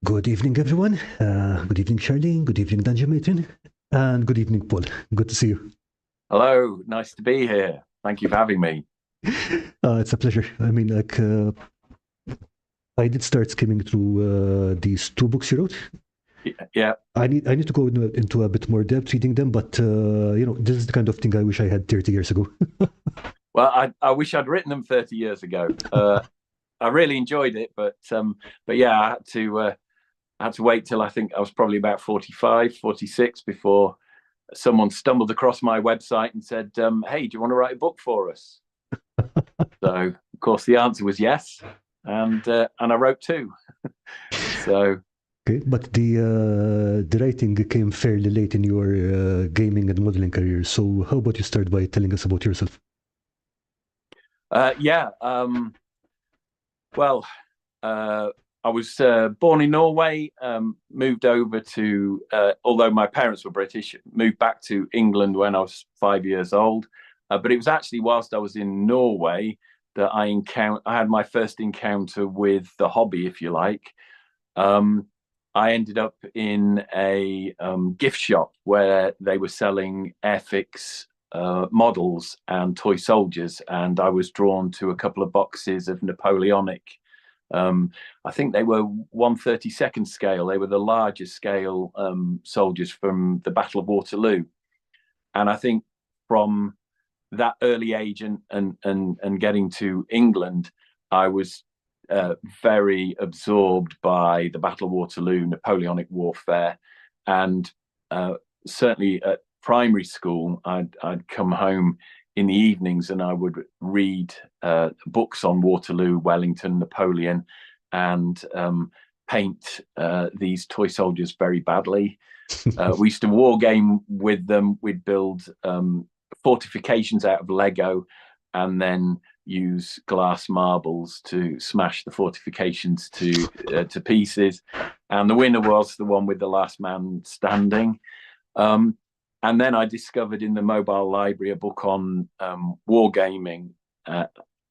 Good evening, everyone. Good evening, Charlene. Good evening, Dungeon Matron. And good evening, Paul. Good to see you. Hello, nice to be here. Thank you for having me. It's a pleasure. I mean, I did start skimming through these two books you wrote. Yeah. I need to go into a bit more depth reading them, but this is the kind of thing I wish I had 30 years ago. Well, I wish I'd written them 30 years ago. I really enjoyed it, but yeah, I had to wait till I think I was probably about 45, 46 before someone stumbled across my website and said, "Hey, do you want to write a book for us?" So, of course, the answer was yes, and I wrote two. So. Okay, but the writing came fairly late in your gaming and modeling career. So how about you start by telling us about yourself? Yeah. Well, I was born in Norway, moved over to, although my parents were British, moved back to England when I was 5 years old. But it was actually whilst I was in Norway that I had my first encounter with the hobby, if you like. I ended up in a gift shop where they were selling Airfix models and toy soldiers, and I was drawn to a couple of boxes of Napoleonic. I think they were 1/32 scale. They were the largest scale soldiers from the Battle of Waterloo, and I think from that early age and getting to England, I was very absorbed by the Battle of Waterloo, Napoleonic warfare, and certainly at primary school, I'd come home in the evenings and I would read books on Waterloo, Wellington, Napoleon, and paint these toy soldiers very badly. We used to war game with them. We'd build fortifications out of Lego and then use glass marbles to smash the fortifications to pieces. And the winner was the one with the last man standing. And then I discovered in the mobile library a book on wargaming,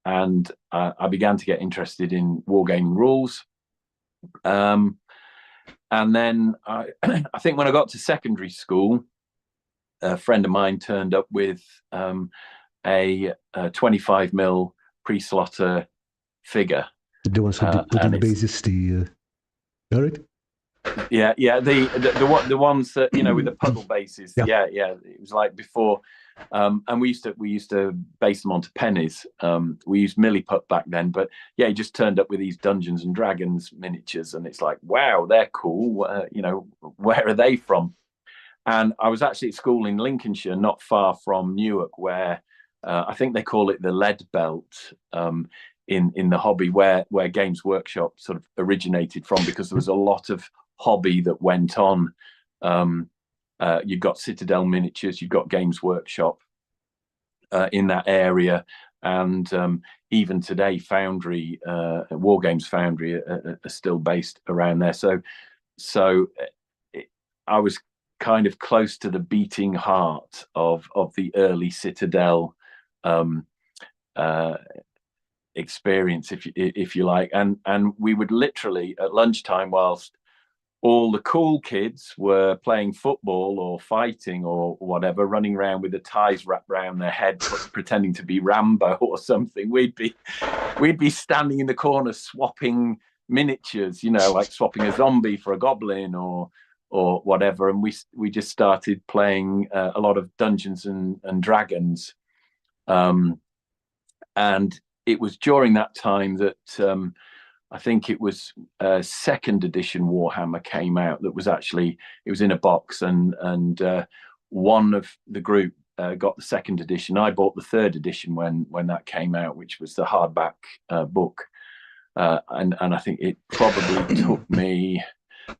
and I began to get interested in wargaming rules. And then I think when I got to secondary school, a friend of mine turned up with a 25 mm pre-slaughter figure. The ones who put in the basis, all right. Yeah, the ones that with the puddle bases. Yeah. It was like before, and we used to base them onto pennies. We used milliput back then, but yeah, he just turned up with these Dungeons and Dragons miniatures, and it's like, wow, they're cool. Where are they from? And I was actually at school in Lincolnshire, not far from Newark, where I think they call it the lead belt in the hobby, where Games Workshop sort of originated from, because there was a lot of hobby that went on. You've got Citadel Miniatures, you've got Games Workshop in that area, and even today, Foundry, War Games Foundry, are still based around there. So I was kind of close to the beating heart of the early Citadel experience, if you like, and we would literally at lunchtime, whilst all the cool kids were playing football or fighting or whatever, running around with the ties wrapped around their head, pretending to be Rambo or something, we'd be standing in the corner swapping miniatures, like swapping a zombie for a goblin or whatever, and we just started playing a lot of Dungeons and Dragons, and it was during that time that I think it was second edition Warhammer came out. It was in a box, and one of the group got the second edition. I bought the third edition when that came out, which was the hardback book, and I think it probably took me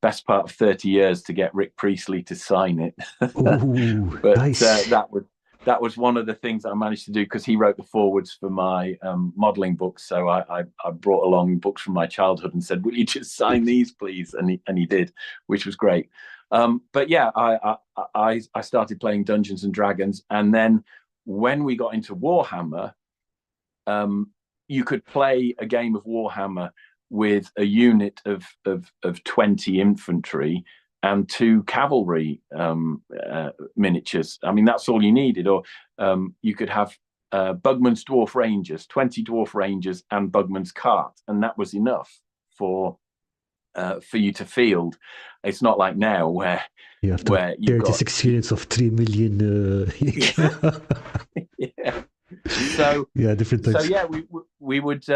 best part of 30 years to get Rick Priestley to sign it. Ooh, But nice. that was one of the things I managed to do, because he wrote the forwards for my modeling books. So I brought along books from my childhood and said, "Will you just sign these, please?" And he did, which was great. But yeah, I started playing Dungeons and Dragons, and then when we got into Warhammer, you could play a game of Warhammer with a unit of 20 infantry and 2 cavalry miniatures. I mean, that's all you needed. Or you could have Bugman's Dwarf Rangers, 20 Dwarf Rangers and Bugman's Cart, and that was enough for you to field. It's not like now where you have 36 units of 3 million. Yeah. So yeah, different types. So yeah, we would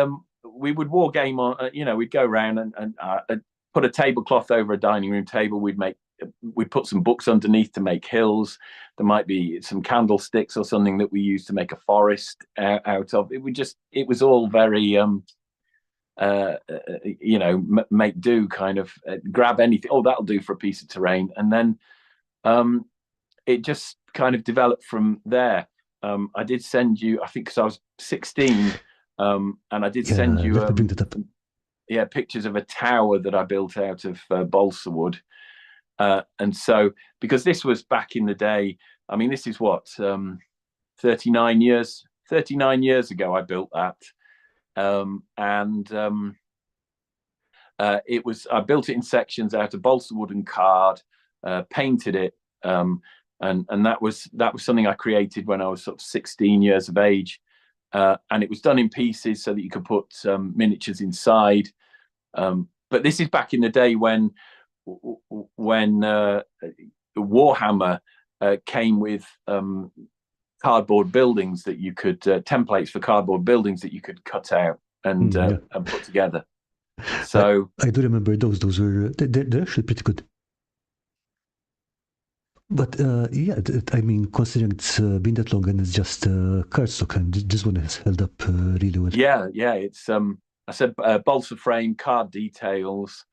war game on. We'd go around and put a tablecloth over a dining room table. We'd put some books underneath to make hills. There might be some candlesticks or something that we used to make a forest out of. It was all very make do kind of, grab anything. Oh, that'll do for a piece of terrain. And then it just kind of developed from there. I did send you, I think, because I was 16, and I did send you pictures of a tower that I built out of balsa wood. And so, because this was back in the day, I mean, this is what, 39 years ago I built that. I built it in sections out of balsa wood and card, painted it, and that was something I created when I was sort of 16 years of age, and it was done in pieces so that you could put miniatures inside. But this is back in the day when Warhammer came with cardboard buildings that you could templates for cardboard buildings that you could cut out and put together. So I do remember those. Those were they're actually pretty good. But I mean, considering it's been that long and it's just cardstock, and this one has held up really well. Yeah. It's I said balsa frame, card details,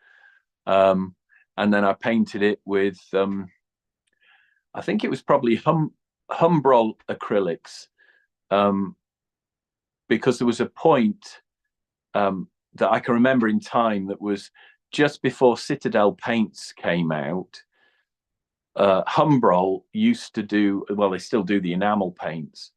and then I painted it with I think it was probably Humbrol acrylics, because there was a point that I can remember in time that was just before Citadel paints came out. Humbrol used to do, well, they still do the enamel paints,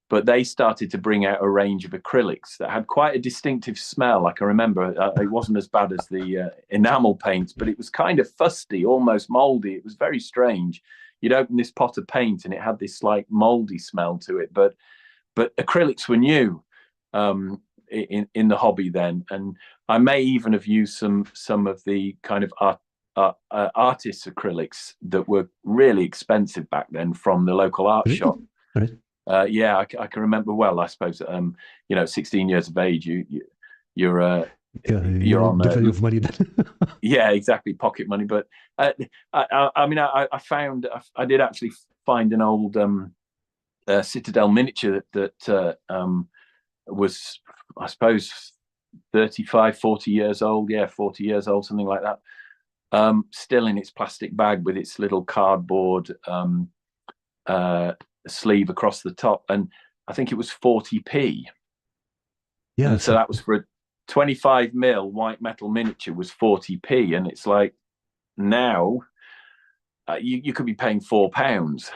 but they started to bring out a range of acrylics that had quite a distinctive smell. I can remember it wasn't as bad as the enamel paints, but it was kind of fusty, almost moldy. It was very strange. You'd open this pot of paint and it had this like moldy smell to it, but acrylics were new in the hobby then, and I may even have used some of the kind of artists' acrylics that were really expensive back then from the local art shop. Right. I can remember well. I suppose 16 years of age, you're on the value of money then. Yeah, exactly, pocket money. But I did actually find an old Citadel miniature that was, I suppose, 35, 40 years old. Yeah, 40 years old, something like that. Still in its plastic bag with its little cardboard sleeve across the top, and I think it was 40p. Yeah, so that was for a 25mm white metal miniature was 40p, and it's like now you could be paying £4.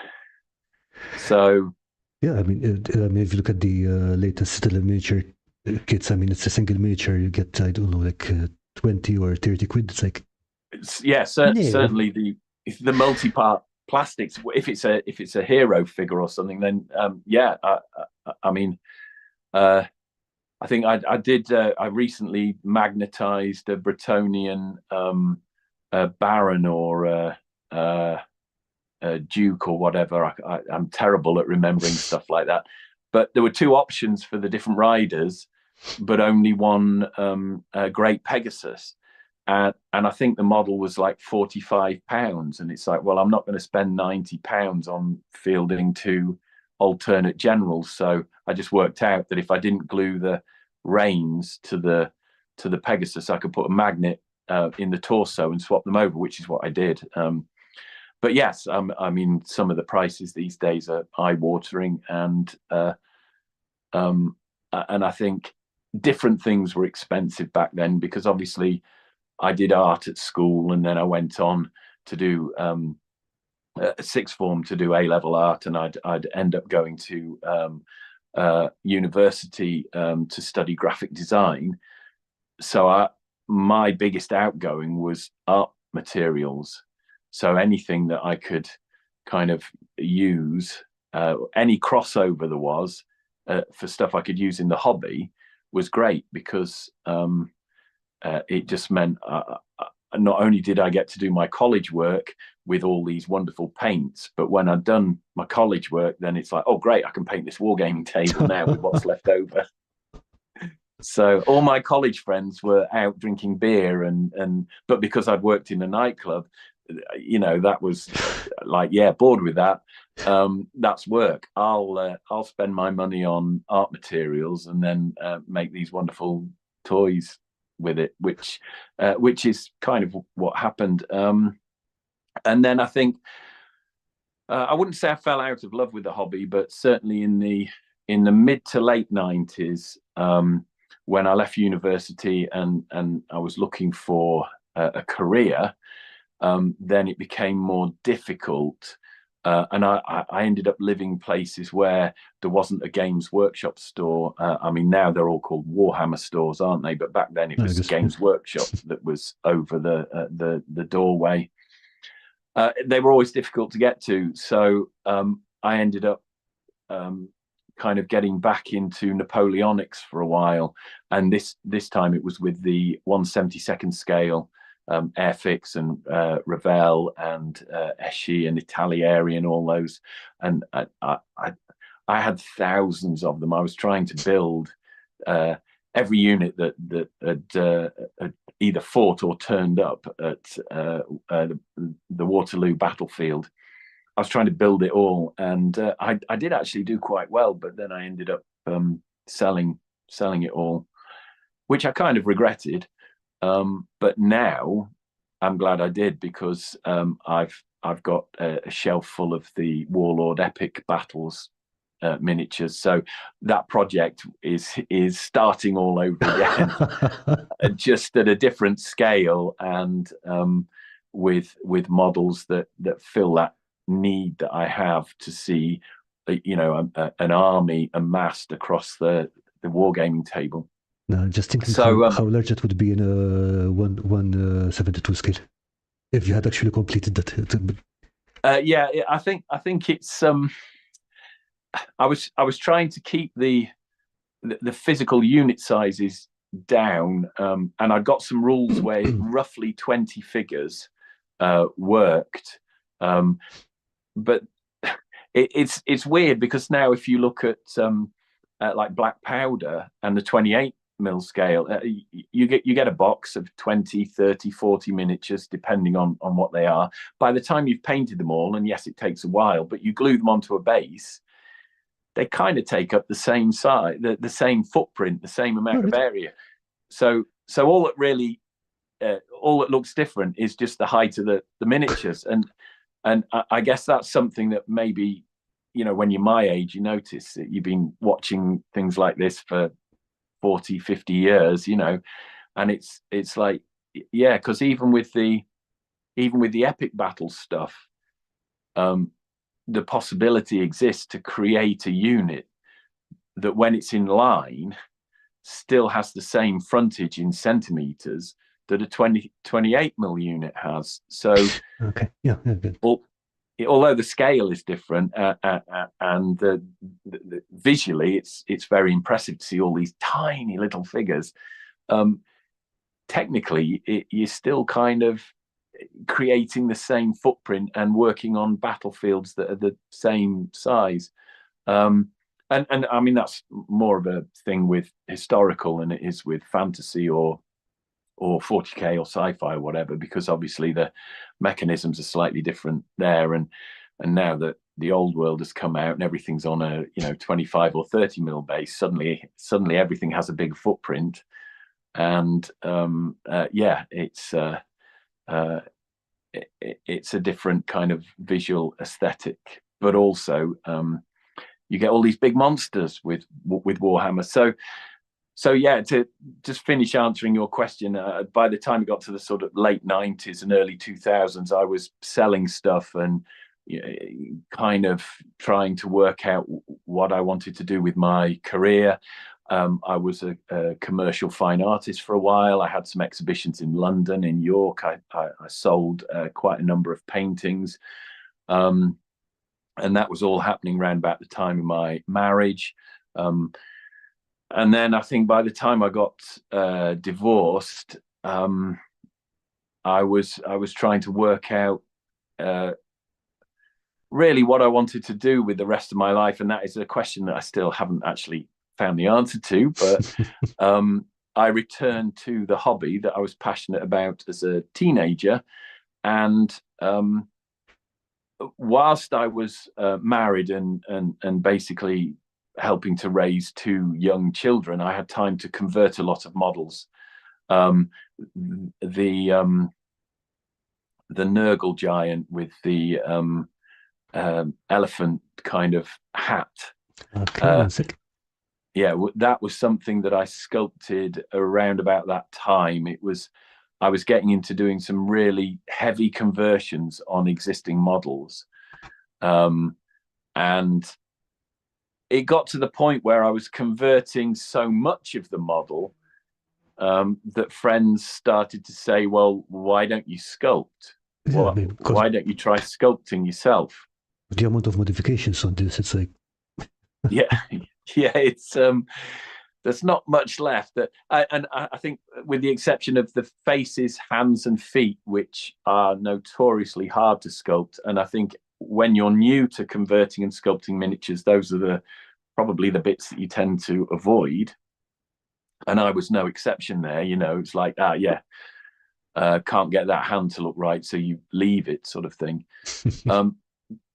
So yeah, I mean, if you look at the latest Citadel miniature kits, I mean, it's a single miniature, you get, I don't know, like 20 or 30 quid. It's like, certainly the multi-part plastics. If it's a hero figure or something, then I mean, I think I recently magnetized a Bretonian baron or a duke or whatever. I'm terrible at remembering stuff like that. But there were 2 options for the different riders, but only one Great Pegasus. And I think the model was like £45. And it's like, well, I'm not going to spend £90 on fielding 2 alternate generals. So I just worked out that if I didn't glue the reins to the Pegasus, I could put a magnet in the torso and swap them over, which is what I did. But yes, I mean, some of the prices these days are eye-watering, and I think different things were expensive back then, because obviously I did art at school, and then I went on to do sixth form to do A-level art, and I'd end up going to university to study graphic design. So my biggest outgoing was art materials. So anything that I could kind of use, any crossover there was for stuff I could use in the hobby was great, because it just meant not only did I get to do my college work with all these wonderful paints, but when I'd done my college work, then it's like, oh, great, I can paint this wargaming table now with what's left over. So all my college friends were out drinking beer, but because I'd worked in a nightclub, you know, that was like, yeah, bored with that. That's work. I'll spend my money on art materials and then make these wonderful toys with it, which is kind of what happened. And then I think I wouldn't say I fell out of love with the hobby, but certainly in the mid to late 90s, when I left university and I was looking for a career, then it became more difficult. And I ended up living places where there wasn't a Games Workshop store. I mean, now they're all called Warhammer stores, aren't they? But back then it was Games Workshop that was over the doorway. They were always difficult to get to. So I ended up kind of getting back into Napoleonics for a while. And this time it was with the 1/72nd scale, Airfix and Revell and Eschi and Italieri and all those. And I had thousands of them. I was trying to build every unit that had either fought or turned up at the Waterloo battlefield. I was trying to build it all, and I did actually do quite well, but then I ended up selling it all, which I kind of regretted. But now I'm glad I did, because I've got a shelf full of the Warlord Epic Battles miniatures. So that project is starting all over again, just at a different scale, and with models that fill that need that I have to see, you know, an army amassed across the wargaming table. No, just thinking how large it would be in a 1/72 scale if you had actually completed that. Yeah, I think it's I was trying to keep the physical unit sizes down, and I got some rules where roughly 20 figures worked, but it's weird, because now if you look at like Black Powder and the 28mm scale, you get a box of 20, 30, 40 miniatures, depending on what they are. By the time you've painted them all, and yes, it takes a while, but you glue them onto a base, they kind of take up the same size, the same footprint, the same amount of area. So all that really, all that looks different is just the height of the miniatures. And I guess that's something that maybe, you know, when you're my age, you notice that you've been watching things like this for 40, 50 years, you know, and it's like, yeah, because even with the epic battle stuff, the possibility exists to create a unit that, when it's in line, still has the same frontage in centimeters that a 28mm unit has. So okay, yeah, good. Although the scale is different, and visually it's very impressive to see all these tiny little figures, technically you're still kind of creating the same footprint and working on battlefields that are the same size. And I mean, that's more of a thing with historical than it is with fantasy or 40k or sci-fi or whatever, because obviously the mechanisms are slightly different there, and now that the old world has come out and everything's on a 25 or 30mm base, suddenly everything has a big footprint, and yeah, it's a different kind of visual aesthetic, but also you get all these big monsters with Warhammer. So yeah, to just finish answering your question, by the time it got to the sort of late 90s and early 2000s, I was selling stuff and kind of trying to work out what I wanted to do with my career. I was a commercial fine artist for a while. I had some exhibitions in London, in York. I sold quite a number of paintings. And that was all happening around about the time of my marriage. And then I think by the time I got divorced, I was trying to work out really what I wanted to do with the rest of my life. And that is a question that I still haven't actually found the answer to. But I returned to the hobby that I was passionate about as a teenager. And whilst I was married and basically helping to raise 2 young children, I had time to convert a lot of models. The Nurgle giant with the elephant kind of hat. Yeah, that was something that I sculpted around about that time. I was getting into doing some really heavy conversions on existing models. And it got to the point where I was converting so much of the model that friends started to say, well, why don't you sculpt? Yeah, why don't you try sculpting yourself? The amount of modifications on this, it's like... yeah, it's there's not much left. And I think with the exception of the faces, hands and feet, which are notoriously hard to sculpt. And I think when you're new to converting and sculpting miniatures, those are probably the bits that you tend to avoid. And I was no exception there. It's like, can't get that hand to look right, so you leave it, sort of thing.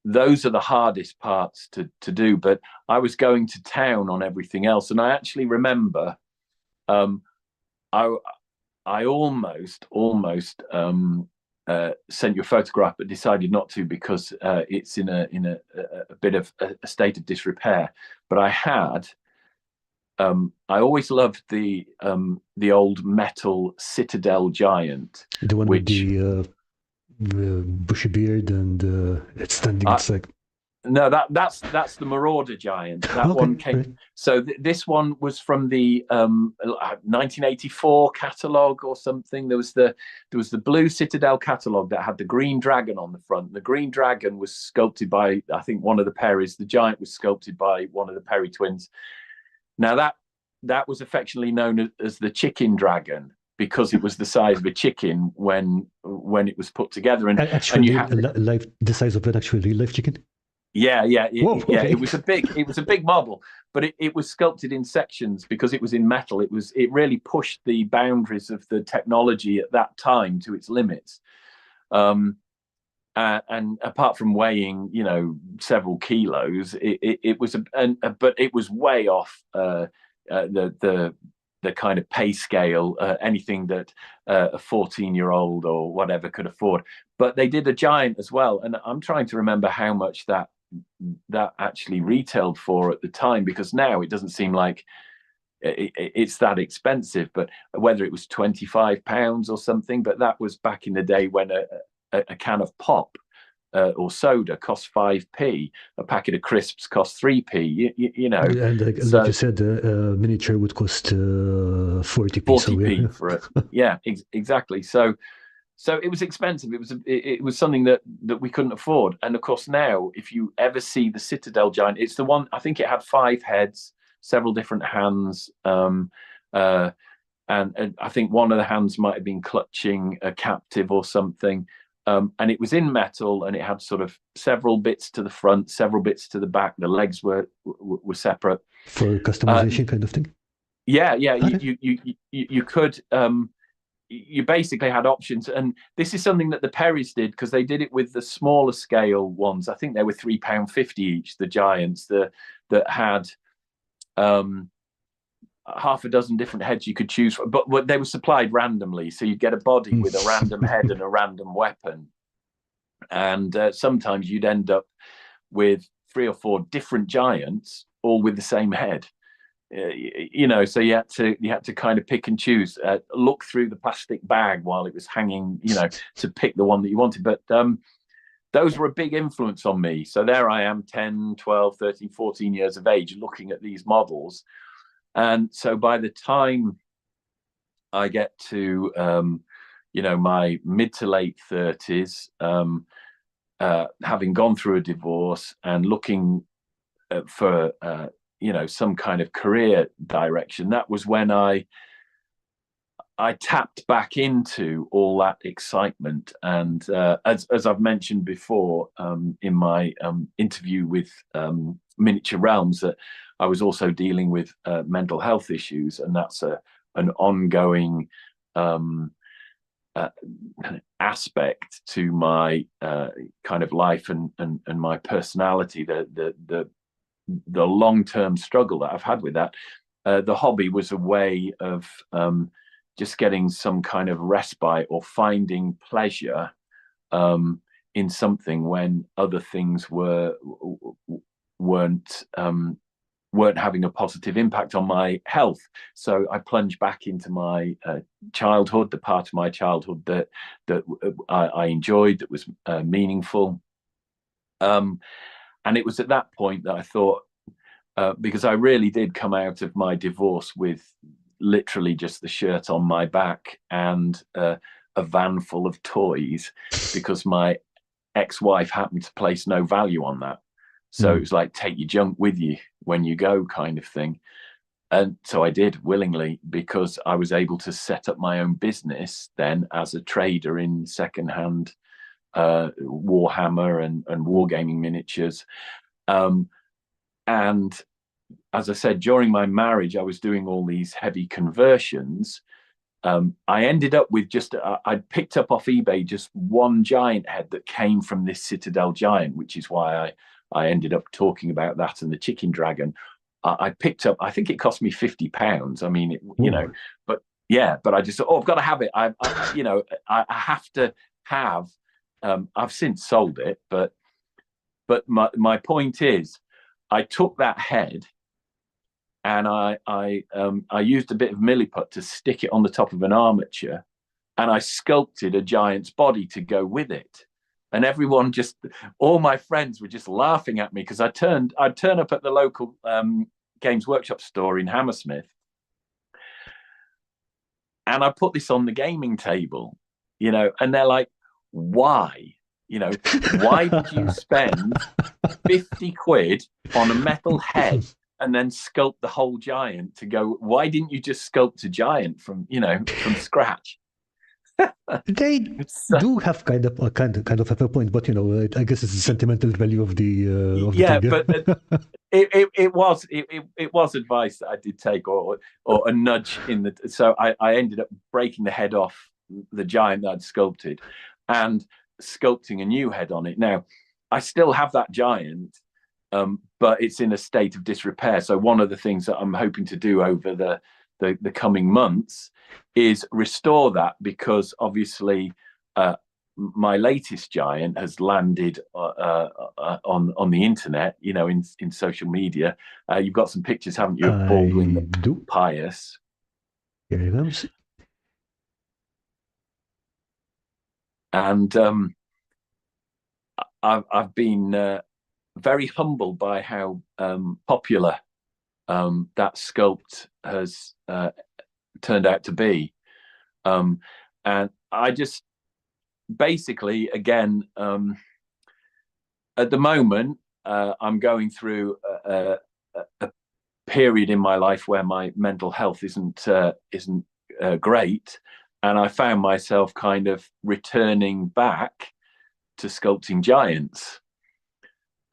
Those are the hardest parts to do. But I was going to town on everything else. And I actually remember I almost sent you a photograph, but decided not to because it's in a bit of a state of disrepair. But I always loved the old metal Citadel giant, the one with the bushy beard and it's standing. It's like... No, that's the Marauder giant. That okay, one came. Right. So this one was from the 1984 catalogue or something. There was the blue Citadel catalogue that had the green dragon on the front. The green dragon was sculpted by, I think, one of the Perrys. The giant was sculpted by one of the Perry twins. Now that was affectionately known as the chicken dragon, because it was the size of a chicken when it was put together. And actually, the size of an actual real life chicken. Yeah. Whoa, okay. It was a big model, but it was sculpted in sections because it was in metal. It really pushed the boundaries of the technology at that time to its limits. And apart from weighing, several kilos, but it was way off the kind of pay scale, anything that a 14-year-old or whatever could afford. But they did a giant as well, and I'm trying to remember how much that actually retailed for at the time, because now it doesn't seem like it's that expensive. But whether it was £25 or something, but that was back in the day when a can of pop or soda cost 5p, a packet of crisps cost 3p. And like you said, a miniature would cost 40p. 40p for it. Yeah, exactly. So it was expensive. It was something that we couldn't afford. And of course now, if you ever see the Citadel giant, it's the one, I think it had 5 heads, several different hands, and I think one of the hands might have been clutching a captive or something. And it was in metal, and it had sort of several bits to the front, several bits to the back. The legs were separate for customization, kind of thing. Yeah. You could. You basically had options, and this is something that the Perrys did, because they did it with the smaller scale ones. I think they were £3.50 each. The giants that had half a dozen different heads you could choose from, but they were supplied randomly, so you'd get a body with a random head and a random weapon, and sometimes you'd end up with 3 or 4 different giants all with the same head. So you had to kind of pick and choose, look through the plastic bag while it was hanging, to pick the one that you wanted. But those were a big influence on me. So there I am, 10, 12, 13, 14 years of age, looking at these models. And so by the time I get to, my mid to late 30s, having gone through a divorce and looking for, some kind of career direction, that was when I tapped back into all that excitement. And as I've mentioned before in my interview with Miniature Realms, that I was also dealing with mental health issues, and that's an ongoing aspect to my kind of life and my personality. The long-term struggle that I've had with that. The hobby was a way of just getting some kind of respite or finding pleasure in something when other things weren't having a positive impact on my health. So I plunged back into my childhood, the part of my childhood that I enjoyed, that was meaningful. And it was at that point that I thought, because I really did come out of my divorce with literally just the shirt on my back and a van full of toys, because my ex-wife happened to place no value on that. So it was like, take your junk with you when you go, kind of thing. And so I did willingly, because I was able to set up my own business then as a trader in secondhand Warhammer and wargaming miniatures. And as I said, during my marriage, I was doing all these heavy conversions. I ended up with I'd picked up off eBay just one giant head that came from this Citadel giant, which is why I ended up talking about that and the chicken dragon. I picked up, I think it cost me £50. I mean, but I just thought, I've got to have it. I have to have, I've since sold it, but my point is, I took that head and I used a bit of milliput to stick it on the top of an armature, and I sculpted a giant's body to go with it. And everyone all my friends were just laughing at me, because I'd turn up at the local Games Workshop store in Hammersmith, and I put this on the gaming table, and they're like, why? Why did you spend 50 quid on a metal head and then sculpt the whole giant to go? Why didn't you just sculpt a giant from scratch? They do have kind of have a point, but I guess it's the sentimental value of the thing. But it was advice that I did take, or a nudge in the. So I ended up breaking the head off the giant that I'd sculpted, and sculpting a new head on it. Now, I still have that giant, but it's in a state of disrepair. So one of the things that I'm hoping to do over the coming months is restore that, because obviously my latest giant has landed on the internet, in social media. You've got some pictures, haven't you, of Baldwin the Pious? Here he comes. And I've been very humbled by how popular that sculpt has turned out to be. And I just basically, again, at the moment, I'm going through a period in my life where my mental health isn't great. And I found myself kind of returning back to sculpting giants.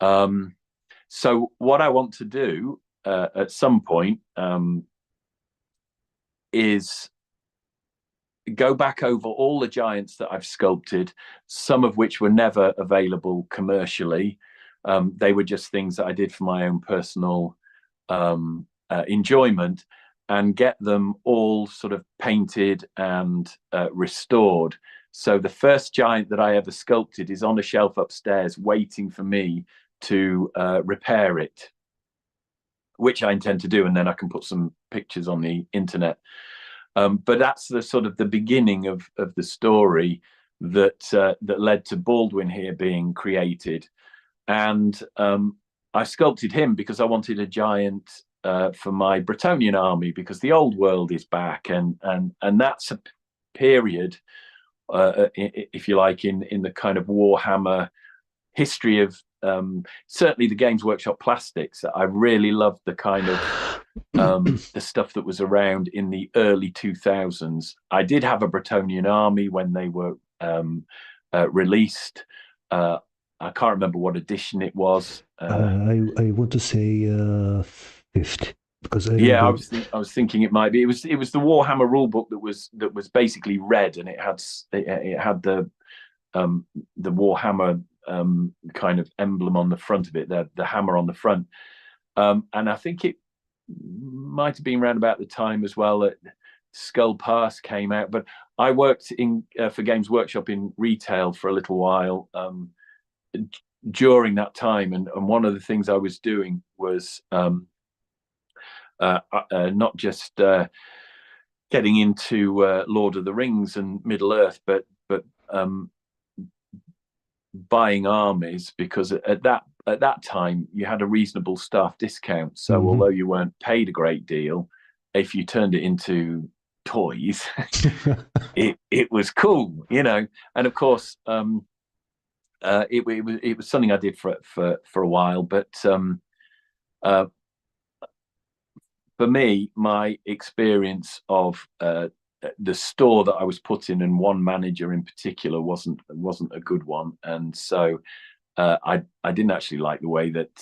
So what I want to do at some point is go back over all the giants that I've sculpted, some of which were never available commercially. They were just things that I did for my own personal enjoyment, and get them all sort of painted and restored. So the first giant that I ever sculpted is on a shelf upstairs waiting for me to repair it, which I intend to do, and then I can put some pictures on the internet. But that's the sort of the beginning of the story that led to Baldwin here being created. And I sculpted him because I wanted a giant for my Bretonian army, because the old world is back, and that's a period, if you like, in the kind of Warhammer history of certainly the Games Workshop plastics. I really loved the kind of the stuff that was around in the early 2000s. I did have a Bretonian army when they were released. I can't remember what edition it was. I want to say fifth, because I was thinking it might be. It was the Warhammer rulebook that was basically red, and it had the Warhammer kind of emblem on the front of it, the hammer on the front, and I think it might have been around about the time as well that Skull Pass came out. But I worked for Games Workshop in retail for a little while during that time, and one of the things I was doing was not just getting into Lord of the Rings and Middle Earth, but buying armies, because at that time you had a reasonable staff discount. So although you weren't paid a great deal, if you turned it into toys, it was cool, you know. And of course, it was something I did for a while. But for me, my experience of the store that I was put in, and one manager in particular, wasn't a good one, and so I didn't actually like the way that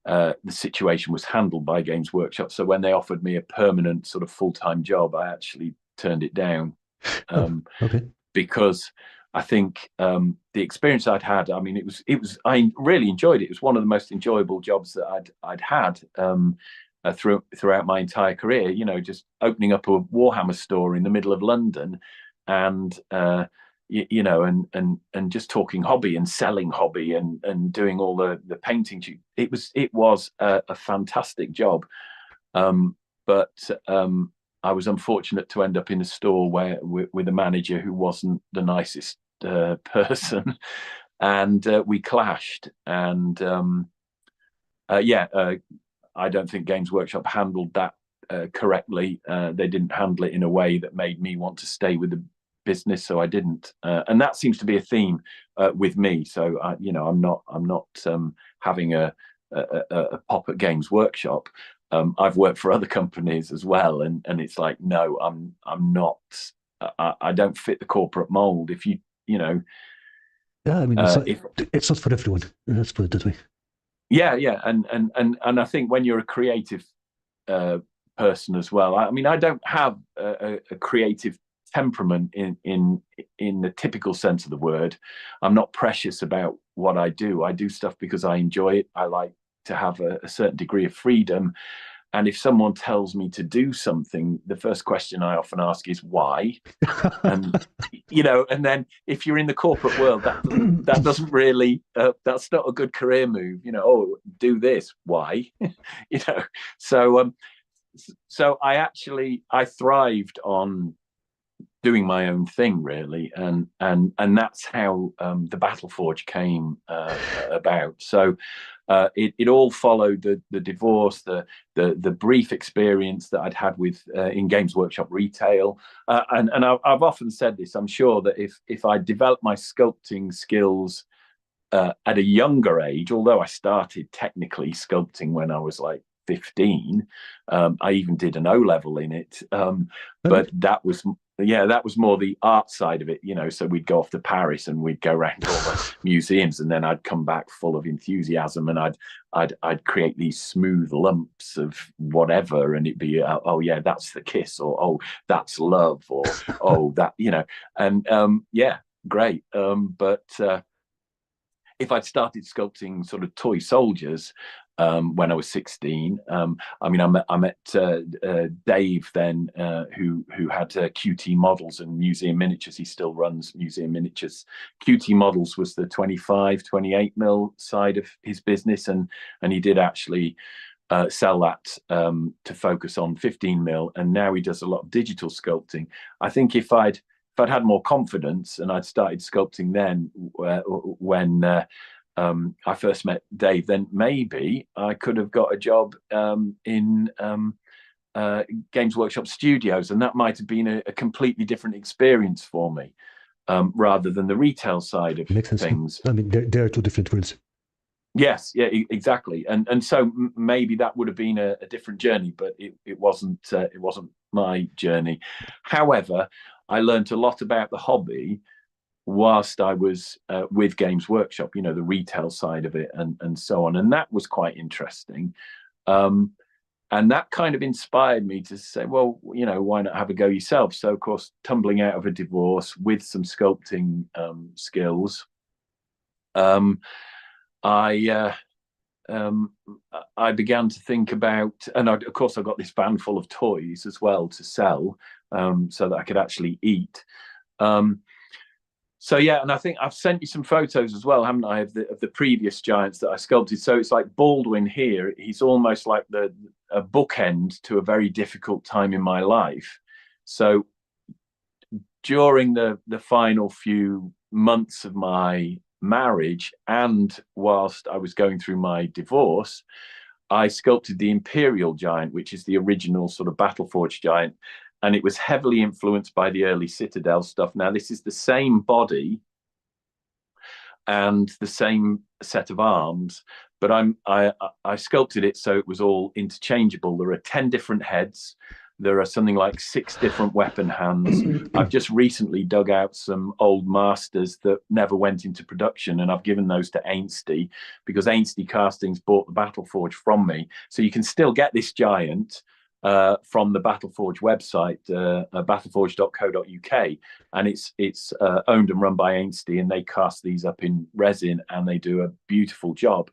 the situation was handled by Games Workshop. So when they offered me a permanent sort of full-time job, I actually turned it down, because I think the experience I'd had, I mean, I really enjoyed it. It was one of the most enjoyable jobs that I'd had throughout my entire career, you know, just opening up a Warhammer store in the middle of London, and you know, and just talking hobby and selling hobby and doing all the painting. It was a fantastic job, but I was unfortunate to end up in a store with a manager who wasn't the nicest person, and we clashed. And I don't think Games Workshop handled that correctly. They didn't handle it in a way that made me want to stay with the business, so I didn't. And that seems to be a theme with me. So you know, I'm not having a pop at Games Workshop. I've worked for other companies as well, and it's like, no, I'm not. I don't fit the corporate mold. If you know. Yeah, I mean, it's not for everyone. Let's put it that way. Yeah, and I think when you're a creative person as well, I mean, I don't have a creative temperament in the typical sense of the word. I'm not precious about what I do. I do stuff because I enjoy it. I like to have a certain degree of freedom. And if someone tells me to do something, the first question I often ask is why. And you know, and then if you're in the corporate world, that doesn't really that's not a good career move. You know, oh, do this, why? You know, so I thrived on doing my own thing, really, and that's how the Battleforge came about. So it all followed the divorce, the brief experience that I'd had with in Games Workshop retail, and I've often said this. I'm sure that if I developed my sculpting skills at a younger age, although I started technically sculpting when I was like 15, I even did an O-level in it, but that was more the art side of it, you know. So we'd go off to Paris and we'd go around all the museums, and then I'd come back full of enthusiasm, and I'd create these smooth lumps of whatever, and it'd be oh yeah, that's the kiss, or oh, that's love, or oh, that, you know. And yeah, great. But if I'd started sculpting sort of toy soldiers when I was 16, I mean, I met Dave then, who had QT Models and Museum Miniatures. He still runs Museum Miniatures. QT Models was the 25, 28 mil side of his business, and he did actually sell that to focus on 15 mil, and now he does a lot of digital sculpting. I think if I'd had more confidence and I'd started sculpting then, when I first met Dave, then maybe I could have got a job in Games Workshop Studios, and that might have been a completely different experience for me, rather than the retail side of things. I mean, there are two different worlds. Yes, yeah, exactly, and so maybe that would have been a different journey, but it wasn't my journey. However, I learned a lot about the hobby whilst I was with Games Workshop, you know, the retail side of it and so on, and that was quite interesting. And that kind of inspired me to say, well, you know, why not have a go yourself? So, of course, tumbling out of a divorce with some sculpting skills, I began to think about, and of course, I got this van full of toys as well to sell, so that I could actually eat. So yeah, and I think I've sent you some photos as well, haven't I, of the previous giants that I sculpted. So it's like Baldwin here. He's almost like a bookend to a very difficult time in my life. So during the final few months of my marriage, and whilst I was going through my divorce, I sculpted the Imperial giant, which is the original sort of Battleforge giant. And it was heavily influenced by the early Citadel stuff. Now, this is the same body and the same set of arms, but I sculpted it so it was all interchangeable. There are 10 different heads. There are something like 6 different weapon hands. I've just recently dug out some old masters that never went into production, and I've given those to Ainsty, because Ainsty Castings bought the Battleforge from me. So you can still get this giant from the Battleforge website, battleforge.co.uk, and it's owned and run by Ainsty, and they cast these up in resin, and they do a beautiful job.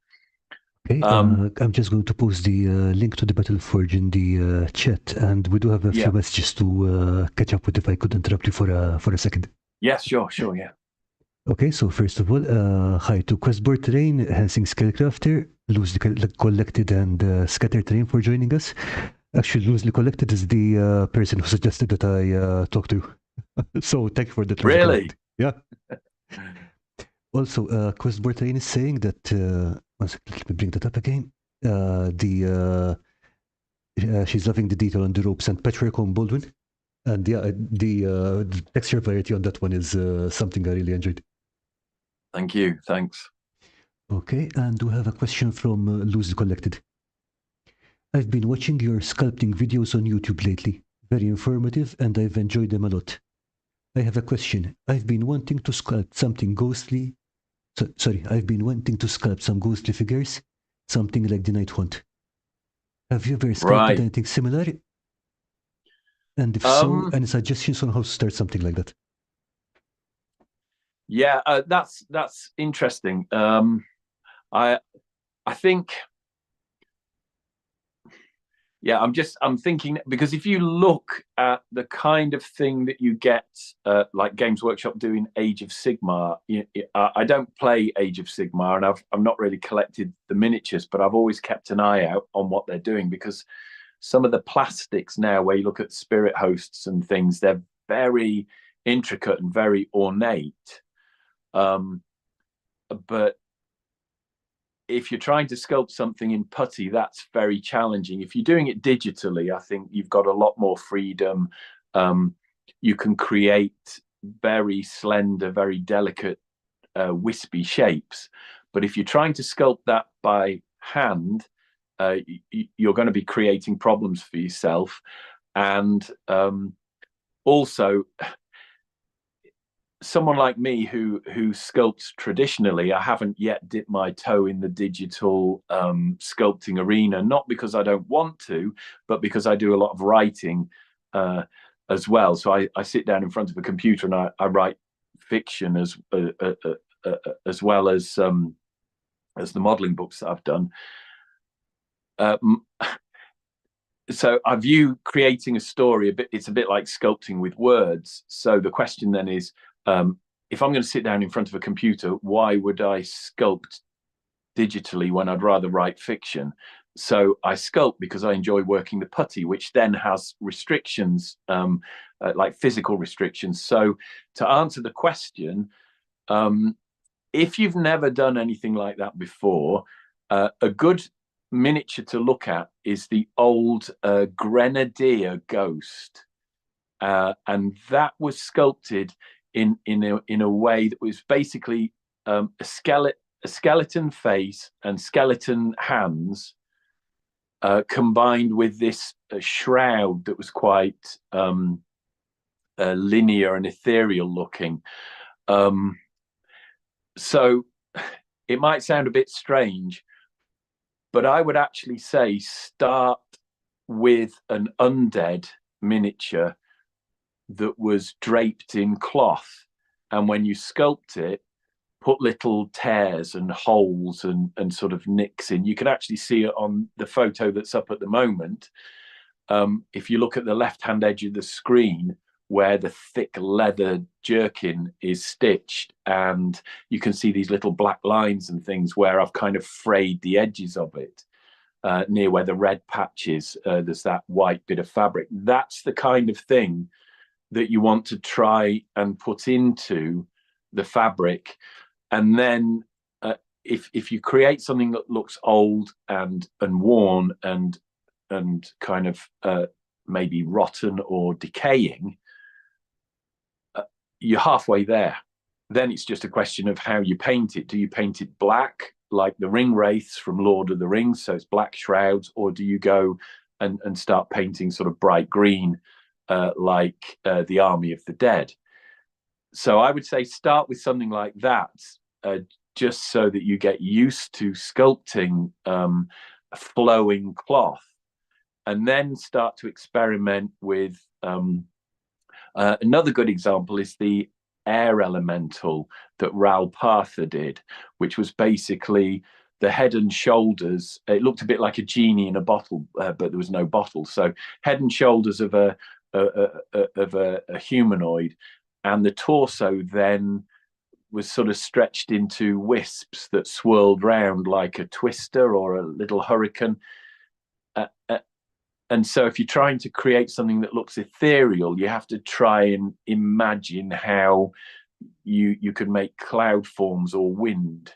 Okay, I'm just going to post the link to the Battleforge in the chat, and we do have a few messages to catch up with. If I could interrupt you for a second. Yes, sure, yeah. Okay, so first of all, hi to Questboard Terrain, Enhancing Skillcrafter, Loosely Collected, and Scatter Terrain for joining us. Actually, Loosely Collected is the person who suggested that I talk to. So thank you for that. Really? Yeah. Also, Questboard Terrain is saying that, one second, let me bring that up again. She's loving the detail on the ropes and patchwork on Baldwin. And yeah, the texture variety on that one is something I really enjoyed. Thank you, thanks. Okay, and we have a question from Loosely Collected. I've been watching your sculpting videos on YouTube lately. Very informative, and I've enjoyed them a lot. I have a question. I've been wanting to sculpt something ghostly. I've been wanting to sculpt some ghostly figures, something like the Night Hunt. Have you ever sculpted anything similar? And if so, any suggestions on how to start something like that? Yeah, that's interesting. I think. Yeah, I'm thinking, because if you look at the kind of thing that you get, like Games Workshop doing Age of Sigmar, I don't play Age of Sigmar, and I've not really collected the miniatures, but I've always kept an eye out on what they're doing, because some of the plastics now, where you look at spirit hosts and things, they're very intricate and very ornate. But if you're trying to sculpt something in putty, that's very challenging. If you're doing it digitally, I think you've got a lot more freedom. You can create very slender, very delicate, wispy shapes. But if you're trying to sculpt that by hand, you're going to be creating problems for yourself. And also, someone like me who sculpts traditionally, I haven't yet dipped my toe in the digital sculpting arena, not because I don't want to, but because I do a lot of writing as well. So I sit down in front of a computer and I write fiction as well as the modeling books that I've done. So I view creating a story it's a bit like sculpting with words. So the question then is, if I'm going to sit down in front of a computer, why would I sculpt digitally when I'd rather write fiction? So I sculpt because I enjoy working the putty, which then has restrictions, like physical restrictions. So to answer the question, if you've never done anything like that before, a good miniature to look at is the old Grenadier Ghost, and that was sculpted in a way that was basically a skeleton face and skeleton hands, combined with this shroud that was quite linear and ethereal looking. So it might sound a bit strange, but I would actually say start with an undead miniature that was draped in cloth. And when you sculpt it, put little tears and holes and sort of nicks in. You can actually see it on the photo that's up at the moment. If you look at the left-hand edge of the screen, where the thick leather jerkin is stitched, and you can see these little black lines and things where I've kind of frayed the edges of it. Near where the red patch is, there's that white bit of fabric. That's the kind of thing that you want to try and put into the fabric. And then if you create something that looks old and worn and kind of maybe rotten or decaying, you're halfway there. Then it's just a question of how you paint it. Do you paint it black like the ring wraiths from Lord of the Rings, so it's black shrouds, or do you go and start painting sort of bright green like the Army of the Dead? So I would say start with something like that, just so that you get used to sculpting flowing cloth, and then start to experiment with another good example is the air elemental that Raoul Parther did, which was basically the head and shoulders. It looked a bit like a genie in a bottle, but there was no bottle. So head and shoulders of a humanoid, and the torso then was sort of stretched into wisps that swirled round like a twister or a little hurricane. And so if you're trying to create something that looks ethereal, you have to try and imagine how you could make cloud forms or wind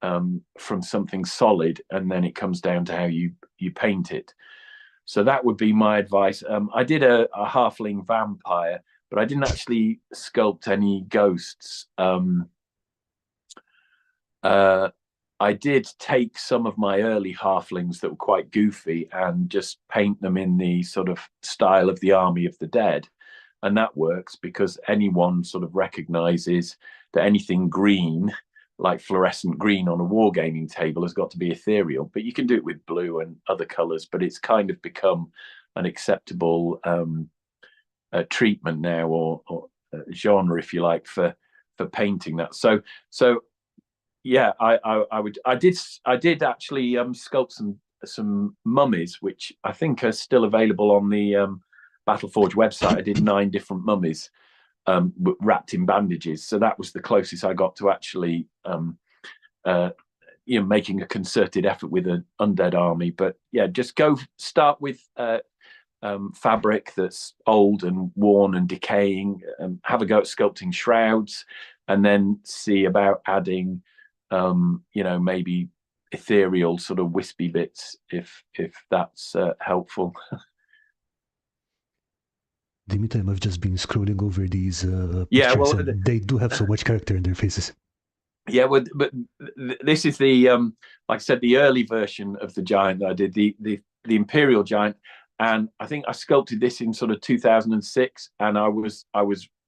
from something solid, and then it comes down to how you paint it. So that would be my advice. I did a halfling vampire, but I didn't actually sculpt any ghosts. I did take some of my early halflings that were quite goofy and just paint them in the sort of style of the Army of the Dead. And that works because anyone sort of recognizes that anything green, like fluorescent green on a wargaming table, has got to be ethereal. But you can do it with blue and other colors, but it's kind of become an acceptable treatment now, or genre, if you like, for painting that. So yeah, I did actually sculpt some mummies, which I think are still available on the Battleforge website. I did 9 different mummies wrapped in bandages, so that was the closest I got to actually making a concerted effort with an undead army. But yeah, just start with fabric that's old and worn and decaying, have a go at sculpting shrouds, and then see about adding maybe ethereal sort of wispy bits, if that's helpful. The meantime, I've just been scrolling over these Yeah, pictures, well, and they do have so much character in their faces. Yeah, well, but this is the like I said, the early version of the giant that I did, the Imperial Giant, and I think I sculpted this in sort of 2006, and I was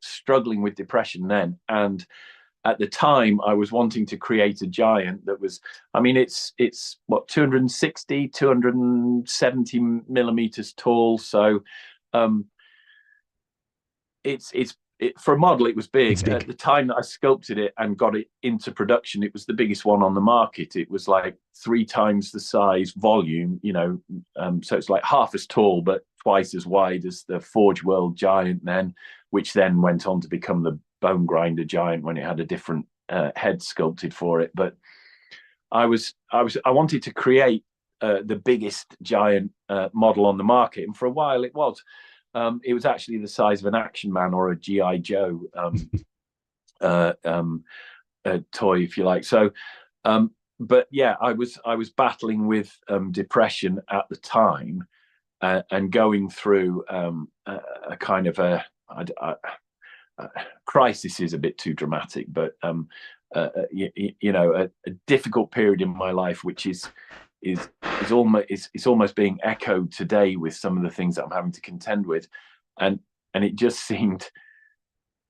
struggling with depression then, and at the time I was wanting to create a giant that was, I mean, it's what, 270 millimeters tall, so it's for a model it was big. At the time that I sculpted it and got it into production, it was the biggest one on the market. It was like 3 times the size volume, so it's like half as tall but twice as wide as the Forge World Giant then, which then went on to become the Bone Grinder Giant when it had a different head sculpted for it. But I wanted to create the biggest giant model on the market, and for a while it was. It was actually the size of an Action Man or a G.I. Joe. toy, if you like. So, but yeah, I was battling with depression at the time, and going through a kind of a crisis is a bit too dramatic, but you know, a difficult period in my life, which is almost being echoed today with some of the things that I'm having to contend with, and it just seemed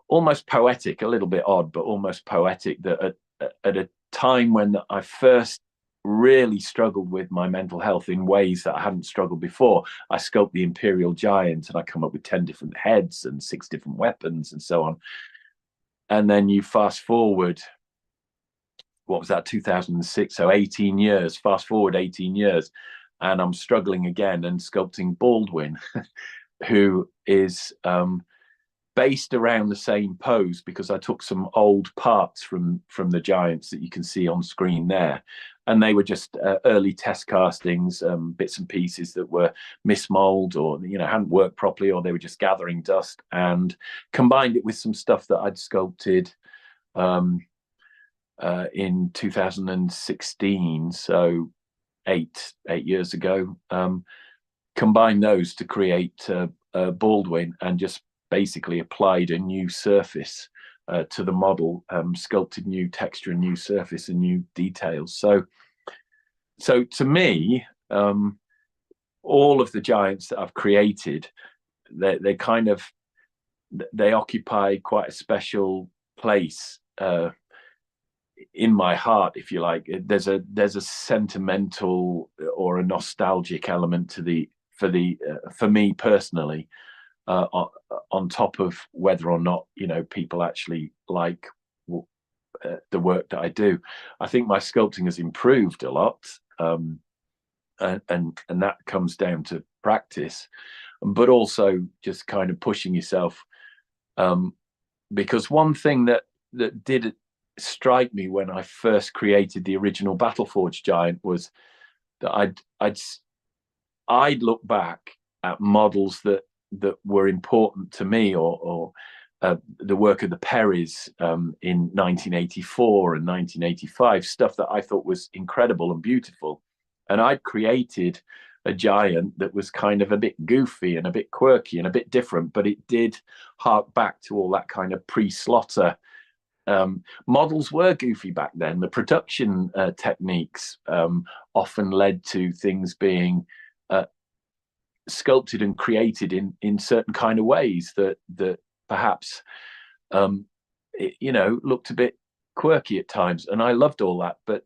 almost poetic, a little bit odd, but almost poetic, that at a time when I first really struggled with my mental health in ways that I hadn't struggled before. I sculpt the Imperial Giant and I come up with 10 different heads and 6 different weapons and so on. And then you fast forward, what was that, 2006? So 18 years, fast forward 18 years, and I'm struggling again and sculpting Baldwin, who is based around the same pose, because I took some old parts from the giants that you can see on screen there, and they were just early test castings, bits and pieces that were mismold, or hadn't worked properly, or they were just gathering dust, and combined it with some stuff that I'd sculpted in 2016, so eight years ago. Combined those to create Baldwin, and just basically applied a new surface to the model, sculpted new texture and new surface and new details. So to me, all of the giants that I've created, they occupy quite a special place in my heart, if you like. There's a sentimental or a nostalgic element to for me personally, on top of whether or not people actually like the work that I do. I think my sculpting has improved a lot, and that comes down to practice, but also just kind of pushing yourself, because one thing that did strike me when I first created the original Battleforge giant was that I'd look back at models that were important to me, or the work of the Perrys in 1984 and 1985, stuff that I thought was incredible and beautiful. And I'd created a giant that was kind of a bit goofy and a bit quirky and a bit different, but it did hark back to all that kind of pre-slaughter. Models were goofy back then. The production techniques often led to things being sculpted and created in certain kind of ways that perhaps looked a bit quirky at times, and I loved all that. But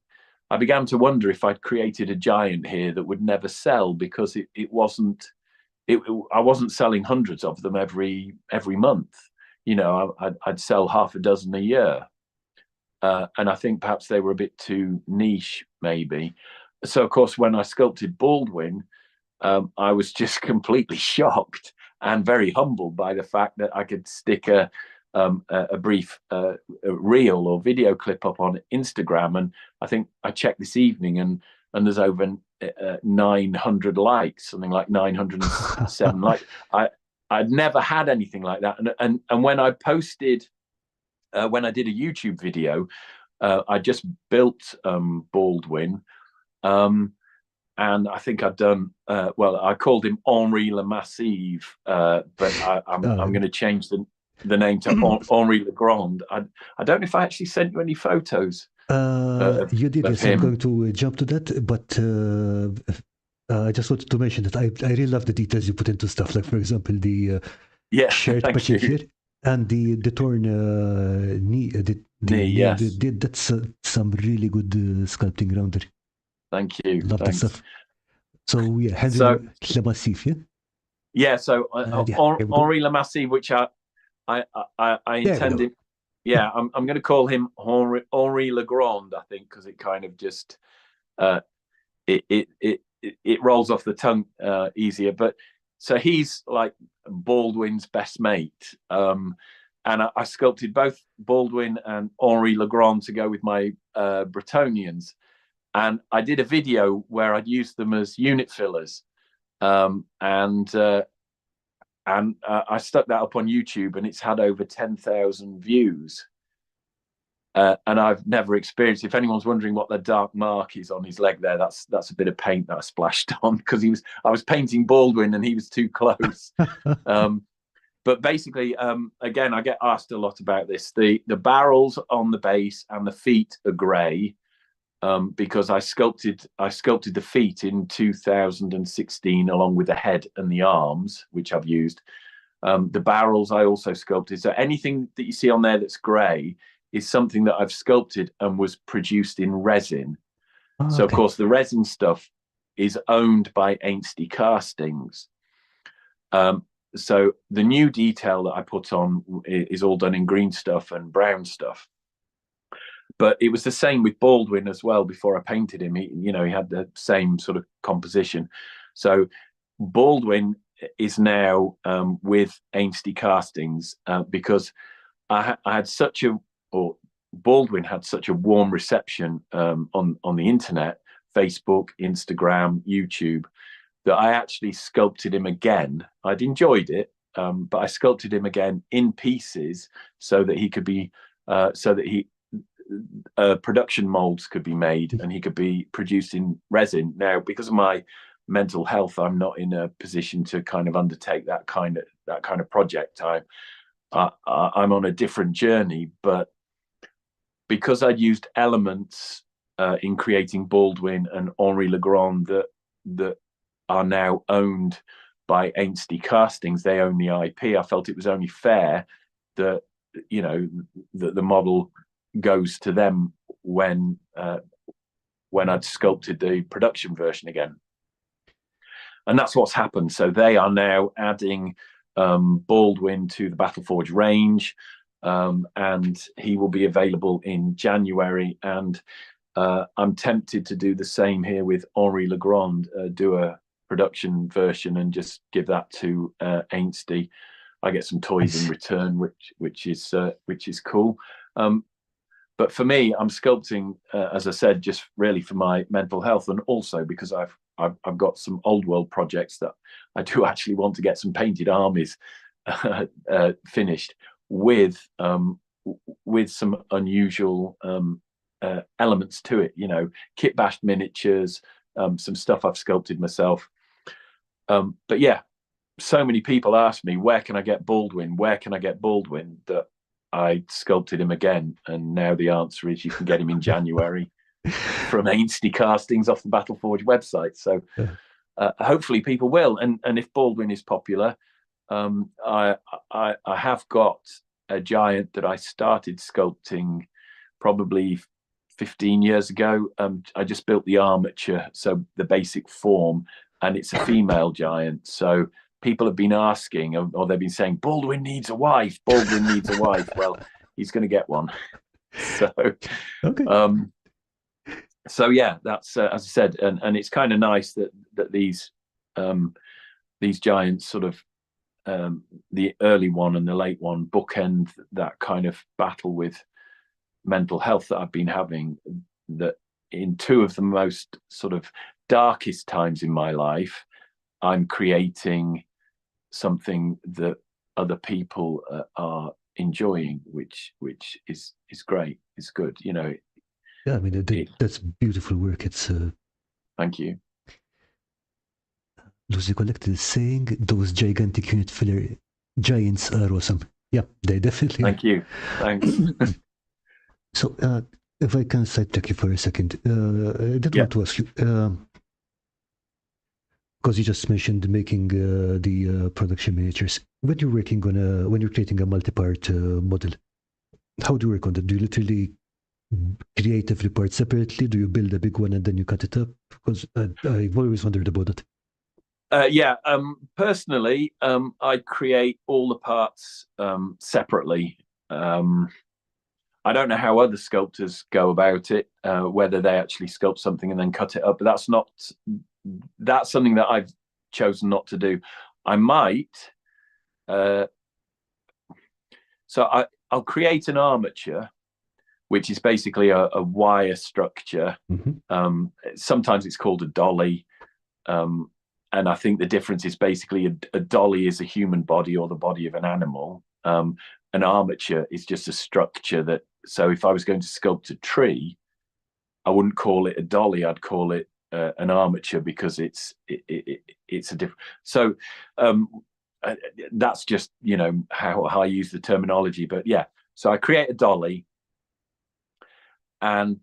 I began to wonder if I'd created a giant here that would never sell, because I wasn't selling hundreds of them every month. I'd sell half a dozen a year, and I think perhaps they were a bit too niche, maybe. So of course, when I sculpted Baldwin, I was just completely shocked and very humbled by the fact that I could stick a brief reel or video clip up on Instagram, and I think I checked this evening, and there's over 900 likes, something like 907 likes. I'd never had anything like that, and when I posted, when I did a YouTube video, I just built Baldwin. And I think I've done I called him Henri Le Massive, but I'm going to change the name to Henri Le Grand. I don't know if I actually sent you any photos. You did, yes. him. I'm going to jump to that, but I just wanted to mention that I really love the details you put into stuff, like, for example, the shared here, and the torn knee. Yes. That's some really good sculpting around there. Thank you. Love Thanks. that stuff. So yeah, Henri Le Massif, yeah. Yeah. So Henri Le Massive, which I intended. Yeah, I'm going to call him Henri Le Grand, I think, because it kind of just it rolls off the tongue easier. But so he's like Baldwin's best mate, and I sculpted both Baldwin and Henri Le Grand to go with my Bretonians. And I did a video where I'd used them as unit fillers, and I stuck that up on YouTube, and it's had over 10,000 views. and I've never experienced. If anyone's wondering what the dark mark is on his leg there, that's a bit of paint that I splashed on because I was painting Baldwin and he was too close. But basically, again, I get asked a lot about this. The barrels on the base and the feet are grey because I sculpted the feet in 2016 along with the head and the arms, which I've used. The barrels I also sculpted. So anything that you see on there that's grey is something that I've sculpted and was produced in resin. Oh, so, okay. of course, the resin stuff is owned by Ainsley Castings. So the new detail that I put on is all done in green stuff and brown stuff. But it was the same with Baldwin as well. Before I painted him, he had the same sort of composition. So Baldwin is now with Ainsley Castings because Baldwin had such a warm reception on the internet, Facebook, Instagram, YouTube, that I actually sculpted him again. I'd enjoyed it, but I sculpted him again in pieces so that he could be, production molds could be made and he could be produced in resin. Now, because of my mental health, I'm not in a position to kind of undertake that kind of project. I'm on a different journey, but because I'd used elements in creating Baldwin and Henri Legrand that are now owned by Ainsley Castings, they own the IP. I felt it was only fair that that the model goes to them when I'd sculpted the production version again. And that's what's happened. So they are now adding Baldwin to the Battleforge range, and he will be available in January. And I'm tempted to do the same here with Henri Legrand, do a production version and just give that to Ainsley. I get some toys in return, which is cool. But for me, I'm sculpting, as I said, just really for my mental health, and also because I've got some old world projects that I do actually want to get some painted armies finished with some unusual elements to it. Kit bashed miniatures, some stuff I've sculpted myself. But yeah, so many people ask me, where can I get Baldwin? Where can I get Baldwin? That I sculpted him again, and now the answer is you can get him in January from Ainsley Castings off the Battleforge website. So hopefully people will. And if Baldwin is popular, I have got a giant that I started sculpting probably 15 years ago. I just built the armature, so the basic form, and it's a female giant. So people have been asking, or they've been saying, Baldwin needs a wife. Baldwin needs a wife. Well, he's going to get one. So, okay. So yeah, that's as I said, and it's kind of nice that these giants sort of the early one and the late one bookend that kind of battle with mental health that I've been having. That in two of the most sort of darkest times in my life, I'm creating something that other people are enjoying, which is great. It's good, Yeah, I mean, that's beautiful work. It's thank you. Lucy Collected is saying those gigantic unit filler giants are awesome. Yeah, they definitely Thank you. Thanks. So, if I can sidetrack you for a second, I did want to ask you, because you just mentioned making the production miniatures. When you're working on when you're creating a multi-part model, how do you work on that? Do you literally create every part separately? Do you build a big one and then you cut it up? Because I've always wondered about it. Personally, I create all the parts separately. I don't know how other sculptors go about it, whether they actually sculpt something and then cut it up, but that's something that I've chosen not to do. I might, so I'll create an armature, which is basically a wire structure. Mm-hmm. Sometimes it's called a dolly. And I think the difference is basically a dolly is a human body or the body of an animal. an armature is just a structure that, so if I was going to sculpt a tree, I wouldn't call it a dolly, I'd call it an armature, because it's a different. So that's just, you know, how I use the terminology. But yeah, so I create a dolly, and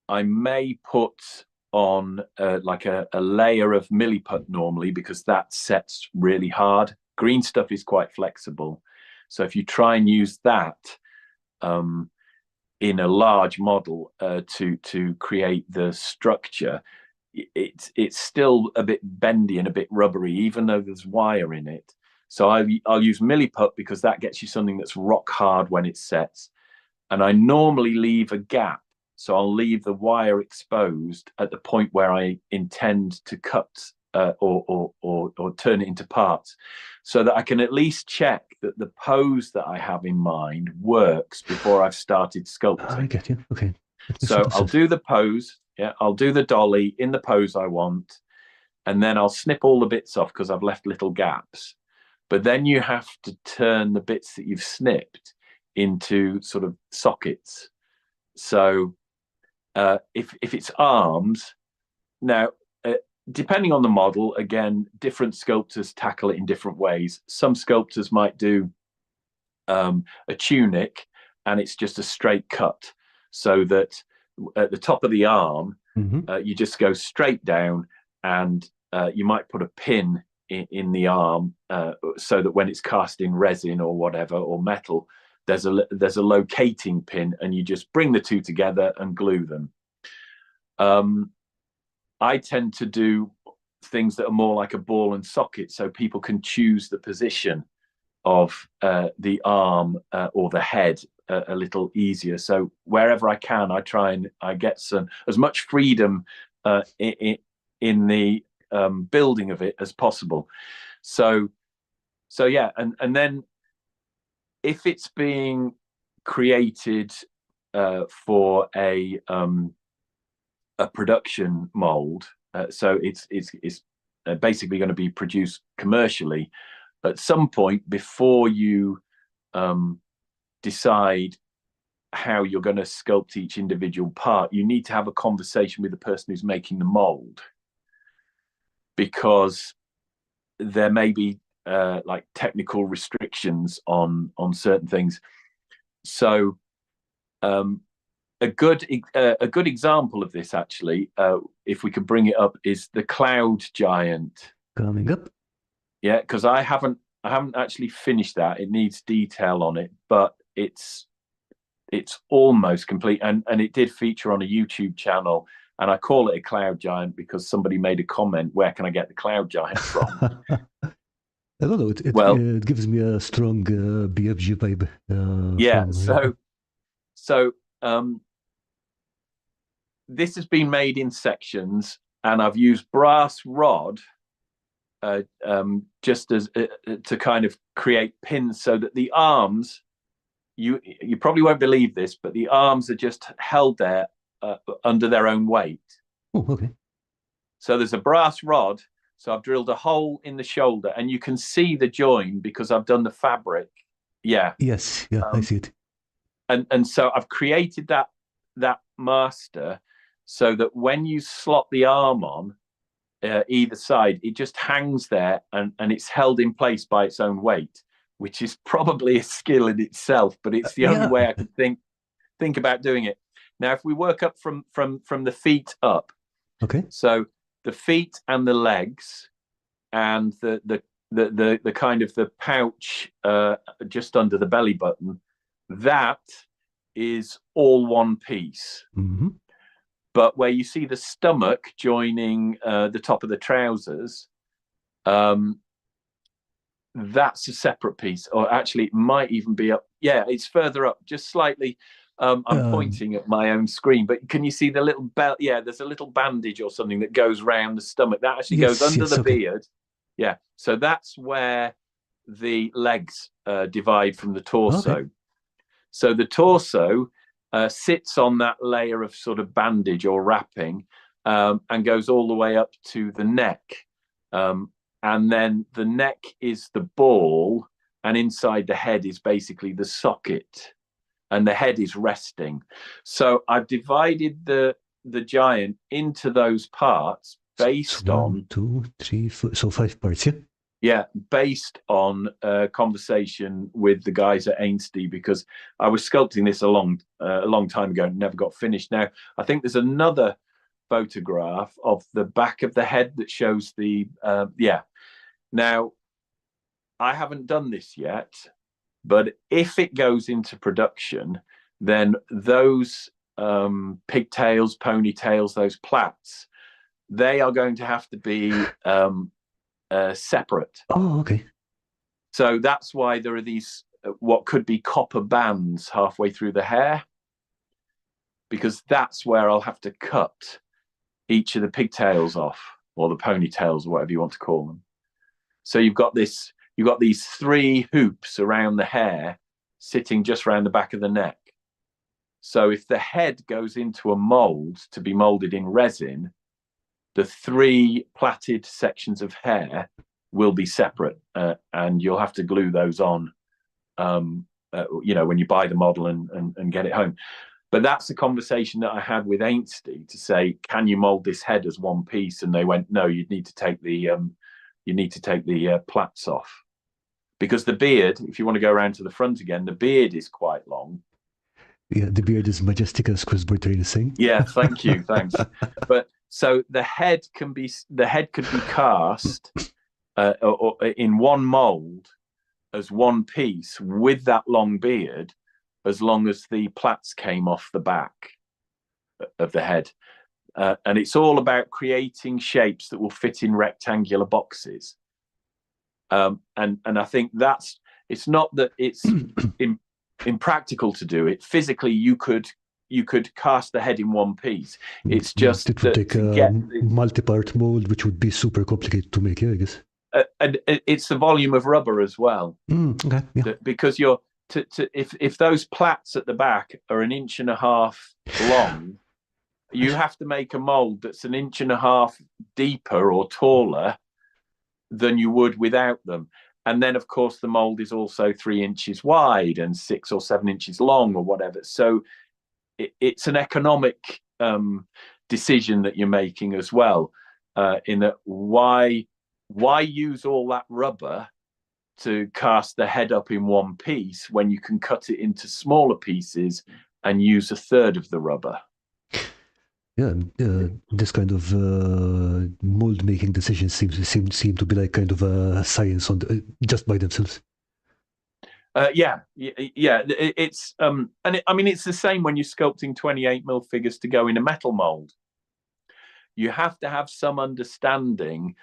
I may put on like a layer of milliput normally, because that sets really hard. Green stuff is quite flexible, so if you try and use that in a large model to create the structure, it's still a bit bendy and a bit rubbery, even though there's wire in it. So I'll use milliput, because that gets you something that's rock hard when it sets. And I normally leave a gap, so I'll leave the wire exposed at the point where I intend to cut or turn it into parts, so that I can at least check that the pose that I have in mind works before I've started sculpting. I get you. Okay. So I'll do the pose. Yeah, I'll do the dolly in the pose I want, and then I'll snip all the bits off because I've left little gaps. But then you have to turn the bits that you've snipped into sort of sockets. So if it's arms, now depending on the model, again, different sculptors tackle it in different ways. Some sculptors might do a tunic, and it's just a straight cut, so that at the top of the arm, you just go straight down, and you might put a pin in the arm, so that when it's cast in resin or whatever, or metal, there's a locating pin, and you just bring the two together and glue them. I tend to do things that are more like a ball and socket, so people can choose the position of the arm or the head a little easier. So wherever I can, I try and I get as much freedom in the building of it as possible. So yeah, and then if it's being created for a production mold, so it's basically going to be produced commercially, at some point before you decide how you're going to sculpt each individual part, you need to have a conversation with the person who's making the mold, because there may be like technical restrictions on certain things. So a good example of this, actually, if we could bring it up, is the cloud giant Coming up. Yeah, because I haven't actually finished that. It needs detail on it, but it's almost complete, and it did feature on a YouTube channel, and I call it a cloud giant because somebody made a comment, where can I get the cloud giant from? I don't know. It gives me a strong BFG vibe. Yeah. So this has been made in sections, and I've used brass rod just as to kind of create pins, so that the arms, you probably won't believe this, but the arms are just held there under their own weight. Oh, okay. So there's a brass rod. So I've drilled a hole in the shoulder, and you can see the join because I've done the fabric. Yeah. Yes. Yeah, I see it. And so I've created that master, so that when you slot the arm on either side, it just hangs there, and it's held in place by its own weight, which is probably a skill in itself, but it's the only way I can think about doing it. Now, if we work up from the feet up, okay. So the feet and the legs and the kind of the pouch just under the belly button, that is all one piece. Mm-hmm. But where you see the stomach joining the top of the trousers, that's a separate piece. Or actually, it might even be up. Yeah, it's further up, just slightly. I'm pointing at my own screen, but can you see the little belt? Yeah, there's a little bandage or something that goes round the stomach. That actually goes under the beard. Yeah, so that's where the legs divide from the torso. Okay. So the torso sits on that layer of sort of bandage or wrapping, and goes all the way up to the neck. And then the neck is the ball and inside the head is basically the socket, and the head is resting. So I've divided the giant into those parts based on 1, 2, 3, 4, so 5 parts, yeah? Yeah, based on a conversation with the guys at Ainsty, because I was sculpting this a long time ago and never got finished. Now, I think there's another photograph of the back of the head that shows the, Now, I haven't done this yet, but if it goes into production, then those pigtails, ponytails, those plaits, they are going to have to be separate. Oh, okay. So that's why there are these what could be copper bands halfway through the hair, because that's where I'll have to cut each of the pigtails off, or the ponytails, or whatever you want to call them. So you've got these 3 hoops around the hair sitting just around the back of the neck. So if the head goes into a mold to be molded in resin, the 3 plaited sections of hair will be separate, and you'll have to glue those on, when you buy the model and get it home. But that's the conversation that I had with Ainsty to say, can you mold this head as one piece? And they went, no, you'd need to take the plaits off, because the beard, if you want to go around to the front again, the beard is quite long. Yeah, the beard is majestic, as Chris Bertrand is saying. Yeah, thank you, thanks. But so the head could be cast or in one mold as one piece with that long beard, as long as the plaits came off the back of the head. And it's all about creating shapes that will fit in rectangular boxes. And I think it's not that it's impractical to do it. Physically, you could cast the head in one piece. It's just it would take a multi-part mold, which would be super complicated to make, I guess. And it's the volume of rubber as well. Okay, yeah. Because if those plaits at the back are 1.5 inches long, you have to make a mold that's 1.5 inches deeper or taller than you would without them. And then, of course, the mold is also 3 inches wide and 6 or 7 inches long or whatever. So it's an economic decision that you're making as well, in that why use all that rubber to cast the head up in one piece when you can cut it into smaller pieces and use 1/3 of the rubber? Yeah, this kind of mold making decisions seem to be like kind of a science just by themselves. It's it's the same when you're sculpting 28mm figures to go in a metal mold. You have to have some understanding,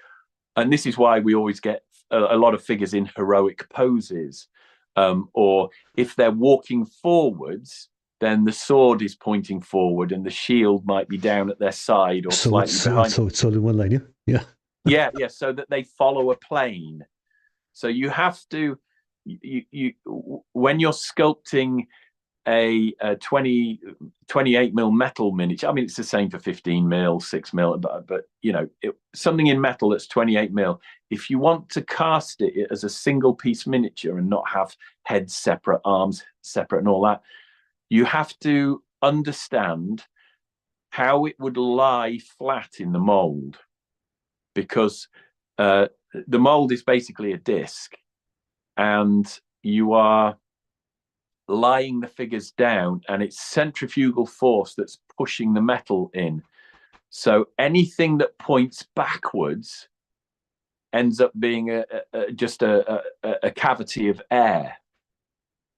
and this is why we always get a lot of figures in heroic poses, or if they're walking forwards, then the sword is pointing forward and the shield might be down at their side or slightly behind. So it's all in one line, yeah? Yeah, so that they follow a plane. So you have to, when you're sculpting a 28mm metal miniature, I mean, it's the same for 15mm, 6mm, but something in metal that's 28mm, if you want to cast it as a single piece miniature and not have heads separate, arms separate and all that, you have to understand how it would lie flat in the mold, because the mold is basically a disc, and you are lying the figures down, and it's centrifugal force that's pushing the metal in. So anything that points backwards ends up being just a cavity of air.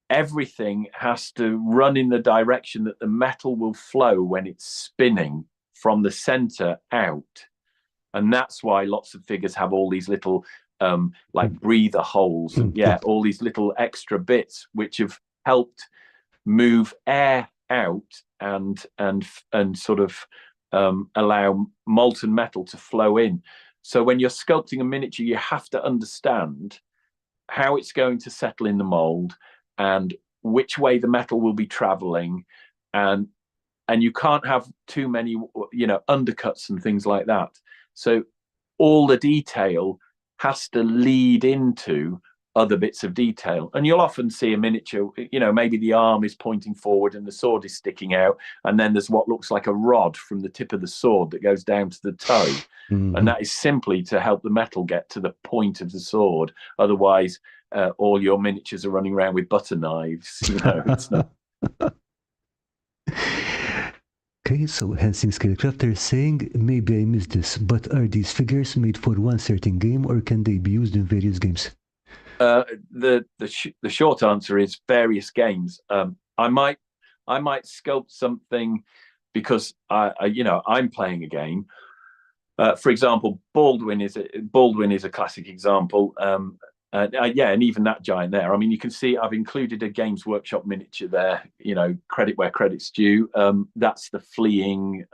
Everything has to run in the direction that the metal will flow when it's spinning from the center out. And that's why lots of figures have all these little like breather holes and all these little extra bits which have helped move air out and sort of allow molten metal to flow in. So when you're sculpting a miniature, you have to understand how it's going to settle in the mold and which way the metal will be traveling, and you can't have too many undercuts and things like that. So all the detail has to lead into other bits of detail. And you'll often see a miniature, you know, maybe the arm is pointing forward and the sword is sticking out, and then there's what looks like a rod from the tip of the sword that goes down to the toe. And that is simply to help the metal get to the point of the sword. Otherwise, all your miniatures are running around with butter knives. You know, it's not. Okay, so Hensing Scale is saying, maybe I missed this, but are these figures made for one certain game, or can they be used in various games? The short answer is various games. I might sculpt something because I'm playing a game. For example, Baldwin is a classic example. And even that giant there. I mean, you can see I've included a Games Workshop miniature there. You know, credit where credit's due. That's the fleeing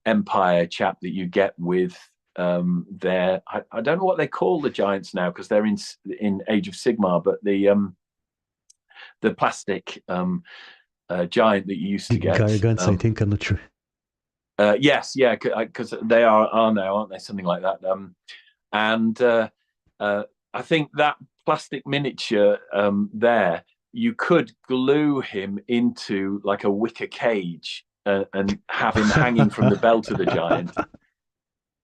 Empire chap that you get with there. I don't know what they call the giants now because they're in Age of Sigmar, but the plastic giant that you used to get. Gargants, I think. I'm not sure. Yes, yeah, because they are now, aren't they? Something like that. I think that plastic miniature there, you could glue him into like a wicker cage and have him hanging from the belt of the giant.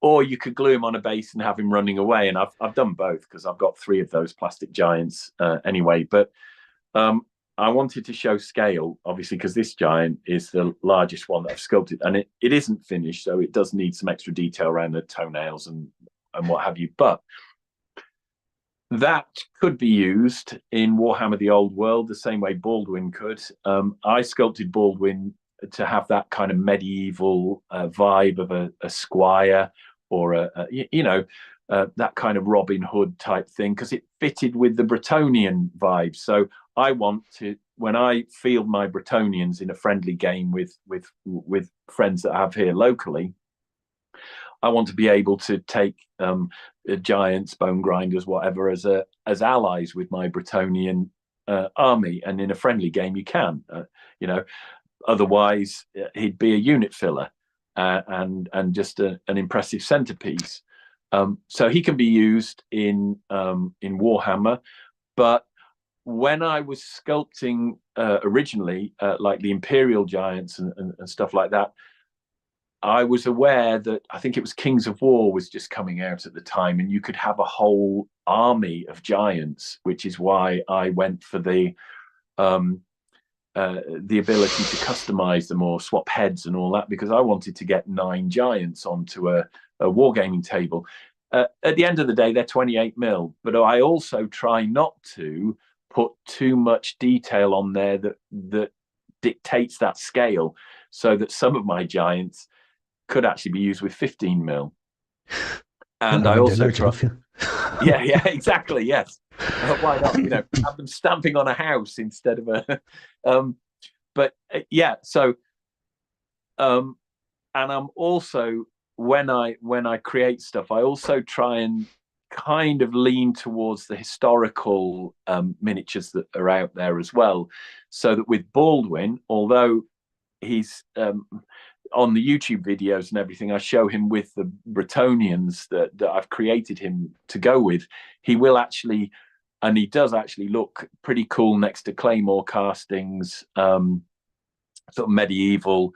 Or you could glue him on a base and have him running away. And I've done both because I've got 3 of those plastic giants anyway. But I wanted to show scale, obviously, because this giant is the largest one that I've sculpted. And it isn't finished, so it does need some extra detail around the toenails and what have you. But that could be used in Warhammer the Old World the same way Baldwin could. I sculpted Baldwin to have that kind of medieval vibe of a squire or that kind of Robin Hood type thing, because it fitted with the Bretonian vibe. So I want to, when I field my Bretonians in a friendly game with friends that I have here locally, I want to be able to take giants, bone grinders, whatever, as allies with my Bretonian army. And in a friendly game, you can, otherwise he'd be a unit filler and just an impressive centerpiece. So he can be used in Warhammer, but when I was sculpting originally, like the Imperial giants and stuff like that, I was aware that I think it was Kings of War was just coming out at the time, and you could have a whole army of giants, which is why I went for the ability to customize them or swap heads and all that, because I wanted to get 9 giants onto a wargaming table. At the end of the day, they're 28 mil, but I also try not to put too much detail on there that dictates that scale, so that some of my giants could actually be used with 15 mil. And I also try, yeah, exactly, yes. Why not? Have them stamping on a house instead of a. So, and I'm also, when I create stuff, I also try and kind of lean towards the historical miniatures that are out there as well, so that with Baldwin, although he's on the YouTube videos and everything, I show him with the Bretonians that I've created him to go with, he will actually, and he does actually look pretty cool next to Claymore castings, sort of medieval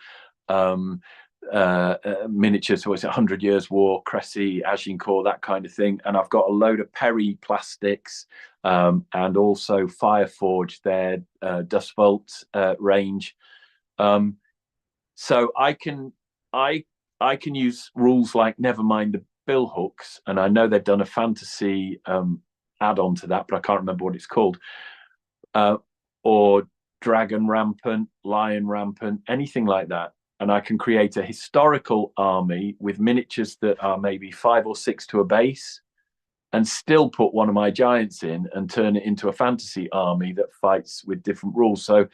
miniatures. So it's 100 Years War, Cressy, Agincourt, that kind of thing. And I've got a load of Perry plastics and also Fireforge, their Dust Vault range. So I can use rules like Nevermind the Bill Hooks, and I know they've done a fantasy add-on to that, but I can't remember what it's called. Or Dragon Rampant, Lion Rampant, anything like that. And I can create a historical army with miniatures that are maybe 5 or 6 to a base, and still put one of my giants in and turn it into a fantasy army that fights with different rules. So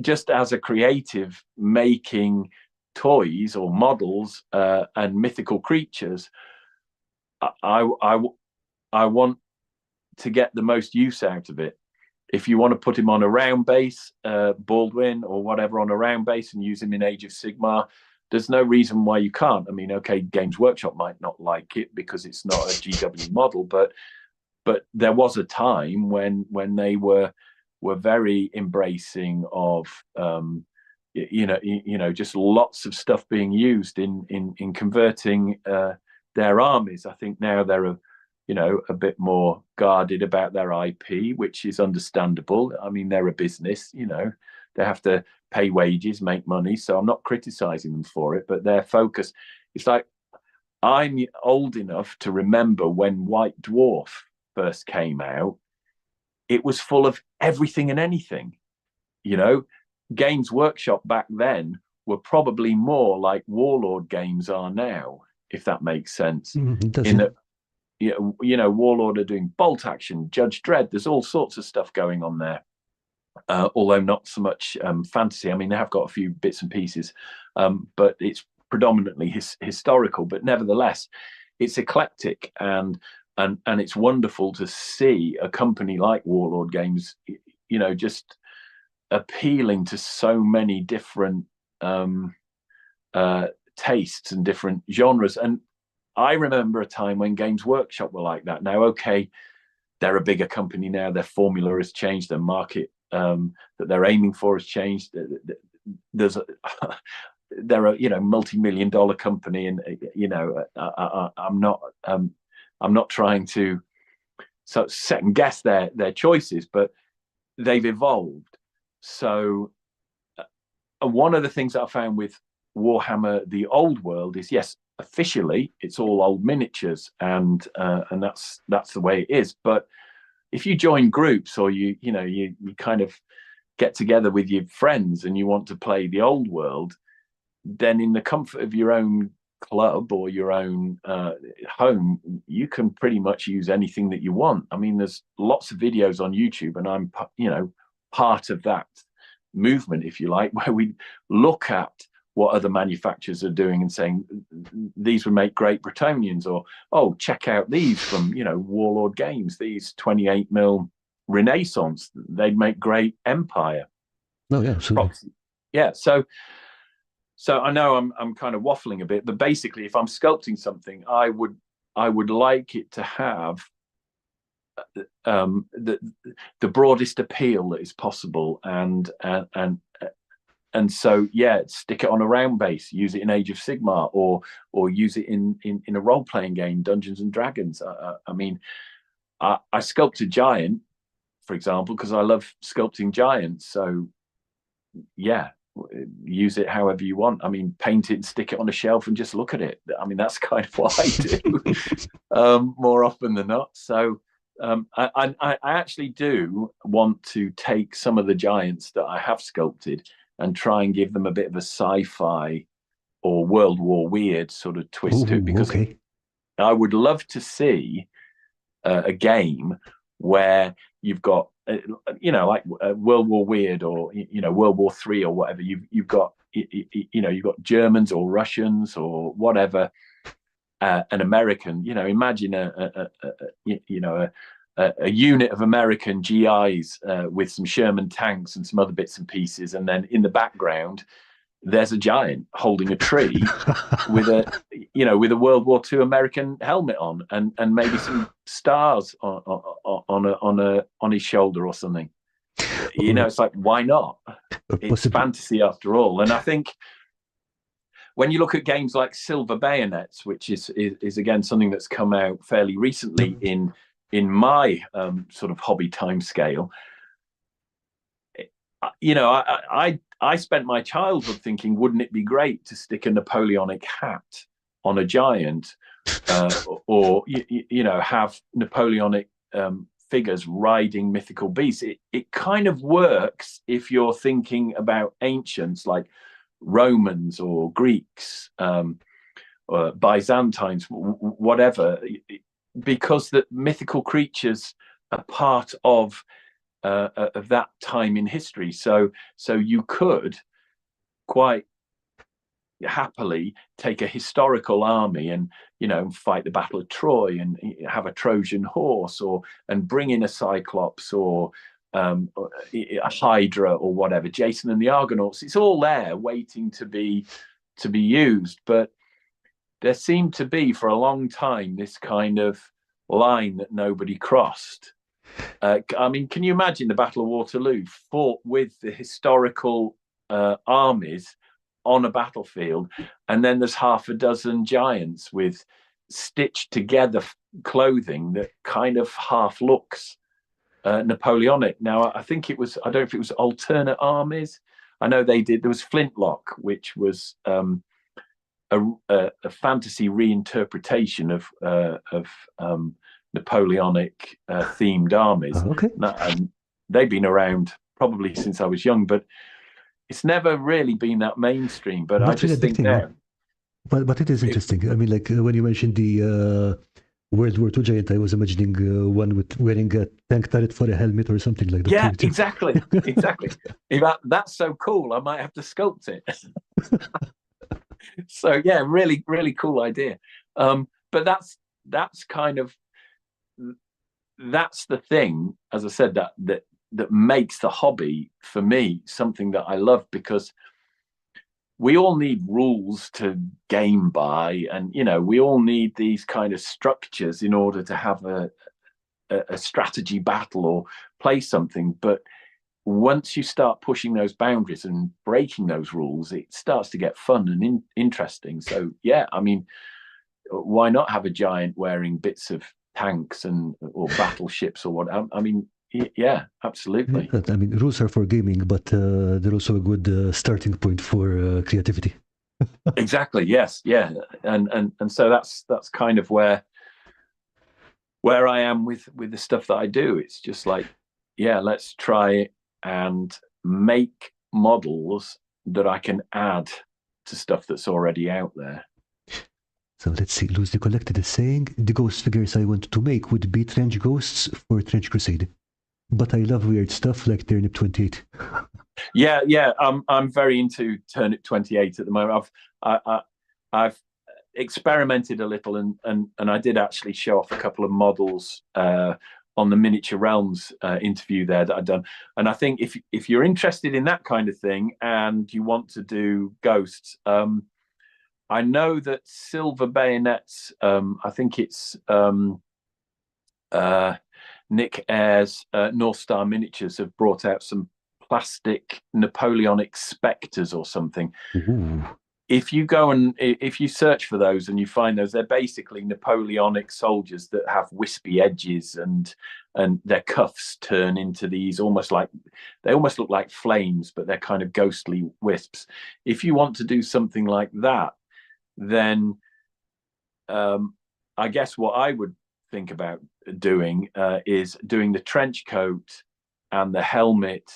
just as a creative, making toys or models and mythical creatures, I want to get the most use out of it. If you want to put him on a round base, Baldwin or whatever, on a round base and use him in Age of Sigmar, there's no reason why you can't. I mean, okay, Games Workshop might not like it because it's not a GW model, but there was a time when they were very embracing of just lots of stuff being used in converting their armies. I think now they're a bit more guarded about their IP, which is understandable. I mean, they're a business, they have to pay wages, make money. So I'm not criticizing them for it, but their focus, it's like, I'm old enough to remember when White Dwarf first came out, it was full of everything and anything. Games Workshop back then were probably more like Warlord games are now, if that makes sense. In that, Warlord are doing bolt action, Judge Dredd, there's all sorts of stuff going on there. Although not so much fantasy. I mean, they have got a few bits and pieces, but it's predominantly historical. But nevertheless, it's eclectic, and it's wonderful to see a company like Warlord Games, just appealing to so many different tastes and different genres. And I remember a time when Games Workshop were like that. Now, okay, they're a bigger company now. Their formula has changed. Their market that they're aiming for has changed. They're a multi-million-dollar company, and I'm not trying to sort of second guess their choices, but they've evolved. So one of the things that I found with Warhammer, the old world, is yes, officially it's all old miniatures, and that's the way it is. But if you join groups, or you kind of get together with your friends and you want to play the old world, then in the comfort of your own club or your own home, you can pretty much use anything that you want. I mean, there's lots of videos on YouTube, and I'm part of that movement, if you like, where we look at what other manufacturers are doing and saying these would make great Bretonians, or check out these from Warlord Games, these 28mm Renaissance, they'd make great Empire. Oh yeah, absolutely. Yeah, so I know I'm kind of waffling a bit, but basically, if I'm sculpting something, I would like it to have the broadest appeal that is possible, and so stick it on a round base, use it in Age of Sigmar, or use it in a role-playing game, Dungeons and Dragons. I mean, I sculpt a giant, for example, because I love sculpting giants. So yeah, use it however you want. I mean, paint it and stick it on a shelf and just look at it. I mean, that's kind of what I do more often than not. So I actually do want to take some of the giants that I have sculpted and try and give them a bit of a sci-fi or World War weird sort of twist to it, because I would love to see a game where you've got like World War weird, or World War III or whatever. You've got you've got Germans or Russians or whatever, an American. Imagine a unit of American GIs with some Sherman tanks and some other bits and pieces, and then in the background there's a giant holding a tree with a World War II American helmet on, and maybe some stars on his shoulder or something. It's like, why not? It's fantasy after all. And I think when you look at games like Silver Bayonets, which is again something that's come out fairly recently in my sort of hobby time scale, I spent my childhood thinking, wouldn't it be great to stick a Napoleonic hat on a giant, or have Napoleonic figures riding mythical beasts? It kind of works if you're thinking about ancients like Romans or Greeks, or Byzantines, whatever, because the mythical creatures are part of that time in history. So you could quite happily take a historical army and fight the Battle of Troy and have a Trojan horse, and bring in a Cyclops or a Hydra or whatever, Jason and the Argonauts. It's all there waiting to be to be used, but there seemed to be for a long time this kind of line that nobody crossed. I mean, can you imagine the Battle of Waterloo fought with the historical armies on a battlefield, and then there's half a dozen giants with stitched together clothing that kind of half looks Napoleonic. Now, I think it was, I don't know if it was alternate armies. I know they did. There was Flintlock, which was a fantasy reinterpretation of Napoleonic themed armies. Oh, okay. And they've been around probably since I was young, but it's never really been that mainstream. But Not I just really a big think thing, now, but it is interesting. I mean, like when you mentioned the World War II giant, I was imagining one with wearing a tank turret for a helmet or something like that. yeah, exactly, exactly. In fact, that's so cool. I might have to sculpt it. So yeah, really, really cool idea. But that's kind of, that's the thing, as I said, that makes the hobby for me something that I love, because we all need rules to game by, and we all need these kind of structures in order to have a strategy battle or play something. But once you start pushing those boundaries and breaking those rules, it starts to get fun and interesting. So yeah, I mean, why not have a giant wearing bits of tanks or battleships or what? I mean, yeah, absolutely. Yeah, I mean, rules are for gaming, but they're also a good starting point for creativity. Exactly. Yes. Yeah. And so that's kind of where I am with the stuff that I do. It's just like, yeah, let's try and make models that I can add to stuff that's already out there. So let's see. Loosely Collected is saying the ghost figures I want to make would be trench ghosts for Trench Crusade, but I love weird stuff like Turnip 28. Yeah. I'm very into Turnip 28 at the moment. I've experimented a little, and I did actually show off a couple of models on the Miniature Realms interview there that I've done. And I think if you're interested in that kind of thing and you want to do ghosts, I know that Silver Bayonets, I think it's Nick Ayres, North Star Miniatures have brought out some plastic Napoleonic spectres or something. Ooh. If you search for those and you find those, they're basically Napoleonic soldiers that have wispy edges, and their cuffs turn into these they almost look like flames, but they're kind of ghostly wisps. If you want to do something like that, then I guess what I would think about doing is doing the trench coat and the helmet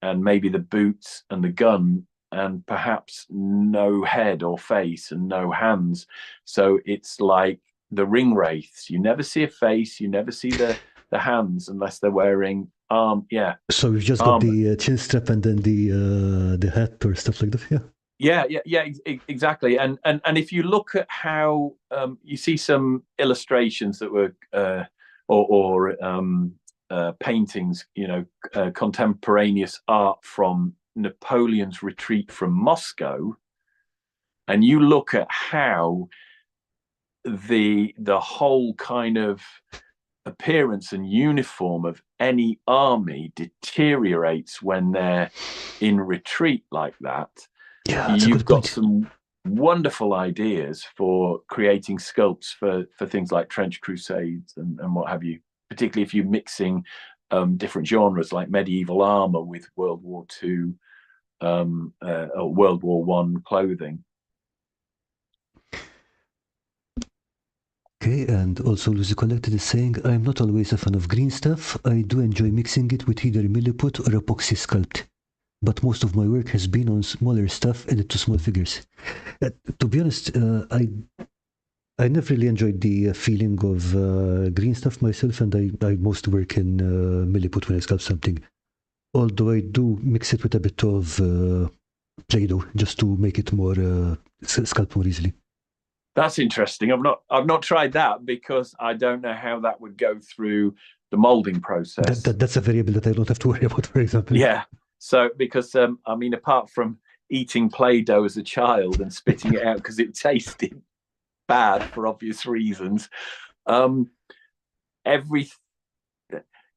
and maybe the boots and the gun, and perhaps no head or face and no hands. So it's like the ring wraiths. You never see a face, you never see the hands unless they're wearing yeah. So you've just got the chin strap and then the hat or stuff like that, yeah? Yeah, exactly. And if you look at how you see some illustrations that were or paintings, contemporaneous art from Napoleon's retreat from Moscow, and you look at how the whole kind of appearance and uniform of any army deteriorates when they're in retreat like that. Yeah, you've got some wonderful ideas for creating sculpts for things like Trench Crusades and what have you, particularly if you're mixing different genres like medieval armor with World War II or World War I clothing. Okay, and also Lucy Collected is saying, I'm not always a fan of green stuff. I do enjoy mixing it with either milliput or epoxy sculpt, but most of my work has been on smaller stuff added to small figures. To be honest, I never really enjoyed the feeling of green stuff myself, and I mostly work in milliput when I sculpt something. Although I do mix it with a bit of Play-Doh just to make it more sculpt more easily. That's interesting. I've not tried that because I don't know how that would go through the molding process. That's a variable that I don't have to worry about, for example. Yeah. So because I mean, apart from eating Play-Doh as a child and spitting it out because it tasted bad for obvious reasons. You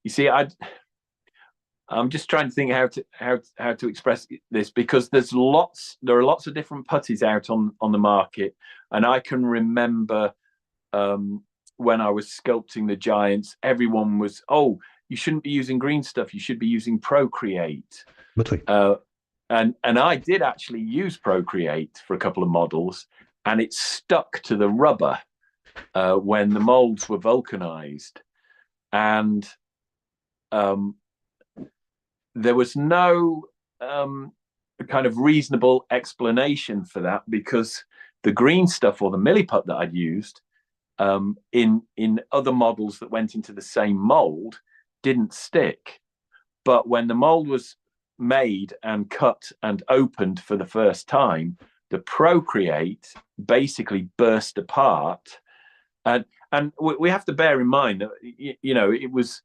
see, I'm just trying to think how to express this, because there are lots of different putties out on the market, and I can remember when I was sculpting the giants, everyone was, oh, you shouldn't be using green stuff, you should be using Procreate. But wait. And I did actually use Procreate for a couple of models, and it stuck to the rubber when the molds were vulcanized. And there was no kind of reasonable explanation for that, because the green stuff or the milliput that I'd used in other models that went into the same mold didn't stick. But when the mold was made and cut and opened for the first time, the Procreate basically burst apart. And we have to bear in mind that, you know, it was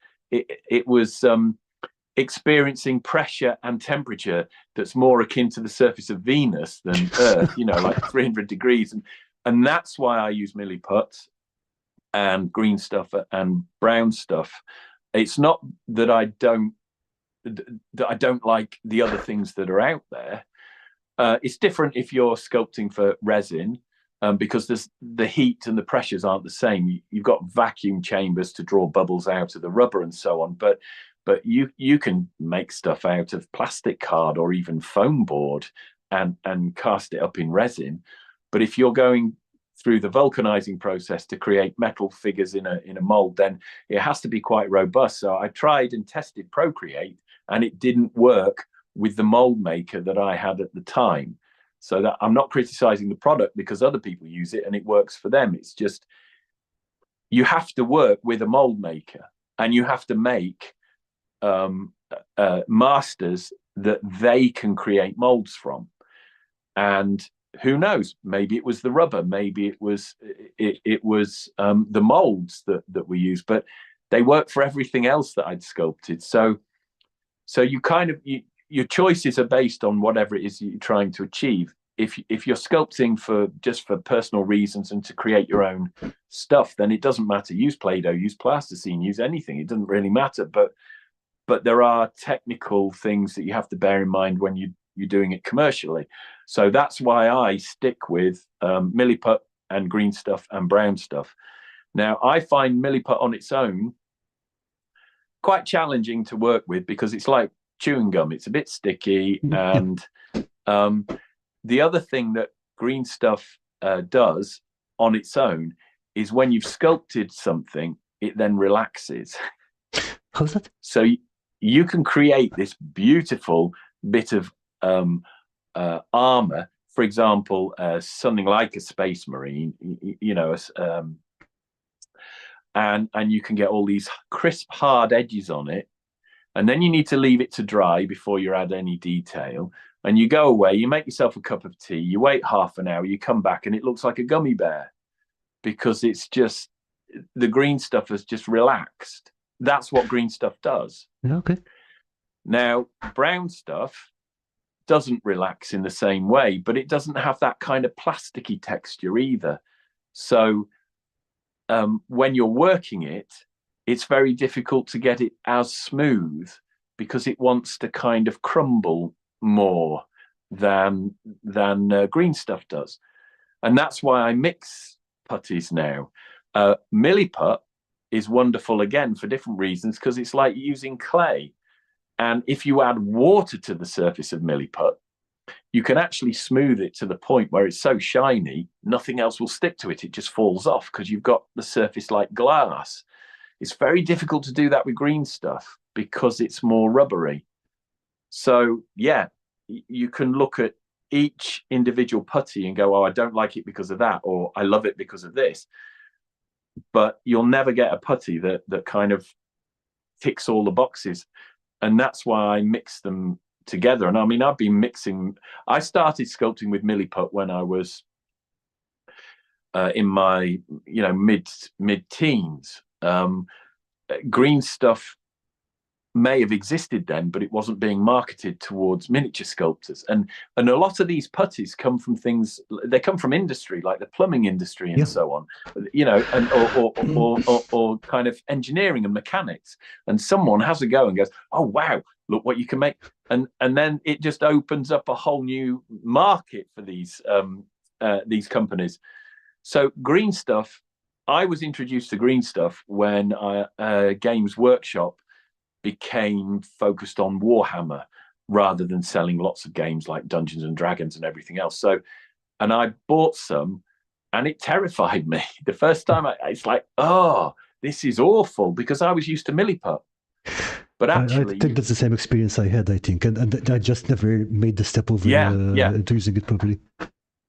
experiencing pressure and temperature that's more akin to the surface of Venus than Earth, you know, like 300 degrees. And that's why I use milliput and green stuff and brown stuff. It's not that I don't like the other things that are out there. It's different if you're sculpting for resin, because the heat and the pressures aren't the same. You've got vacuum chambers to draw bubbles out of the rubber and so on. But you can make stuff out of plastic card or even foam board and cast it up in resin. But if you're going through the vulcanizing process to create metal figures in a mold, then it has to be quite robust. So I tried and tested Procreate, and it didn't work with the mold maker that I had at the time. So that I'm not criticizing the product, because other people use it and it works for them. It's just, you have to work with a mold maker, and you have to make masters that they can create molds from. And who knows, maybe it was the rubber, maybe it was the molds that we use, but they work for everything else that I'd sculpted. So you kind of, your choices are based on whatever it is you're trying to achieve. If you're sculpting for personal reasons and to create your own stuff, then it doesn't matter. Use Play-Doh, use plasticine, use anything. It doesn't really matter. But there are technical things that you have to bear in mind when you're doing it commercially. So that's why I stick with milliput and green stuff and brown stuff. Now, I find milliput on its own quite challenging to work with, because it's like chewing gum. It's a bit sticky. And the other thing that green stuff does on its own is, when you've sculpted something, it then relaxes. How's that? So you can create this beautiful bit of armor, for example, something like a space marine, you know, and you can get all these crisp, hard edges on it, and then you need to leave it to dry before you add any detail. And you go away, you make yourself a cup of tea, you wait half an hour, you come back, and it looks like a gummy bear, because it's just, the green stuff has just relaxed. That's what green stuff does. Okay. Now, brown stuff doesn't relax in the same way, but it doesn't have that kind of plasticky texture either. So when you're working it, it's very difficult to get it as smooth, because it wants to kind of crumble more than green stuff does. And that's why I mix putties now. Milliput is wonderful again for different reasons, because it's like using clay. And if you add water to the surface of milliput, you can actually smooth it to the point where it's so shiny, nothing else will stick to it. It just falls off, because you've got the surface like glass. It's very difficult to do that with green stuff, because it's more rubbery. So yeah, you can look at each individual putty and go, oh, I don't like it because of that, or I love it because of this. But you'll never get a putty that kind of ticks all the boxes. And that's why I mix them together. And I mean, I've been mixing, I started sculpting with milliput when I was in my, you know, mid-teens. Green stuff may have existed then, but it wasn't being marketed towards miniature sculptors. And a lot of these putties come from things, they come from industry, like the plumbing industry and so on, you know, and or kind of engineering and mechanics. And someone has a go and goes, oh wow, look what you can make. And then it just opens up a whole new market for these companies. So green stuff, I was introduced to green stuff when Games Workshop became focused on Warhammer rather than selling lots of games like Dungeons and Dragons and everything else. So, and I bought some, and it terrified me. The first time, it's like, oh, this is awful, because I was used to milliput. But actually, I think that's the same experience I had, I think, and I just never made the step over into using it properly.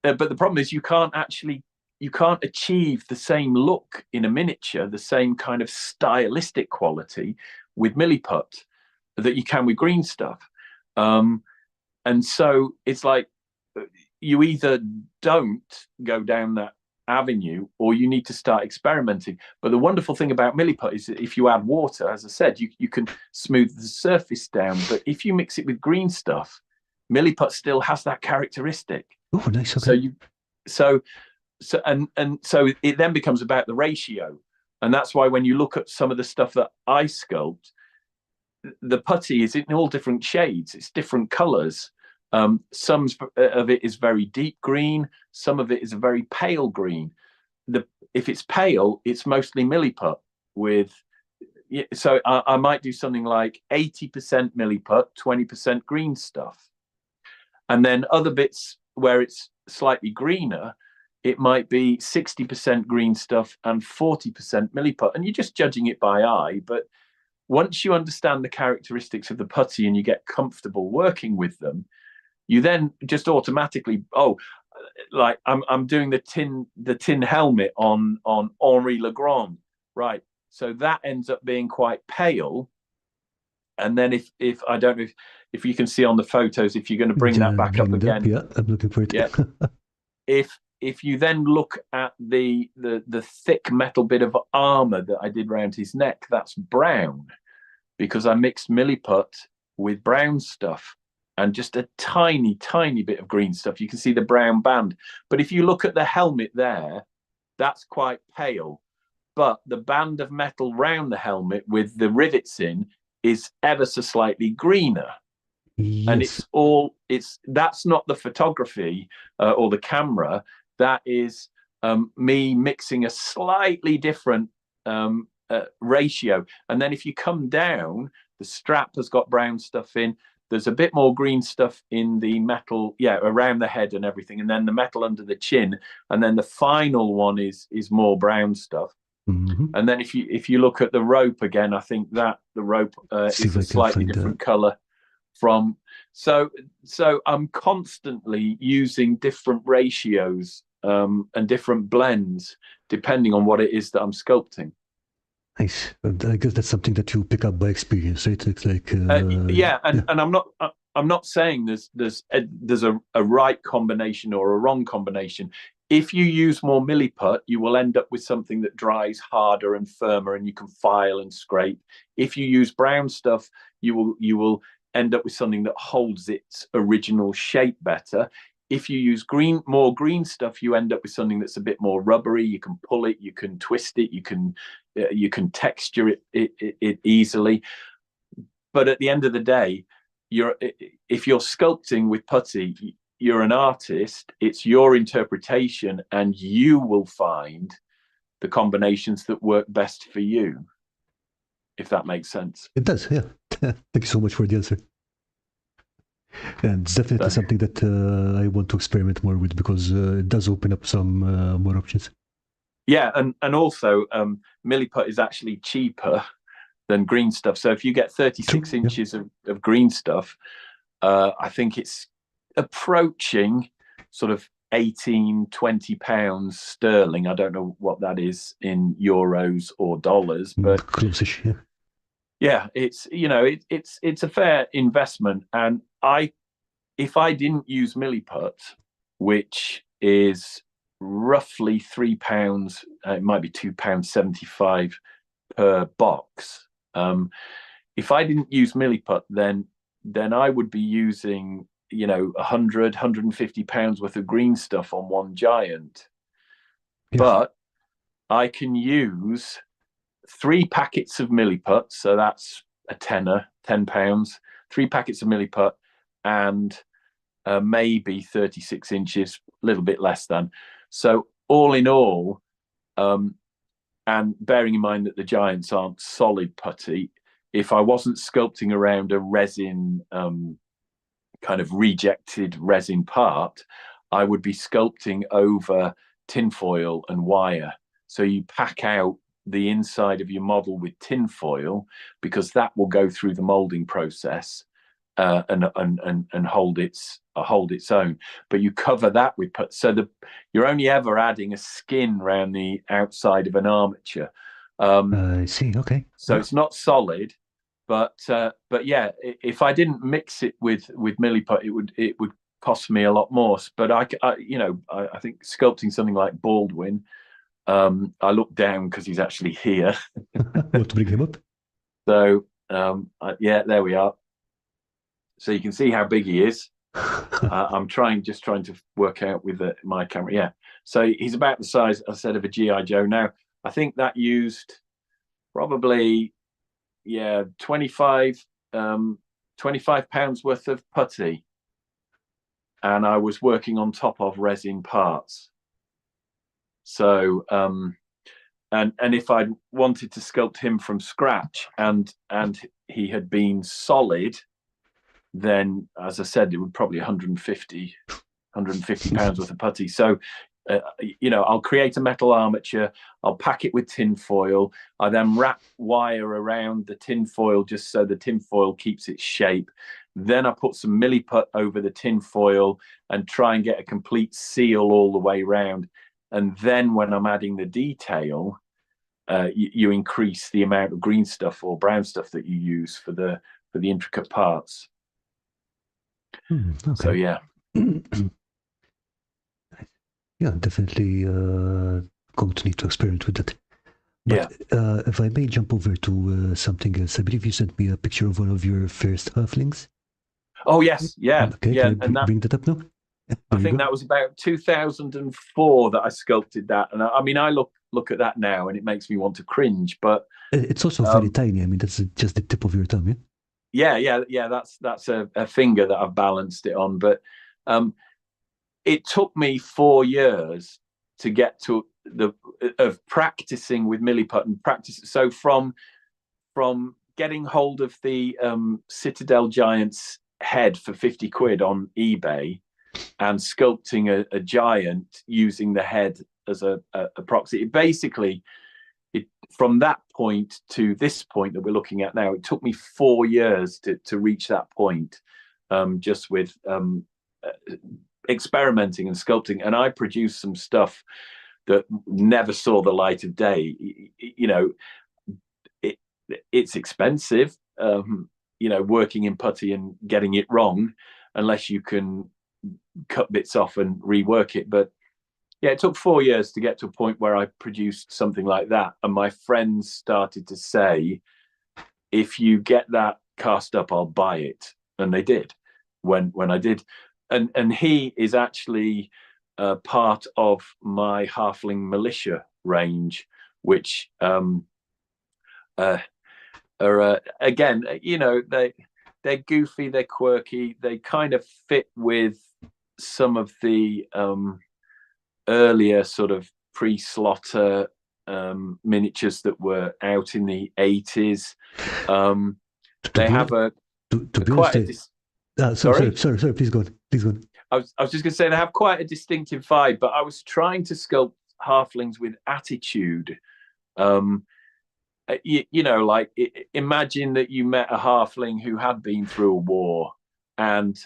But the problem is you can't achieve the same look in a miniature, the same kind of stylistic quality with milliput that you can with green stuff. And so it's like you either don't go down that avenue or you need to start experimenting. But the wonderful thing about milliput is that if you add water, as I said, you can smooth the surface down. But if you mix it with green stuff, milliput still has that characteristic. Oh, nice. Okay. So it then becomes about the ratio. And that's why when you look at some of the stuff that I sculpt, the putty is in all different shades. It's different colors. Some of it is very deep green. Some of it is a very pale green. If it's pale, it's mostly milliput with. So I might do something like 80% milliput, 20% green stuff. And then other bits where it's slightly greener, it might be 60% green stuff and 40% milliput. And you're just judging it by eye. But once you understand the characteristics of the putty and you get comfortable working with them, you then just automatically, like I'm doing the tin helmet on Henri Legrand, right? So that ends up being quite pale. And then if I don't know if you can see on the photos, if you're going to bring that back up again. Yeah, I'm looking for it. Yeah. If you then look at the thick metal bit of armor that I did around his neck, that's brown, because I mixed milliput with brown stuff and just a tiny bit of green stuff. You can see the brown band. But if you look at the helmet there, that's quite pale. But the band of metal round the helmet with the rivets in is ever so slightly greener. Yes. And that's not the photography or the camera. That is me mixing a slightly different ratio. And then if you come down, the strap has got brown stuff in. There's a bit more green stuff in the metal, around the head and everything. And then the metal under the chin. And then the final one is more brown stuff. Mm-hmm. And then if you look at the rope again, I think that the rope is a slightly different color from. So I'm constantly using different ratios and different blends depending on what it is that I'm sculpting. Nice. And I guess that's something that you pick up by experience, right? It's like and I'm not saying there's a right combination or a wrong combination. If you use more milliput, you will end up with something that dries harder and firmer, and you can file and scrape. If you use brown stuff, you will end up with something that holds its original shape better. If you use more green stuff, you end up with something that's a bit more rubbery. You can pull it, you can twist it, you can texture it easily. But at the end of the day, if you're sculpting with putty, you're an artist. It's your interpretation, and you will find the combinations that work best for you. If that makes sense. It does, yeah. Thank you so much for the answer. And it's definitely something that I want to experiment more with, because it does open up some more options. Yeah, and also milliput is actually cheaper than green stuff. So if you get 36 inches of green stuff, I think it's approaching sort of 18-20 pounds sterling. I don't know what that is in euros or dollars, but close-ish, yeah. Yeah, it's it's a fair investment. And if I didn't use milliput, which is roughly £3, it might be £2.75 per box. if I didn't use milliput, then I would be using, 150 pounds worth of green stuff on one giant. Yes. But I can use 3 packets of milliput, so that's a tenner, £10, 3 packets of milliput, and maybe 36 inches, a little bit less than. So all in all, and bearing in mind that the giants aren't solid putty, if I wasn't sculpting around a resin, kind of rejected resin part, I would be sculpting over tinfoil and wire. So you pack out the inside of your model with tinfoil, because that will go through the molding process and hold its own. But you cover that with you're only ever adding a skin around the outside of an armature. I see. Okay. So it's not solid, but yeah, if I didn't mix it with milliput, it would cost me a lot more. But I think sculpting something like Baldwin, I look down because he's actually here. Want to bring him up? So yeah, there we are. So you can see how big he is. I'm trying to work out with my camera. Yeah, so he's about the size, I said, of a GI Joe. Now I think that used probably 25 pounds worth of putty, and I was working on top of resin parts. So and if I'd wanted to sculpt him from scratch and he had been solid, then, as I said, it would probably 150 pounds worth of putty. So I'll create a metal armature, I'll pack it with tin foil, I then wrap wire around the tin foil just so the tin foil keeps its shape. Then I put some milliput over the tin foil and try and get a complete seal all the way round. And then when I'm adding the detail, you increase the amount of green stuff or brown stuff that you use for the intricate parts. Okay. So yeah. Yeah, definitely going to need to experiment with that. But if I may jump over to something else, I believe you sent me a picture of one of your first halflings. Oh yes, yeah, Okay, yeah. can I bring that up now? I think that was about 2004 that I sculpted that, and I mean, I look at that now, and it makes me want to cringe. But it's also very tiny. I mean, that's just the tip of your thumb, yeah. Yeah. That's a finger that I've balanced it on. But it took me 4 years to get to of practicing with milliput and practice. So from getting hold of the Citadel Giant's head for 50 quid on eBay and sculpting a giant using the head as a proxy, from that point to this point that we're looking at now, it took me 4 years to reach that point, just with experimenting and sculpting. And I produced some stuff that never saw the light of day. It's expensive, working in putty and getting it wrong, unless you can cut bits off and rework it. But yeah, it took 4 years to get to a point where I produced something like that. And my friends started to say, if you get that cast up, I'll buy it. And they did when I did. And he is actually part of my halfling militia range, which are again, they're goofy, they're quirky, they kind of fit with some of the earlier sort of pre-slaughter miniatures that were out in the 80s. They have sorry, please go on. I was just going to say they have quite a distinctive vibe, but I was trying to sculpt halflings with attitude. Imagine that you met a halfling who had been through a war, and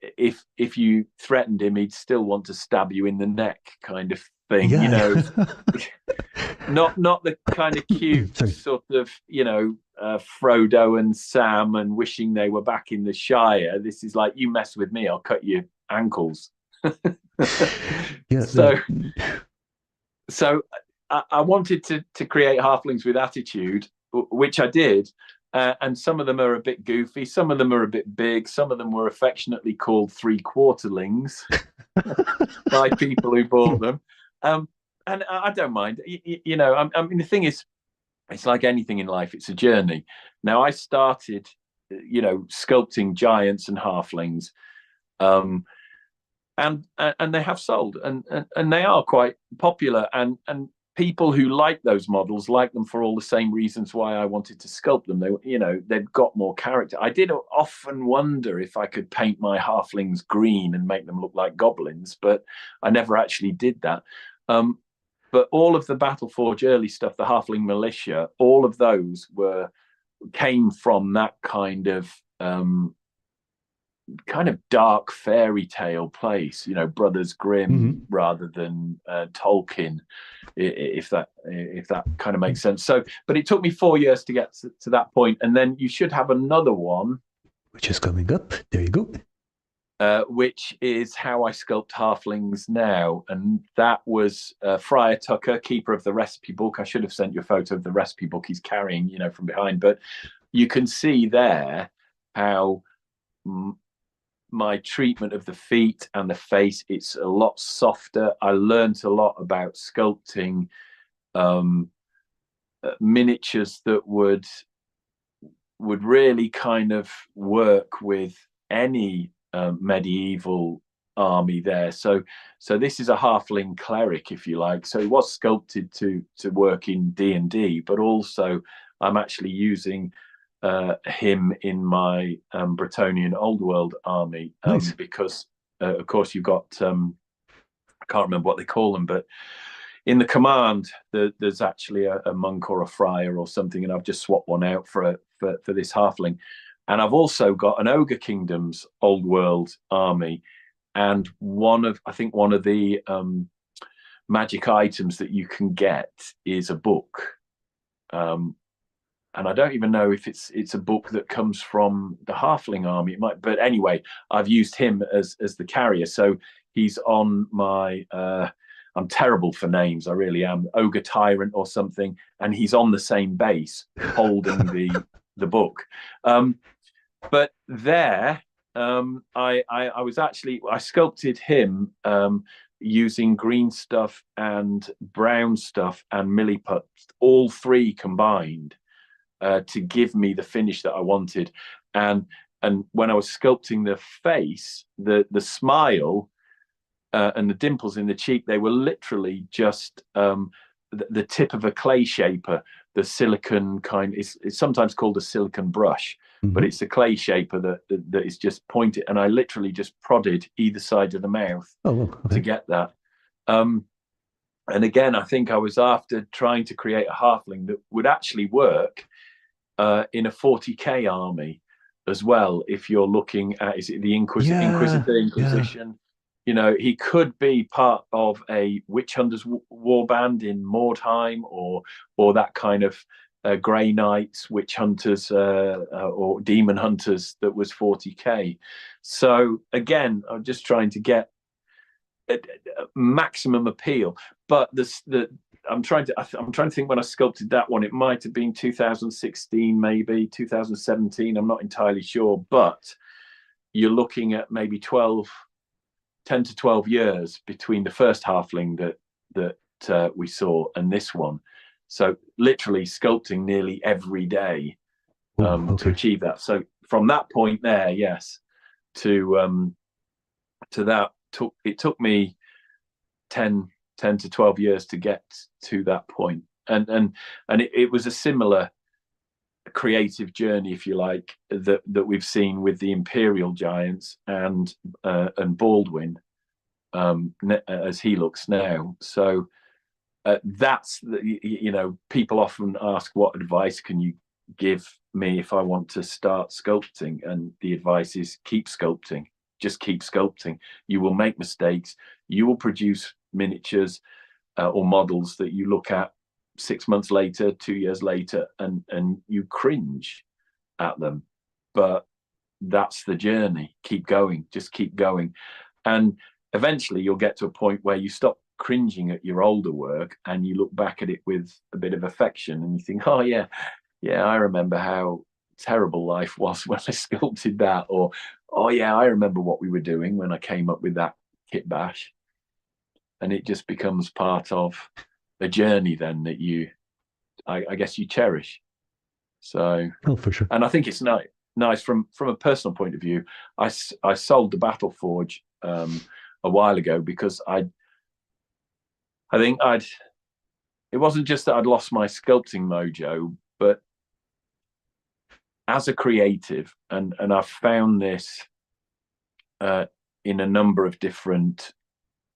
if you threatened him, he'd still want to stab you in the neck, kind of thing. Yeah. Not the kind of cute sort of Frodo and Sam and wishing they were back in the Shire. This is like, you mess with me, I'll cut your ankles. Yeah. So I wanted to create halflings with attitude, which I did, And some of them are a bit goofy, some of them are a bit big, some of them were affectionately called three-quarterlings by people who bought them. And I don't mind. You know, I mean, the thing is, it's like anything in life, it's a journey. Now, I started, you know, sculpting giants and halflings, and they have sold, and they are quite popular, and people who like those models like them for all the same reasons why I wanted to sculpt them. They, you know, they've got more character. I did often wonder if I could paint my halflings green and make them look like goblins, but I never actually did that. But all of the Battleforge early stuff, the Halfling Militia, all of those came from that kind of dark fairy tale place, you know, Brothers Grimm rather than Tolkien, if that kind of makes sense. So, but it took me 4 years to get to that point, and then you should have another one, which is coming up. There you go. Which is how I sculpt halflings now, and that was Friar Tucker, keeper of the recipe book. I should have sent you a photo of the recipe book he's carrying, you know, from behind, but you can see there how my treatment of the feet and the face, it's a lot softer. I learned a lot about sculpting miniatures that would really kind of work with any medieval army there. So this is a halfling cleric, if you like. So it was sculpted to work in D&D, but also I'm actually using him in my Bretonnian Old World army, nice. because of course you've got I can't remember what they call them, but in the command there's actually a monk or a friar or something, and I've just swapped one out for this halfling. And I've also got an Ogre Kingdoms Old World army, and one of the magic items that you can get is a book. And I don't even know if it's a book that comes from the Halfling army. It might, but anyway, I've used him as the carrier. So he's on my I'm terrible for names, I really am, Ogre Tyrant or something, and he's on the same base holding the book. But there, I sculpted him using green stuff and brown stuff and milliput, all three combined, to give me the finish that I wanted. And when I was sculpting the face, the smile and the dimples in the cheek, they were literally just the tip of a clay shaper. The silicon kind, it's sometimes called a silicon brush, but it's a clay shaper that is just pointed, and I literally just prodded either side of the mouth to get that. And again, I think I was after trying to create a halfling that would actually work in a 40k army as well. If you're looking at, is it the Inquisition? You know, he could be part of a witch hunters warband in Mordheim, or that kind of Grey Knights, witch hunters, or demon hunters that was 40k. So again, I'm just trying to get a maximum appeal. But I'm trying to think when I sculpted that one. It might have been 2016, maybe 2017. I'm not entirely sure, but you're looking at maybe 10 to 12 years between the first halfling that we saw and this one. So literally sculpting nearly every day to achieve that. So from that point there, yes, to that, it took me 10 to 12 years to get to that point. And it was a similar creative journey, if you like, that we've seen with the Imperial Giants and Baldwin as he looks now. So that's you know, people often ask, what advice can you give me if I want to start sculpting? And the advice is keep sculpting. Just keep sculpting. You will make mistakes. You will produce miniatures or models that you look at 6 months later, 2 years later, and you cringe at them. But that's the journey. Keep going. Just keep going. And eventually you'll get to a point where you stop cringing at your older work and you look back at it with a bit of affection and you think, oh yeah, I remember how terrible life was when I sculpted that, or, oh yeah, I remember what we were doing when I came up with that kit bash. And it just becomes part of a journey then that I guess you cherish. So, Oh, for sure. and I think it's nice from a personal point of view. I sold the Battle Forge a while ago because I think it wasn't just that I'd lost my sculpting mojo, but as a creative, and I've found this in a number of different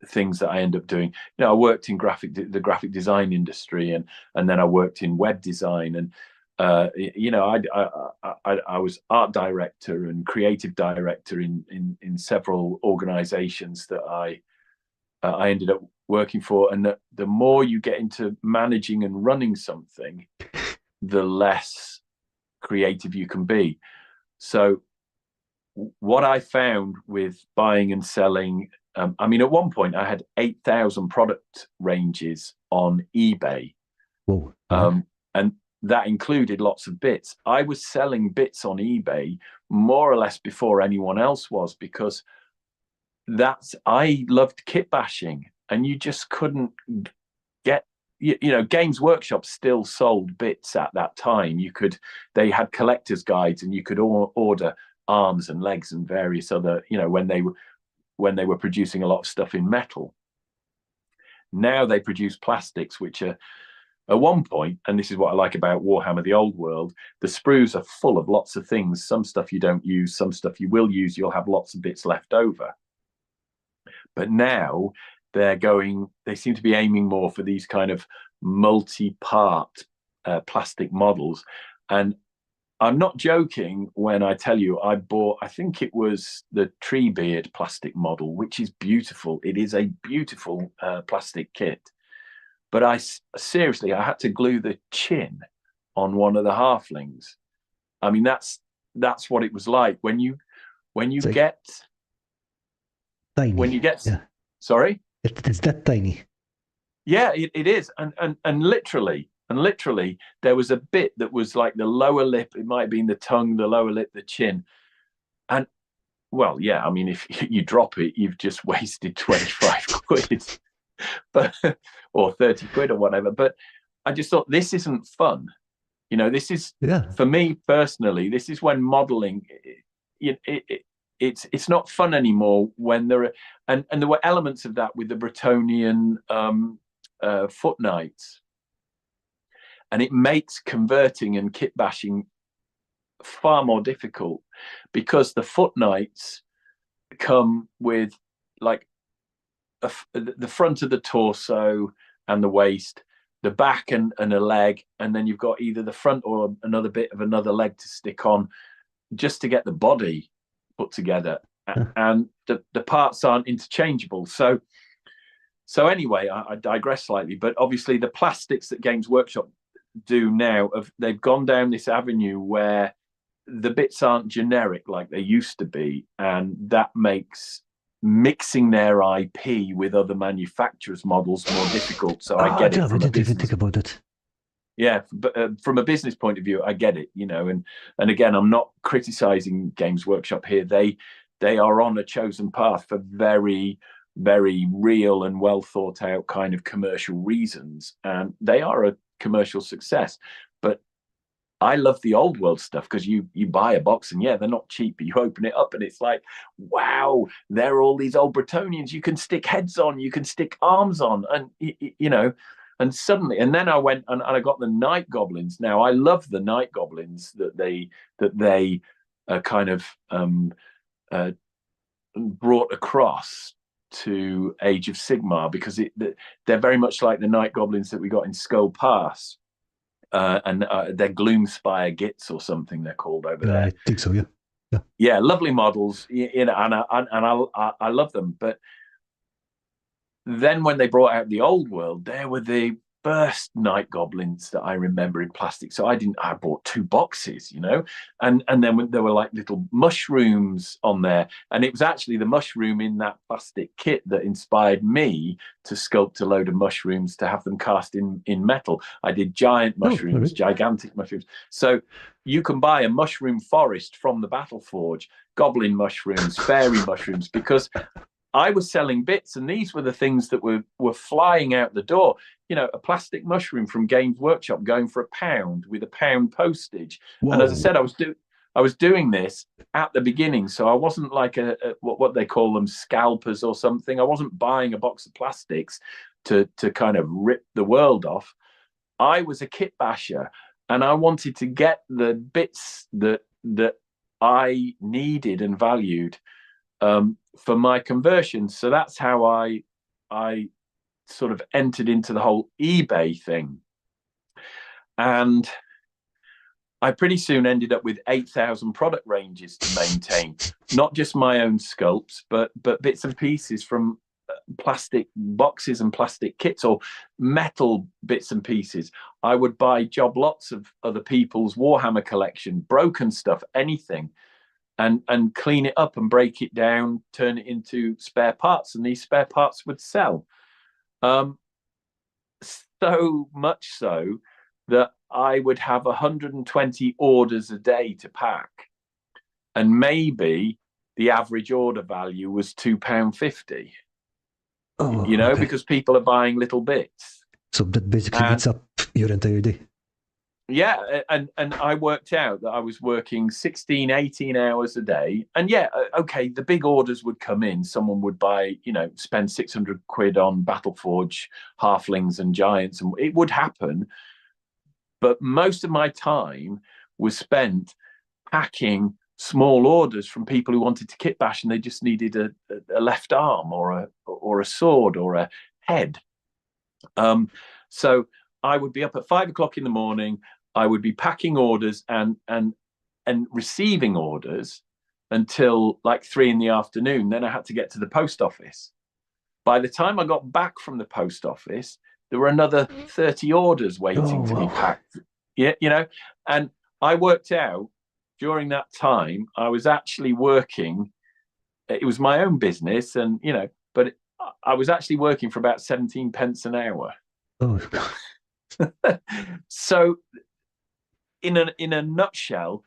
things that I end up doing. You know, I worked in the graphic design industry, and then I worked in web design, and you know, I was art director and creative director in several organizations that I ended up working for. And the more you get into managing and running something, the less creative you can be. So what I found with buying and selling, I mean, at one point I had 8,000 product ranges on eBay. Whoa. And that included lots of bits. I was selling bits on eBay more or less before anyone else was, because I loved kit bashing, and you just couldn't get, you know, Games Workshop still sold bits at that time. They had collector's guides, and you could order arms and legs and various other, you know, when they were producing a lot of stuff in metal. Now they produce plastics, which are, at one point, and this is what I like about Warhammer the Old World, the sprues are full of lots of things. Some stuff you don't use, some stuff you will use. You'll have lots of bits left over. But now they seem to be aiming more for these kind of multi-part plastic models. And I'm not joking when I tell you I bought, I think it was the Treebeard plastic model, which is beautiful. It is a beautiful plastic kit. But I had to glue the chin on one of the halflings. I mean, that's what it was like when you get tiny. When you get, yeah. Sorry, it's that tiny. Yeah, it is, and literally there was a bit that was like the lower lip. It might have been the tongue, the lower lip, the chin, and well, yeah. I mean, if you drop it, you've just wasted 25 quid. But or 30 quid or whatever. But I just thought, this isn't fun. You know, this is, for me personally, this is when modeling, it's not fun anymore when there are, and there were elements of that with the Bretonian foot knights. And it makes converting and kit bashing far more difficult, because the foot knights come with like the front of the torso and the waist, the back and a leg, and then you've got either the front or another bit of another leg to stick on, just to get the body put together. And the parts aren't interchangeable. So anyway, I digress slightly, but obviously the plastics that Games Workshop do now, they've gone down this avenue where the bits aren't generic like they used to be, and that makes mixing their IP with other manufacturers' models more difficult. So I get it. I didn't even think about it. Yeah, but from a business point of view, I get it. You know, and again, I'm not criticizing Games Workshop here. They are on a chosen path for very, very real and well thought out kind of commercial reasons, and they are a commercial success. But I love the old world stuff, because you buy a box and they're not cheap, but you open it up and it's like, wow, there are all these old Bretonians you can stick heads on, you can stick arms on, and you know, and suddenly, and then I went and I got the night goblins. Now I love the night goblins that they kind of brought across to Age of Sigmar, because they're very much like the night goblins that we got in Skull Pass. And they're Gloomspire Gits or something they're called over there. I think so, yeah. Yeah, lovely models, you know, and I love them. But then when they brought out the old world, there were the first night goblins that I remember in plastic. So I bought 2 boxes, you know, and then when there were like little mushrooms on there, and it was actually the mushroom in that plastic kit that inspired me to sculpt a load of mushrooms to have them cast in metal. I did giant mushrooms, gigantic mushrooms. So you can buy a mushroom forest from the Battle Forge, goblin mushrooms, fairy mushrooms, because I was selling bits, and these were the things that were flying out the door. You know, a plastic mushroom from Games Workshop going for £1 with £1 postage. Whoa. And as I said, I was doing this at the beginning, so I wasn't like what they call them, scalpers or something. I wasn't buying a box of plastics to kind of rip the world off. I was a kit basher, and I wanted to get the bits that I needed and valued for my conversion. So that's how I sort of entered into the whole eBay thing. And I pretty soon ended up with 8,000 product ranges to maintain, not just my own sculpts, but bits and pieces from plastic boxes and plastic kits, or metal bits and pieces. I would buy job lots of other people's Warhammer collection, broken stuff, anything, and clean it up and break it down, turn it into spare parts, and these spare parts would sell. So much so that I would have 120 orders a day to pack, and maybe the average order value was £2.50. Oh, you know, okay. Because people are buying little bits. So that basically eats up your entire day. Yeah, and I worked out that I was working 16, 18 hours a day. And yeah, okay, the big orders would come in. Someone would buy, you know, spend 600 quid on Battleforge, halflings and giants, and it would happen. But most of my time was spent packing small orders from people who wanted to kit bash, and they just needed a left arm or a sword or a head. So I would be up at 5 o'clock in the morning. I would be packing orders and receiving orders until like 3 in the afternoon. Then I had to get to the post office. By the time I got back from the post office, there were another 30 orders waiting to be packed. Yeah, you know, and I worked out during that time, I was actually working. It was my own business, and you know, but I was actually working for about 17 pence an hour. Oh. So in a nutshell,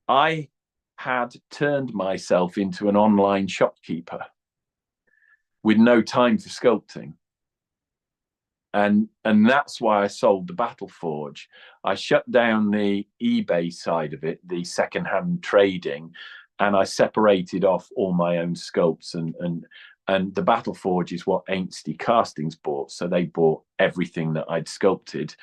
I had turned myself into an online shopkeeper with no time for sculpting. And that's why I sold the Battle Forge. I shut down the eBay side of it, the secondhand trading, and I separated off all my own sculpts, and the Battle Forge is what Ainsley Castings bought. So they bought everything that I'd sculpted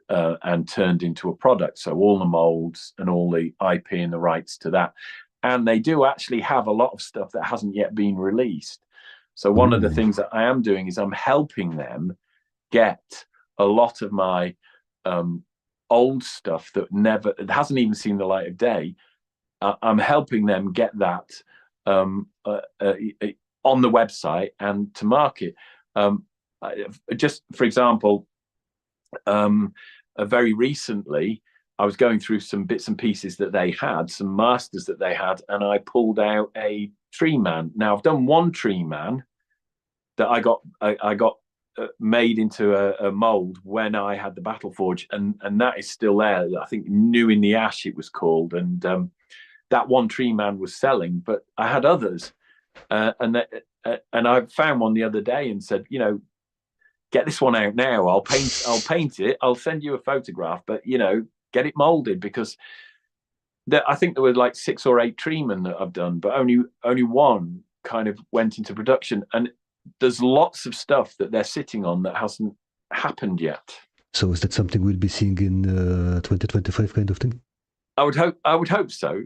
and turned into a product. So all the molds and all the IP and the rights to that. And they do actually have a lot of stuff that hasn't yet been released. So one of the things that I am doing is I'm helping them get a lot of my old stuff that hasn't even seen the light of day. I'm helping them get that on the website and to market. Just for example, very recently, I was going through some bits and pieces that they had, some masters that they had, and I pulled out a tree man. Now I've done one tree man that I got made into a mold when I had the Battle Forge, and that is still there. I think New in the Ash it was called, and that one tree man was selling, but I had others, and I found one the other day and said, you know, get this one out now. I'll paint it. I'll send you a photograph, but you know, get it molded, because I think there were like 6 or 8 treemen that I've done, but only one kind of went into production, and there's lots of stuff that they're sitting on that hasn't happened yet. So is that something we'll be seeing in 2025 kind of thing? I would hope so.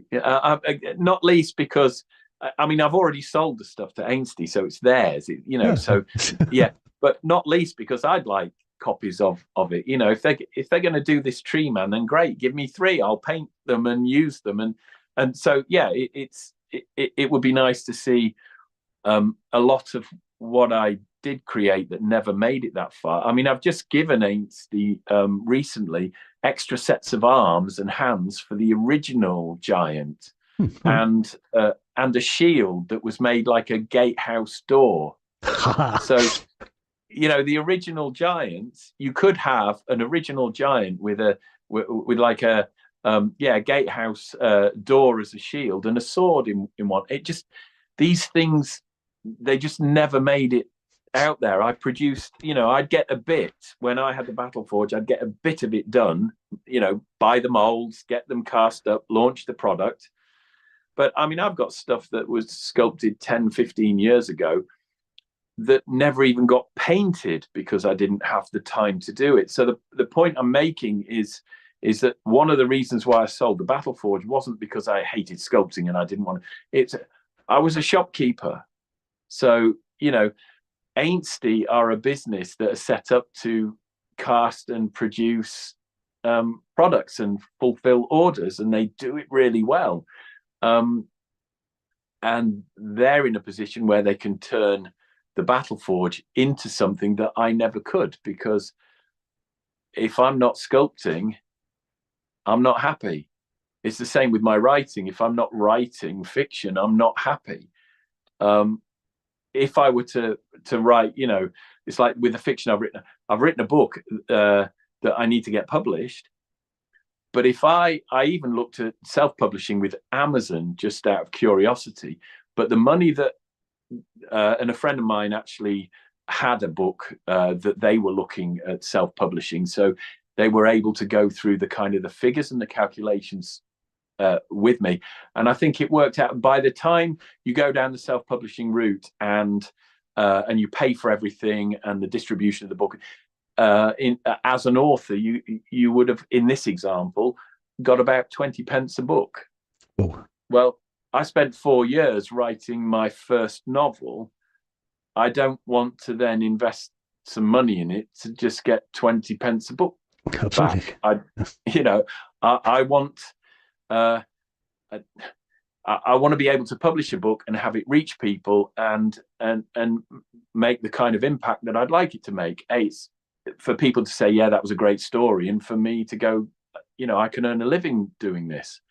Not least because I mean, I've already sold the stuff to Ainsley, so it's theirs. You know, yeah. So yeah. But not least because I'd like copies of it. You know, if they're going to do this tree man, then great, give me 3. I'll paint them and use them, and so yeah, it would be nice to see a lot of what I did create that never made it that far. I mean, I've just given Ainsley recently extra sets of arms and hands for the original Giant, and a shield that was made like a gatehouse door. So, you know, the original Giants, you could have an original Giant with like a gatehouse door as a shield and a sword in one. It just, these things, they just never made it out there. I produced, you know, I'd get a bit when I had the Battle Forge, I'd get a bit of it done, you know, buy the molds, get them cast up, launch the product. But I mean, I've got stuff that was sculpted 10, 15 years ago that never even got painted because I didn't have the time to do it. So the point I'm making is that one of the reasons why I sold the Battle Forge wasn't because I hated sculpting and I didn't want to. I was a shopkeeper. So, you know, Ainsley are a business that are set up to cast and produce products and fulfill orders, and they do it really well. And they're in a position where they can turn the Battle Forge into something that I never could, because if I'm not sculpting, I'm not happy. It's the same with my writing. If I'm not writing fiction, I'm not happy. If I were to write, you know, it's like with the fiction I've written a book that I need to get published. But if I even looked at self-publishing with Amazon just out of curiosity, but the money that, and a friend of mine actually had a book that they were looking at self-publishing. So they were able to go through the kind of the figures and the calculations with me. And I think it worked out. By the time you go down the self-publishing route and you pay for everything and the distribution of the book, as an author, you would have, in this example, got about 20 pence a book. Oh. Well, I spent 4 years writing my first novel. I don't want to then invest some money in it to just get 20 pence a book Absolutely. back. I want I want to be able to publish a book and have it reach people and make the kind of impact that I'd like it to make. It's for people to say, yeah, that was a great story, and for me to go, you know, I can earn a living doing this.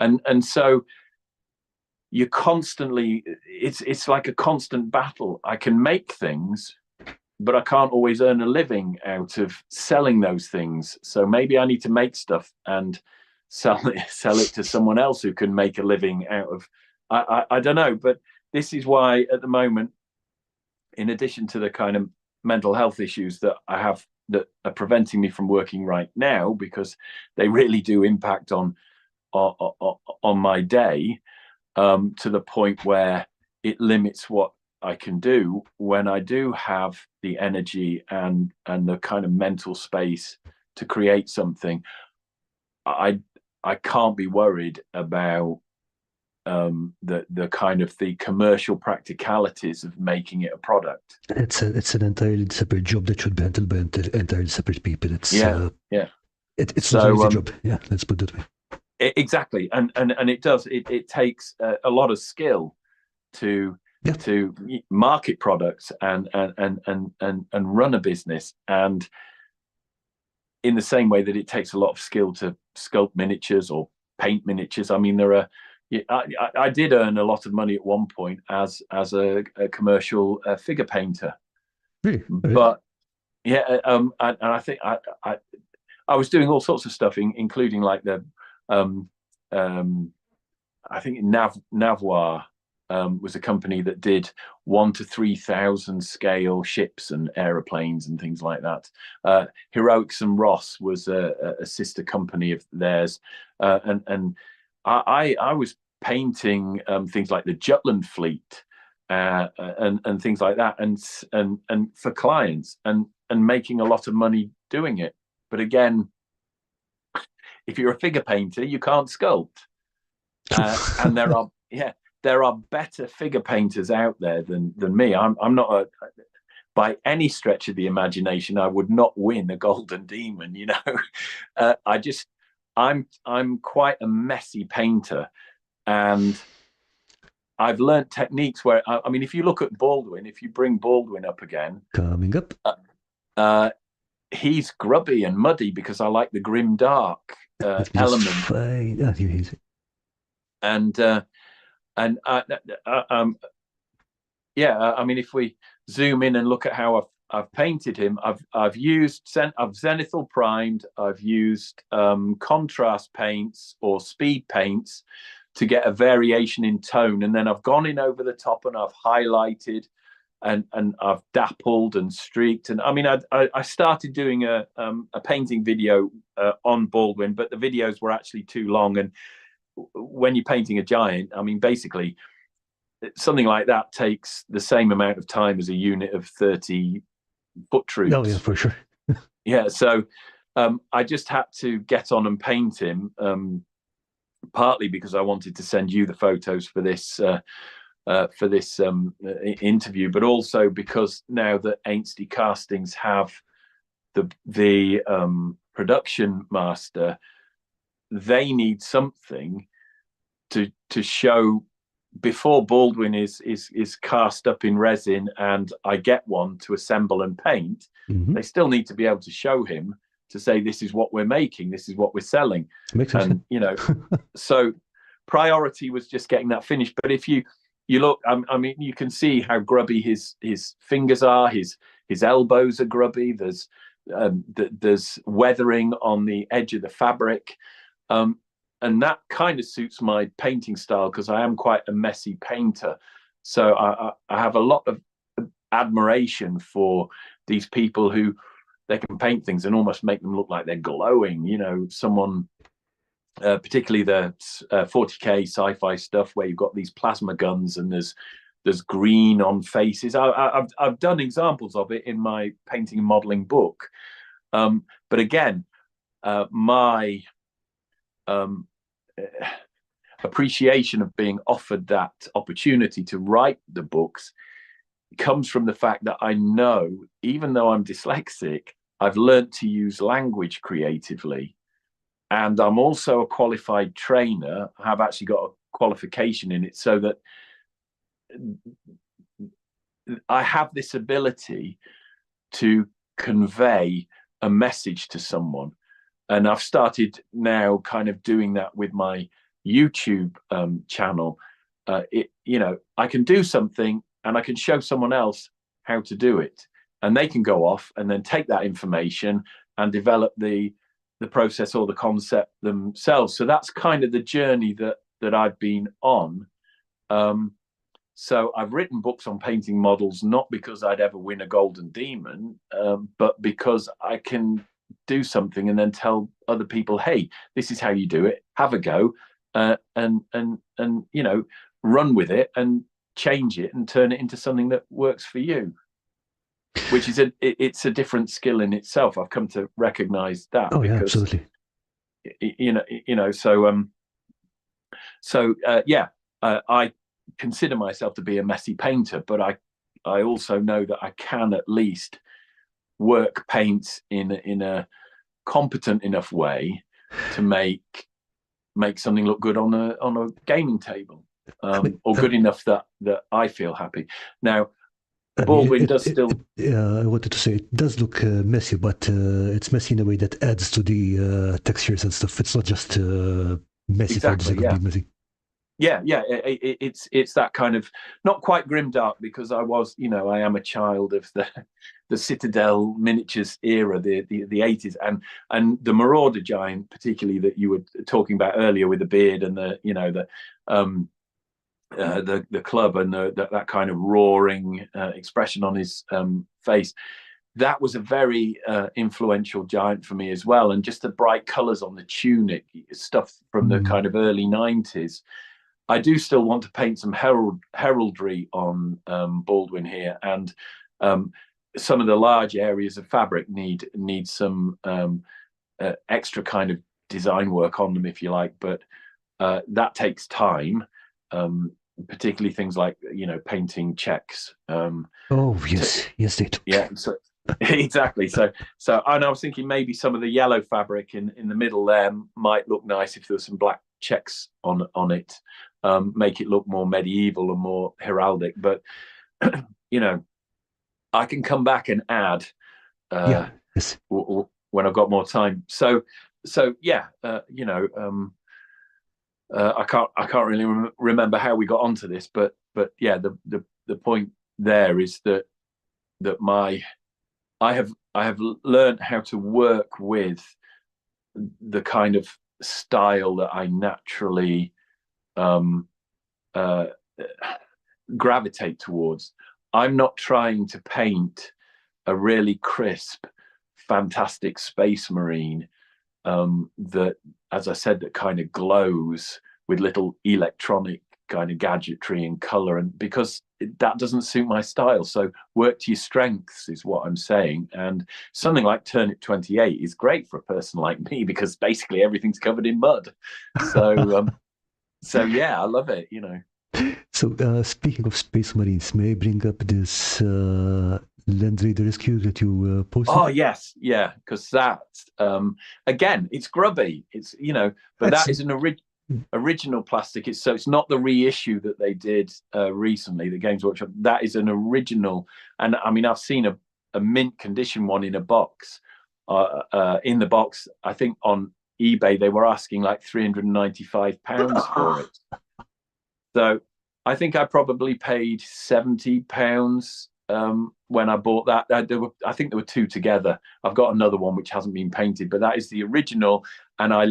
And so you constantly, it's like a constant battle. I can make things, but I can't always earn a living out of selling those things. So maybe I need to make stuff and sell it to someone else who can make a living out of, I don't know. But this is why at the moment, in addition to the kind of mental health issues that I have that are preventing me from working right now, because they really do impact on my day, to the point where it limits what I can do. When I do have the energy and the kind of mental space to create something, I can't be worried about the kind of the commercial practicalities of making it a product. It's an entirely separate job that should be handled by entirely separate people. It's It's not an easy job. Yeah, let's put it that way. Exactly, and it does. It takes a lot of skill to market products and run a business, and in the same way that it takes a lot of skill to sculpt miniatures or paint miniatures. I mean, there are. I did earn a lot of money at one point as a commercial figure painter. Really? But yeah, and I think I was doing all sorts of stuff, including like the I think Navoir was a company that did 1 to 3,000 scale ships and aeroplanes and things like that. Heroics and Ross was a sister company of theirs, and I was painting things like the Jutland fleet and things like that, and for clients, and making a lot of money doing it. But again, if you're a figure painter, you can't sculpt, and there are better figure painters out there than me. I'm not by any stretch of the imagination, I would not win a Golden Demon. You know, I'm quite a messy painter, and I've learned techniques where, I mean, if you look at Baldwin, if you bring Baldwin up again, Coming up. He's grubby and muddy because I like the grim dark element. Fine. Ah, here he is. Yeah, I mean, if we zoom in and look at how I've painted him, I've zenithal primed, I've used contrast paints or speed paints to get a variation in tone, and then I've gone in over the top and I've highlighted and I've dappled and streaked. And I mean, I started doing a painting video on Baldwin, but the videos were actually too long. And when you're painting a giant, I mean, basically something like that takes the same amount of time as a unit of 30 foot troops. Oh yeah, for sure. Yeah, so I just had to get on and paint him, partly because I wanted to send you the photos for this interview, but also because now that Ainsley Castings have the production master, they need something to show before Baldwin is cast up in resin and I get one to assemble and paint. Mm-hmm. They still need to be able to show him to say, this is what we're making, this is what we're selling. Makes sense. And you know, so priority was just getting that finished. But if you look, I mean, you can see how grubby his fingers are. His elbows are grubby. There's weathering on the edge of the fabric, and that kind of suits my painting style because I am quite a messy painter. So I have a lot of admiration for these people who they can paint things and almost make them look like they're glowing. You know, someone. Particularly the 40k sci-fi stuff where you've got these plasma guns and there's green on faces. I've done examples of it in my painting and modeling book, but again, my appreciation of being offered that opportunity to write the books comes from the fact that I know, even though I'm dyslexic, I've learned to use language creatively. And I'm also a qualified trainer. I have actually got a qualification in it, so that I have this ability to convey a message to someone. And I've started now kind of doing that with my YouTube channel. You know, I can do something and I can show someone else how to do it. And they can go off and then take that information and develop the process or the concept themselves. So that's kind of the journey that I've been on. So I've written books on painting models, not because I'd ever win a golden demon, but because I can do something and then tell other people, hey, this is how you do it, have a go, and you know, run with it and change it and turn it into something that works for you. Which is it's a different skill in itself. I've come to recognize that. Oh, yeah, because, absolutely. I consider myself to be a messy painter, but I also know that I can at least work paints in a competent enough way to make something look good on a gaming table, or good enough that I feel happy. Now, Baldwin does still. I wanted to say it does look messy, but it's messy in a way that adds to the textures and stuff. It's not just messy for the sake of being messy. Yeah, it's that kind of, not quite grimdark, because I am a child of the Citadel miniatures era, the 80s, and the Marauder giant, particularly, that you were talking about earlier with the beard and the club and that kind of roaring expression on his face. That was a very influential giant for me as well, and just the bright colors on the tunic, stuff from the kind of early 90s. I do still want to paint some heraldry on Baldwin here, and some of the large areas of fabric need some extra kind of design work on them, if you like, but that takes time. Particularly things like painting checks. Yes, they do. Yeah, so exactly. So and I was thinking maybe some of the yellow fabric in the middle there might look nice if there was some black checks on it. make it look more medieval and more heraldic. But you know, I can come back and add yes. when I've got more time. So yeah, you know, I can't really remember how we got onto this, but yeah, the point there is that I have learned how to work with the kind of style that I naturally gravitate towards. I'm not trying to paint a really crisp, fantastic space marine that, as I said, that kind of glows with little electronic kind of gadgetry and color, and because that doesn't suit my style. So work to your strengths is what I'm saying. And something like Turnip 28 is great for a person like me because basically everything's covered in mud. So so yeah, I love it, you know. So speaking of Space Marines, may I bring up this Land Raider rescue that you posted? Oh yes, yeah, because that again, it's grubby. It's, you know, but that is an original plastic. So it's not the reissue that they did recently, the Games Workshop. That is an original, and I mean, I've seen a mint condition one in a box. In the box, I think on eBay they were asking like £395 for it. So I think I probably paid £70 when I bought that. I think there were two together. I've got another one which hasn't been painted, but that is the original. And I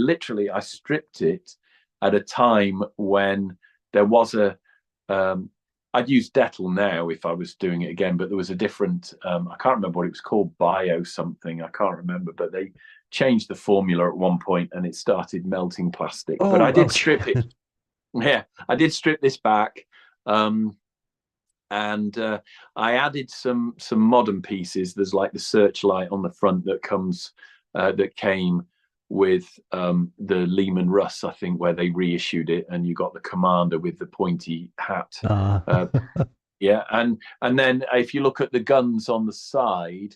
stripped it at a time when there was I'd use Dettol now if I was doing it again, but there was a different, I can't remember what it was called, bio something, I can't remember, but they changed the formula at one point and it started melting plastic. But I did strip it. Yeah, I did strip this back. And I added some modern pieces. There's like the searchlight on the front that came with the Lehman Russ, I think, where they reissued it, and you got the commander with the pointy hat. Yeah, and then if you look at the guns on the side,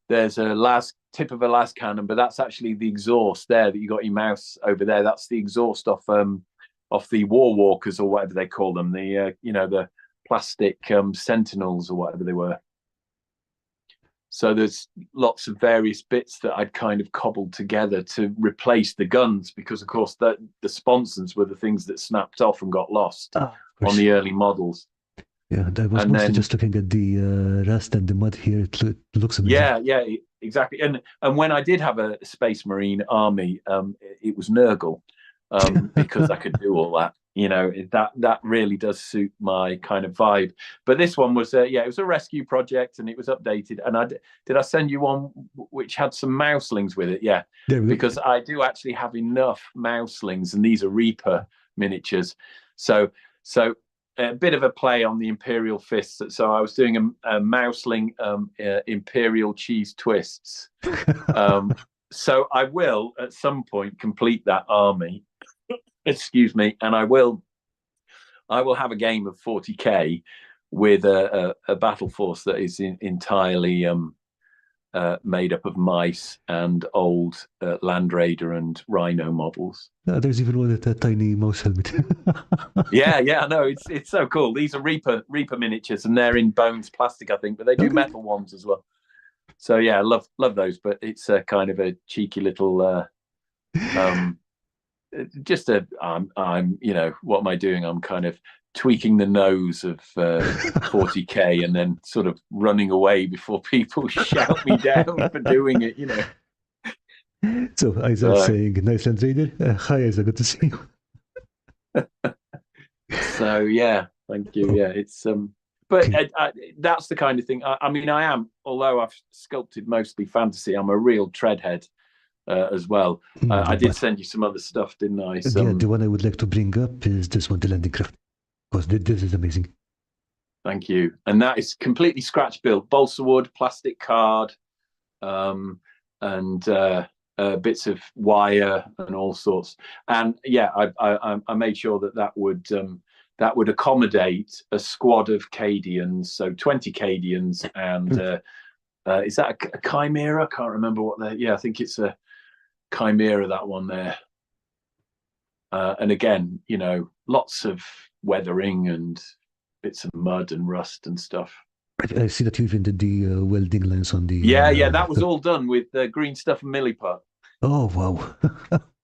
there's a tip of a las cannon, but that's actually the exhaust there that you got your mouse over there. That's the exhaust off the War Walkers or whatever they call them, the you know, the plastic Sentinels or whatever they were. So there's lots of various bits that I'd kind of cobbled together to replace the guns, because of course the sponsons were the things that snapped off and got lost on the early models. Yeah, I was mostly just looking at the rust and the mud here. It looks amazing. Yeah, exactly. And when I did have a Space Marine army, it was Nurgle, because I could do all that. You know, that really does suit my kind of vibe. But this one was it was a rescue project, and it was updated. And did I send you one which had some mouselings with it? Yeah, because I do actually have enough mouselings, and these are Reaper miniatures. So a bit of a play on the Imperial fists. So I was doing a mouseling Imperial cheese twists. So I will at some point complete that army. Excuse me, and I will have a game of 40k with a battle force that is entirely made up of mice and old Land Raider and Rhino models. There's even one with a tiny mouse helmet. yeah, I know, it's so cool. These are Reaper miniatures, and they're in Bones plastic, I think, but they do metal ones as well. So yeah, I love those, but it's a kind of a cheeky little I'm you know, what am I doing? I'm kind of tweaking the nose of 40k and then sort of running away before people shout me down for doing it, you know. So Isaac saying, nice Land Raider. Hi Isaac, good to see you. So yeah, thank you. Yeah, it's but that's the kind of thing. I mean, I am, although I've sculpted mostly fantasy, I'm a real treadhead as well. I did send you some other stuff, didn't I? Yeah, the one I would like to bring up is this one, the Landing Craft, because this is amazing. Thank you. And that is completely scratch built, balsa wood, plastic card, and bits of wire and all sorts. And yeah, I made sure that would accommodate a squad of Cadians, so 20 Cadians, and is that a Chimera? I can't remember what I think it's a Chimera, that one there. And again, you know, lots of weathering and bits of mud and rust and stuff. I see that you even did the welding lines on the. Yeah, that was all done with green stuff and milliput. Oh, wow.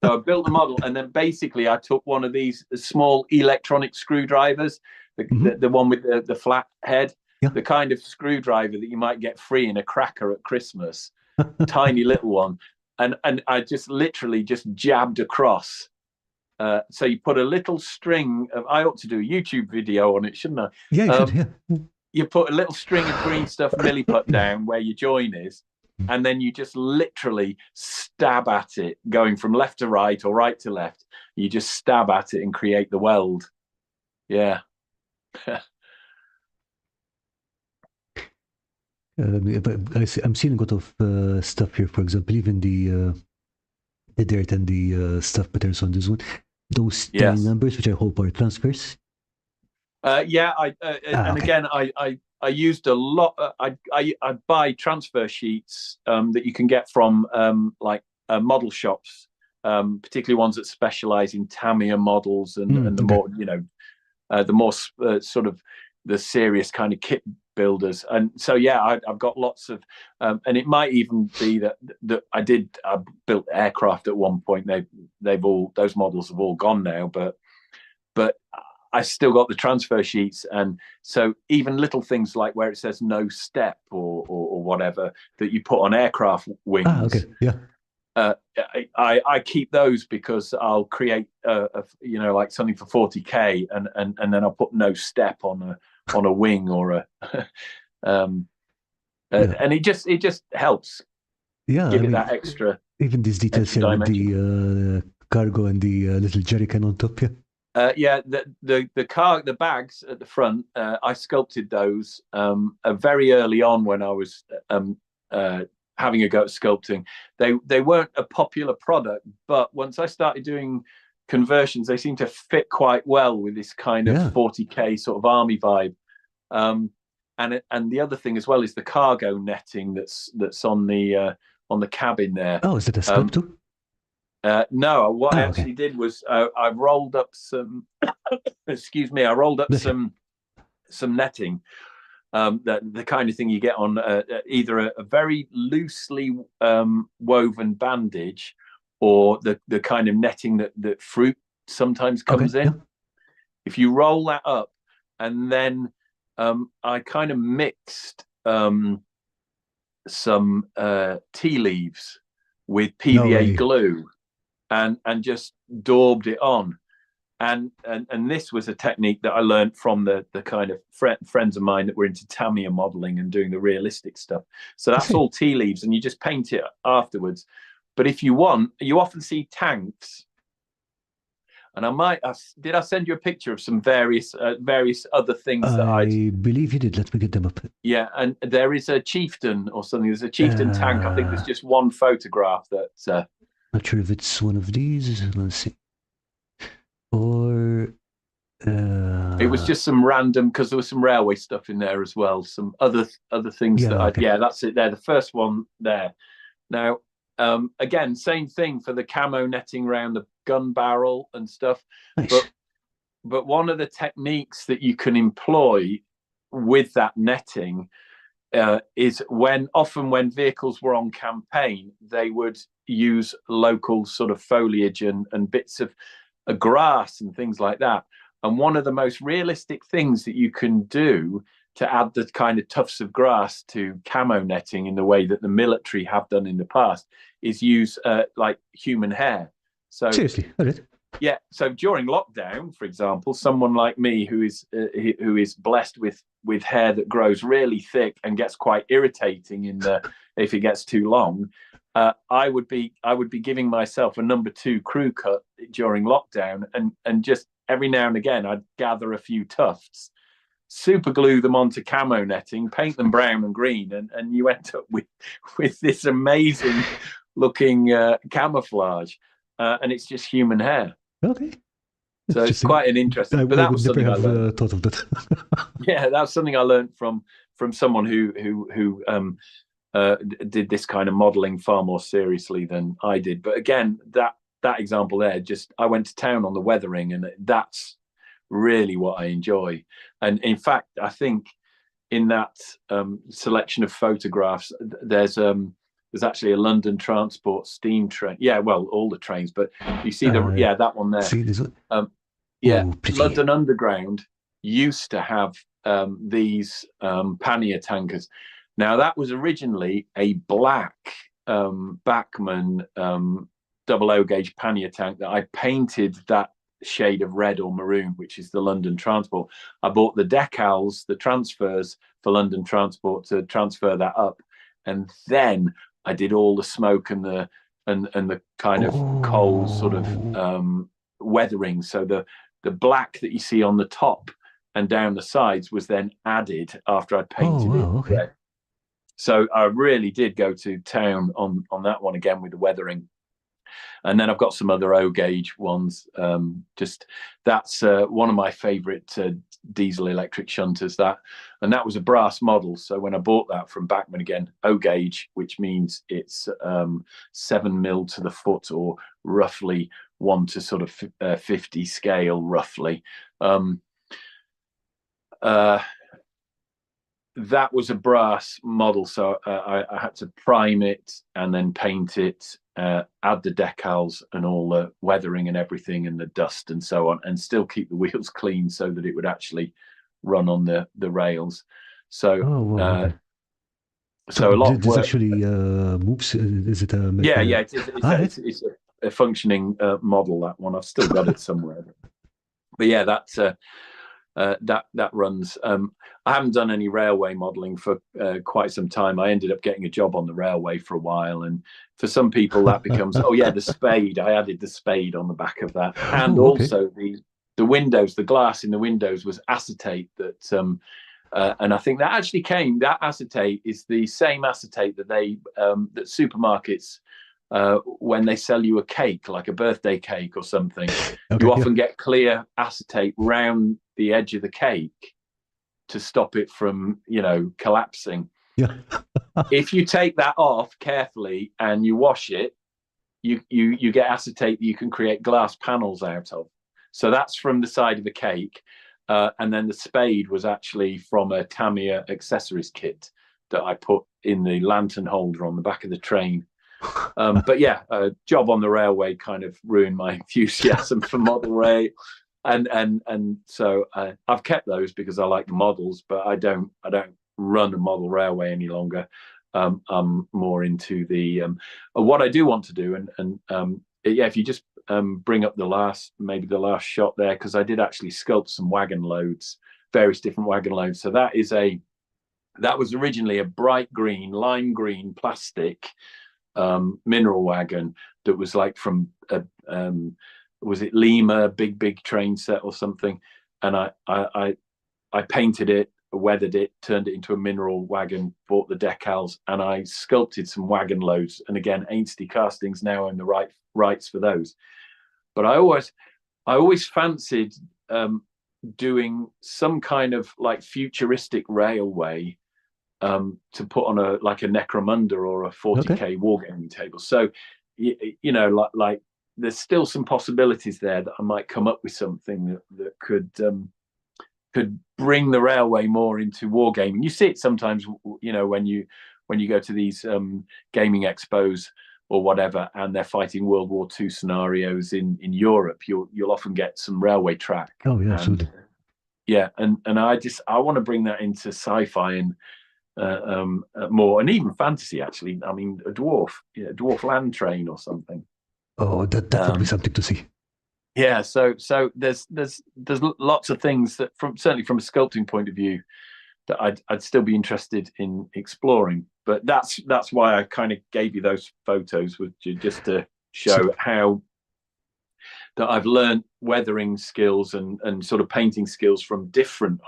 So I built the model, and then basically I took one of these small electronic screwdrivers, the one with the flat head, the kind of screwdriver that you might get free in a cracker at Christmas, tiny little one. And I just literally just jabbed across. So you put a little string of, I ought to do a YouTube video on it, shouldn't I? Yeah, you should, yeah. You put a little string of green stuff milliput down where your join is, and then you just literally stab at it, going from left to right or right to left. You just stab at it and create the weld. Yeah. But I'm seeing a lot of stuff here. For example, even the dirt and the stuff patterns on this one. Those tiny numbers, which I hope are transfers. Yeah, again, I used a lot. I buy transfer sheets that you can get from like model shops, particularly ones that specialize in Tamiya models and the more, you know, the more sort of the serious kind of kit builders. And so yeah, I've got lots of, and it might even be that I built aircraft at one point. They've all, those models have all gone now, but I still got the transfer sheets, and so even little things like where it says no step or whatever that you put on aircraft wings. I keep those because I'll create you know, like something for 40k, and then I'll put no step on a wing or a and it just helps. Yeah, give it that extra. Even these details here with the cargo and the little jerrycan on top. Yeah, the bags at the front, I sculpted those very early on when I was having a go at sculpting. They weren't a popular product, but once I started doing conversions, they seemed to fit quite well with this kind of 40k sort of army vibe. And the other thing as well is the cargo netting that's on the cabin there. Oh, is it a sculptor? No, what I actually did was I rolled up some excuse me, I rolled up some netting, the kind of thing you get on either a very loosely woven bandage or the kind of netting that fruit sometimes comes in. If you roll that up, and then I kind of mixed some tea leaves with PVA glue and just daubed it on, and this was a technique that I learned from the kind of friends of mine that were into Tamiya modeling and doing the realistic stuff. So that's all tea leaves, and you just paint it afterwards. But if you want, you often see tanks, and did I send you a picture of some various other things that I believe you did. Let me get them up. Yeah, and there is a chieftain or something. There's a chieftain tank. I think there's just one photograph that. Not sure if it's one of these. Let's see. Or it was just some random, because there was some railway stuff in there as well. Some other things that's it there. The first one there. Now, again, same thing for the camo netting around the gun barrel and stuff. Nice. But one of the techniques that you can employ with that netting is often when vehicles were on campaign, they would use local sort of foliage and bits of grass and things like that. And one of the most realistic things that you can do to add the kind of tufts of grass to camo netting in the way that the military have done in the past is use like human hair. So seriously, yeah. So during lockdown, for example, someone like me who is blessed with hair that grows really thick and gets quite irritating if it gets too long, I would be giving myself a number 2 crew cut during lockdown, and just every now and again I'd gather a few tufts, super glue them onto camo netting, paint them brown and green, and you end up with this amazing looking camouflage, and it's just human hair. Okay. So it's quite an interesting. But that was something I learned. Thought of that. Yeah, that's something I learned from someone who did this kind of modeling far more seriously than I did. But again, that example there, just I went to town on the weathering, and that's really what I enjoy. And in fact, I think in that selection of photographs, there's actually a London Transport steam train. Yeah, well, all the trains, but you see that one there. See this one? London Underground used to have these pannier tankers. Now that was originally a black Bachmann 00 gauge pannier tank that I painted that shade of red or maroon, which is the London Transport. I bought the decals, the transfers for London Transport to transfer that up, and then I did all the smoke and the kind of coal sort of weathering. So the black that you see on the top and down the sides was then added after I painted it red. So I really did go to town on that one again with the weathering. And then I've got some other O gauge ones. That's one of my favorite diesel electric shunters. That was a brass model. So when I bought that from Bachmann, again, O gauge, which means it's 7 mil to the foot, or roughly 1 to sort of 50 scale, roughly. That was a brass model, so I had to prime it and then paint it, add the decals and all the weathering and everything, and the dust and so on, and still keep the wheels clean so that it would actually run on the rails. So so a lot. This actually moves. Is it a? Yeah. It's a functioning model. That one, I've still got it somewhere. But yeah, that runs. I haven't done any railway modelling for quite some time. I ended up getting a job on the railway for a while, and for some people that becomes the spade. I added the spade on the back of that, and also the windows, the glass in the windows was acetate that. And I think that actually that acetate is the same acetate that that supermarkets, when they sell you a cake, like a birthday cake or something, you often get clear acetate round the edge of the cake to stop it from, collapsing. Yeah. If you take that off carefully and you wash it, you get acetate that you can create glass panels out of. So that's from the side of the cake. And then the spade was actually from a Tamiya accessories kit that I put in the lantern holder on the back of the train. But yeah, a job on the railway kind of ruined my enthusiasm for model rail, and so I've kept those because I like the models, but I don't run a model railway any longer. I'm more into the what I do want to do, and if you just bring up the last shot there, because I did actually sculpt some wagon loads, various different wagon loads. So that was originally a bright green, lime green plastic mineral wagon that was like from was it Lima, big train set or something, and I painted it, weathered it, turned it into a mineral wagon, bought the decals, and I sculpted some wagon loads. And again, Ainsley Castings now own the rights for those. But I always fancied doing some kind of like futuristic railway to put on a Necromunda or a 40k wargaming table. So like there's still some possibilities there that I might come up with something that could bring the railway more into wargaming. You see it sometimes, when you go to these gaming expos or whatever, and they're fighting World War II scenarios in Europe. You'll often get some railway track. Oh yeah, absolutely. Yeah, and I want to bring that into sci-fi and more, and even fantasy. Actually, I mean, a dwarf land train or something. Oh, that would be something to see. Yeah, so there's lots of things that certainly from a sculpting point of view that I'd still be interested in exploring. But that's why I kind of gave you those photos, just to show how that I've learned weathering skills and sort of painting skills from different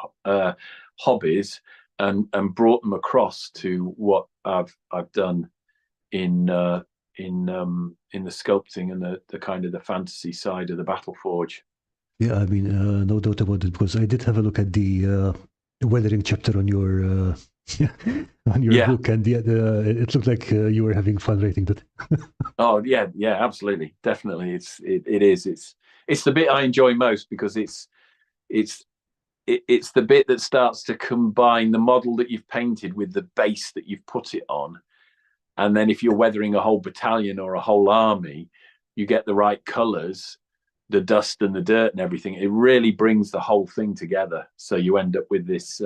hobbies and brought them across to what I've done in the sculpting and the kind of the fantasy side of the Battle Forge. Yeah, I mean, no doubt about it, because I did have a look at the weathering chapter on your on your Yeah. book, and it looked like you were having fun writing that. Oh yeah, absolutely, definitely. It is. It's the bit I enjoy most because it's the bit that starts to combine the model that you've painted with the base that you've put it on. And then if you're weathering a whole battalion or a whole army, you get the right colors, the dust and the dirt and everything. It really brings the whole thing together. So you end up with this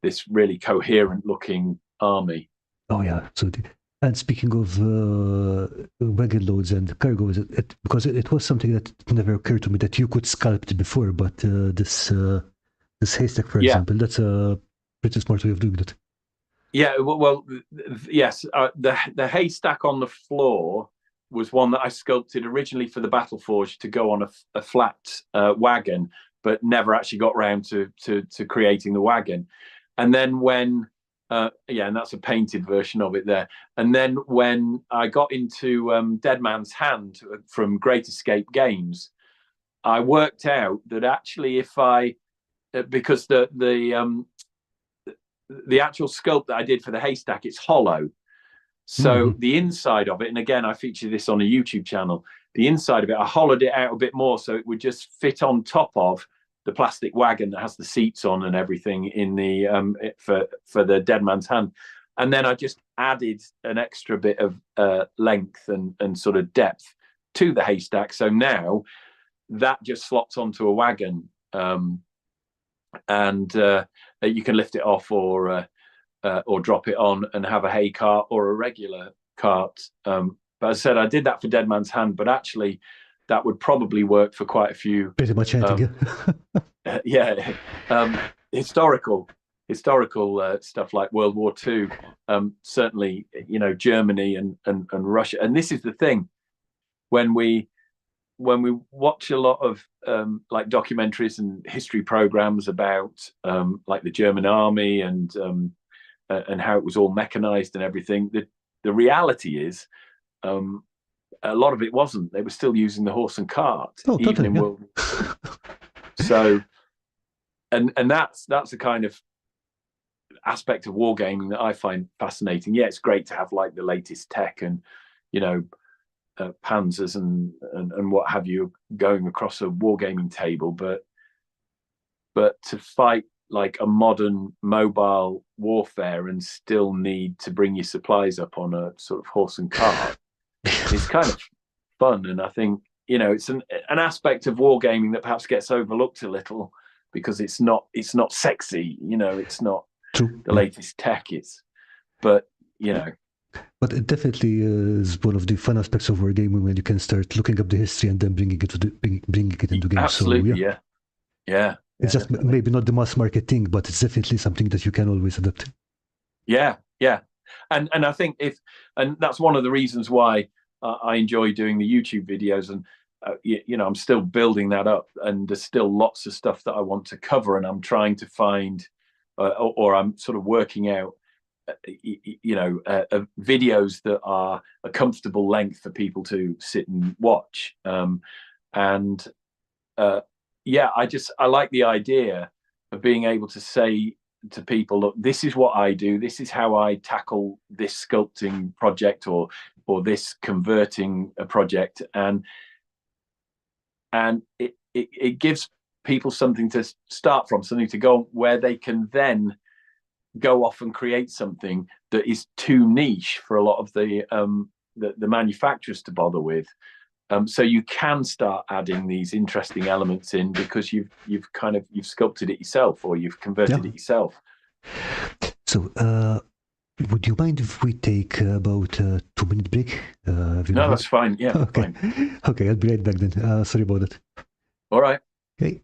this really coherent looking army. Oh yeah, absolutely. And speaking of wagon loads and cargoes, because it was something that never occurred to me that you could sculpt before, but this haystack, for example, that's a pretty smart way of doing that. Yeah, well, yes. The haystack on the floor was one that I sculpted originally for the Battle Forge to go on a flat wagon, but never actually got round to creating the wagon. And then when, and that's a painted version of it there. And then when I got into Dead Man's Hand from Great Escape Games, I worked out that actually because the actual sculpt that I did for the haystack, it's hollow. So the inside of it, and again, I feature this on a YouTube channel, the inside of it, I hollowed it out a bit more so it would just fit on top of the plastic wagon that has the seats on and everything in the for the Dead Man's Hand. And then I just added an extra bit of length and sort of depth to the haystack. So now that just slots onto a wagon. And you can lift it off or drop it on and have a hay cart or a regular cart. But as I said, I did that for Dead Man's Hand, but actually that would probably work for quite a few. Pretty much anything. Historical stuff like World War II. Certainly, Germany and Russia. And this is the thing, when we watch a lot of like documentaries and history programs about like the German army and how it was all mechanized and everything, the reality is a lot of it wasn't. They were still using the horse and cart, even in World War II. So, and that's a kind of aspect of wargaming that I find fascinating. Yeah, it's great to have like the latest tech and panzers and what have you going across a wargaming table, but to fight like a modern mobile warfare and still need to bring your supplies up on a sort of horse and cart is kind of fun. And I think it's an aspect of wargaming that perhaps gets overlooked a little because it's not sexy, it's not True. The latest tech is, but But it definitely is one of the fun aspects of wargaming when you can start looking up the history and then bringing it into games. Absolutely, so, yeah. It's just definitely. Maybe not the mass market thing, but it's definitely something that you can always adapt. Yeah, and I think and that's one of the reasons why I enjoy doing the YouTube videos, and I'm still building that up, and there's still lots of stuff that I want to cover, and I'm trying to find, or I'm sort of working out. Videos that are a comfortable length for people to sit and watch. I like the idea of being able to say to people, look, this is what I do. This is how I tackle this sculpting project or this converting a project. And it gives people something to start from, something to go where they can then go off and create something that is too niche for a lot of the manufacturers to bother with. So you can start adding these interesting elements in because you've sculpted it yourself or you've converted it yourself. So would you mind if we take about a 2-minute break? No, that's fine. Yeah. Okay. Fine. Okay, I'll be right back then. Sorry about that. All right. Okay.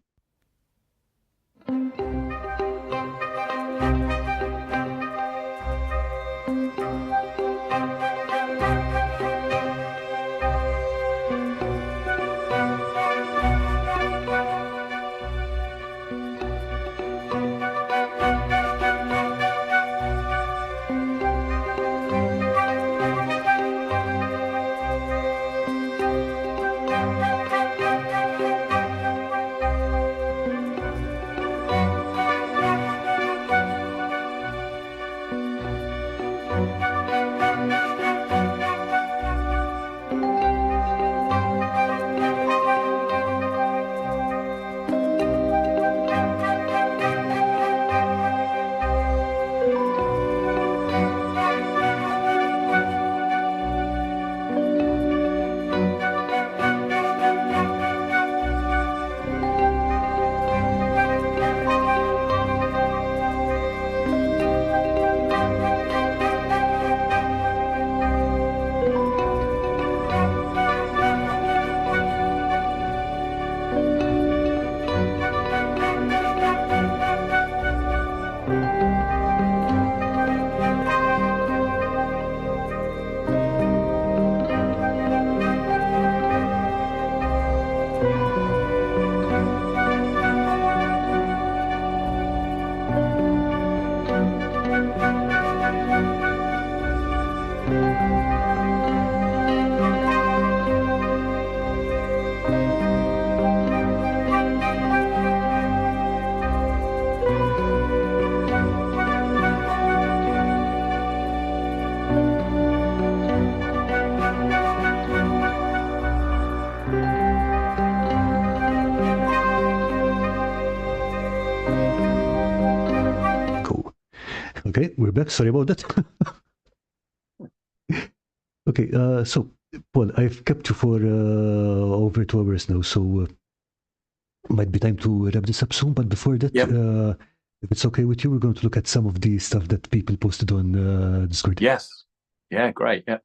Okay, we're back. Sorry about that. Okay, so Paul, I've kept you for over 2 hours now, so might be time to wrap this up soon. But before that, Yep. if it's okay with you, we're going to look at some of the stuff that people posted on Discord. Yes. Yeah, great. Yeah.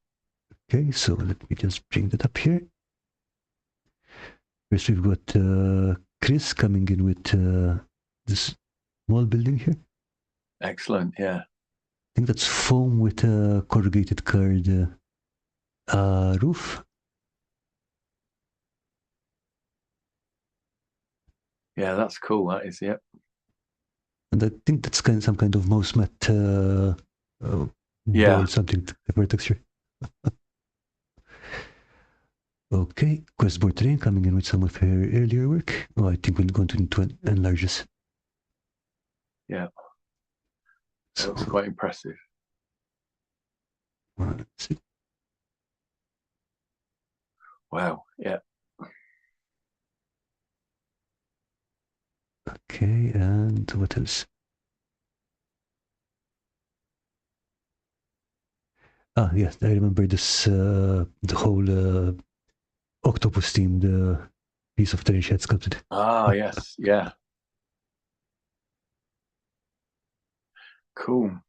Okay, so let me just bring that up here. First, we've got Chris coming in with this small building here. Excellent. Yeah. I think that's foam with a corrugated card roof. Yeah, that's cool. That is. Yep. And I think that's some kind of mouse mat Yeah. board, something for texture. Okay, Questboard Terrain coming in with some of her earlier work. Oh, I think we're going to need to enlarge this. Yeah. That So, looks quite impressive. let's see. Wow. Yeah. Okay, and what else? Ah, yes, I remember this, the whole octopus themed piece of terrain she had sculpted. Ah, yes. Yeah. Cool.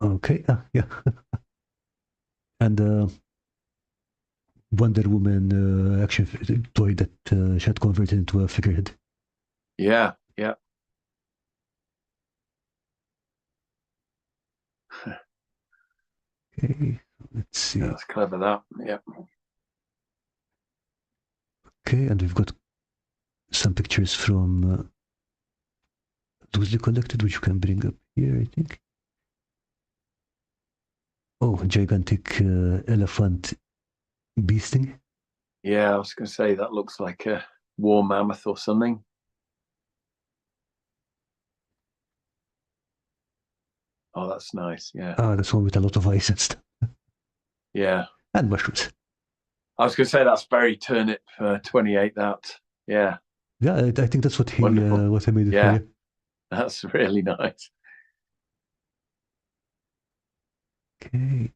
Okay, yeah. And Wonder Woman action toy that she had converted into a figurehead. Yeah. Yeah. Okay, let's see. That's clever. That. Yeah. Okay, and we've got some pictures from loosely collected, which you can bring up here, I think. Oh, gigantic elephant beasting. Yeah. I was going to say that looks like a war mammoth or something. Oh, that's nice. Yeah. Ah, that's one with a lot of eyes and stuff. Yeah. And mushrooms. I was going to say that's very turnip 28. That. Yeah. Yeah, I think that's what he Wonderful. what I made it Yeah. for. That's really nice. Okay.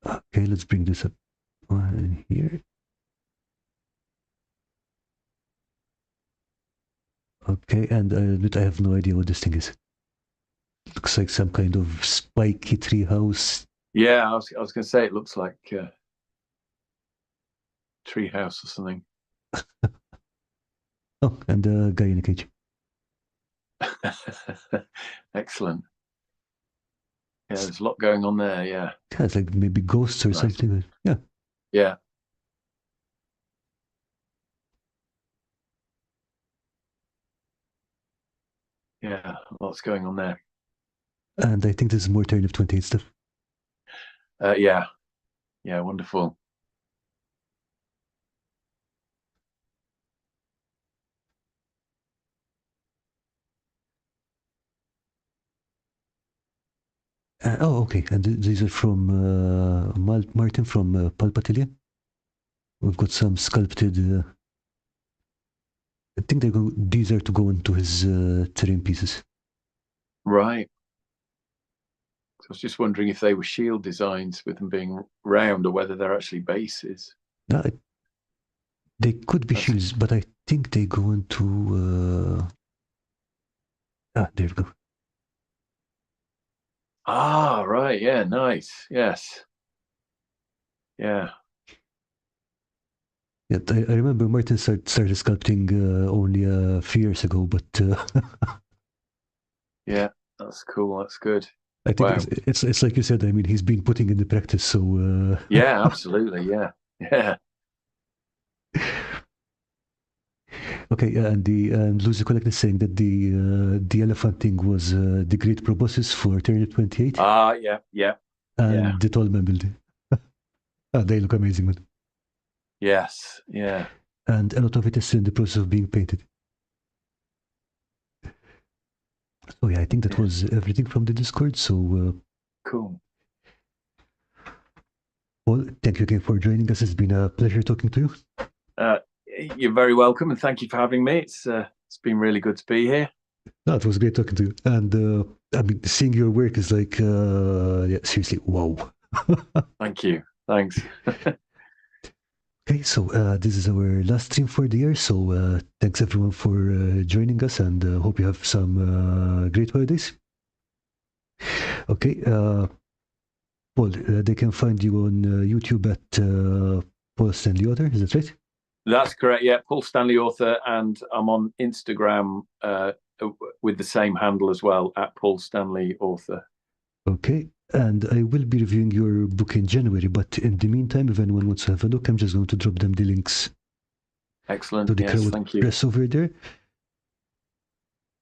Okay, let's bring this up on here. Okay, and I have no idea what this thing is. Looks like some kind of spiky treehouse. Yeah. I was going to say it looks like treehouse or something. Oh, and a guy in a cage. Excellent. Yeah, there's a lot going on there. Yeah. Yeah, it's like maybe ghosts or Nice. something. Yeah. Yeah. Yeah. Lots going on there. And I think this is more Turnip 28 stuff. Yeah. Yeah. Wonderful. Oh, okay. And these are from Martin from Palpatilia. We've got some sculpted. I think these are to go into his terrain pieces. Right. So I was just wondering if they were shield designs with them being round or whether they're actually bases. They could be shields, but I think they go into. There we go. Ah, right. Yeah. Nice. Yes. Yeah. Yeah, I remember Martin started sculpting only a few years ago, but Yeah. That's cool. That's good. I think Wow. it's like you said. I mean, he's been putting in the practice, so Yeah. Absolutely. Yeah. Yeah. Okay, and Lucy Collect is saying that the elephant thing was the great proboscis for Turnip 28. Ah. Yeah. Yeah. And the Tallman building. They look amazing, man. Yes. Yeah. And a lot of it is still in the process of being painted. So yeah, I think that was everything from the Discord. So cool. Paul, thank you again for joining us. It's been a pleasure talking to you. You're very welcome, and thank you for having me. It's been really good to be here. No, it was great talking to you. And I mean, seeing your work is like, yeah, seriously, wow. Thank you. Thanks. Okay, so this is our last stream for the year. So thanks everyone for joining us, and hope you have some great holidays. Okay, Paul, they can find you on YouTube at Paul Stanley Author, is that right? That's correct. Yeah, Paul Stanley Author, and I'm on Instagram with the same handle as well, at Paul Stanley Author. Okay, and I will be reviewing your book in January, but in the meantime, if anyone wants to have a look, I'm just going to drop them the links. Excellent. To the Yes, Crowood thank you. Press over there.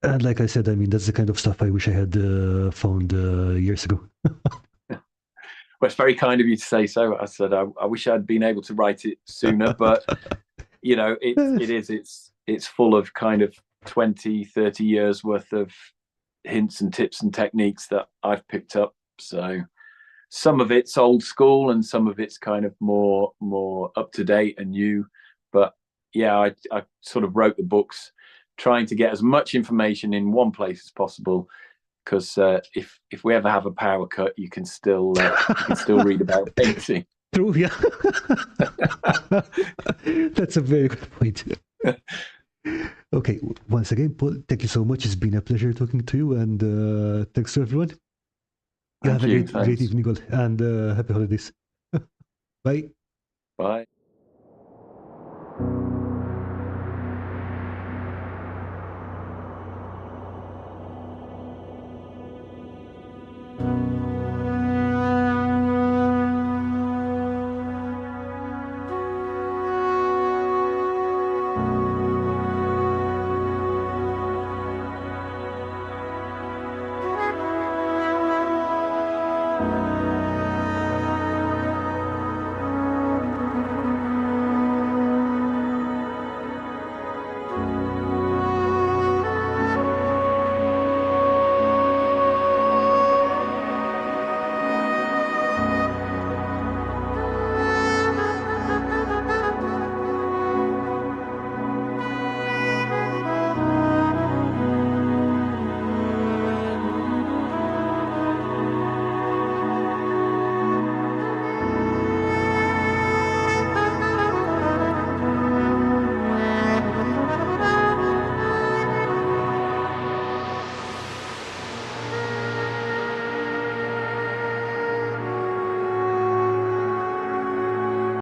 And like I said, I mean, that's the kind of stuff I wish I had found years ago. Well, it's very kind of you to say so. I said I wish I'd been able to write it sooner, but you know, it's full of kind of 20, 30 years worth of hints and tips and techniques that I've picked up. So some of it's old school and some of it's kind of more up to date and new. But yeah, I sort of wrote the books trying to get as much information in one place as possible, because if we ever have a power cut, you can still read about painting. True, yeah. That's a very good point. Okay, once again, Paul, thank you so much. It's been a pleasure talking to you, and thanks to everyone. Have a great evening all, and happy holidays. Bye. Bye.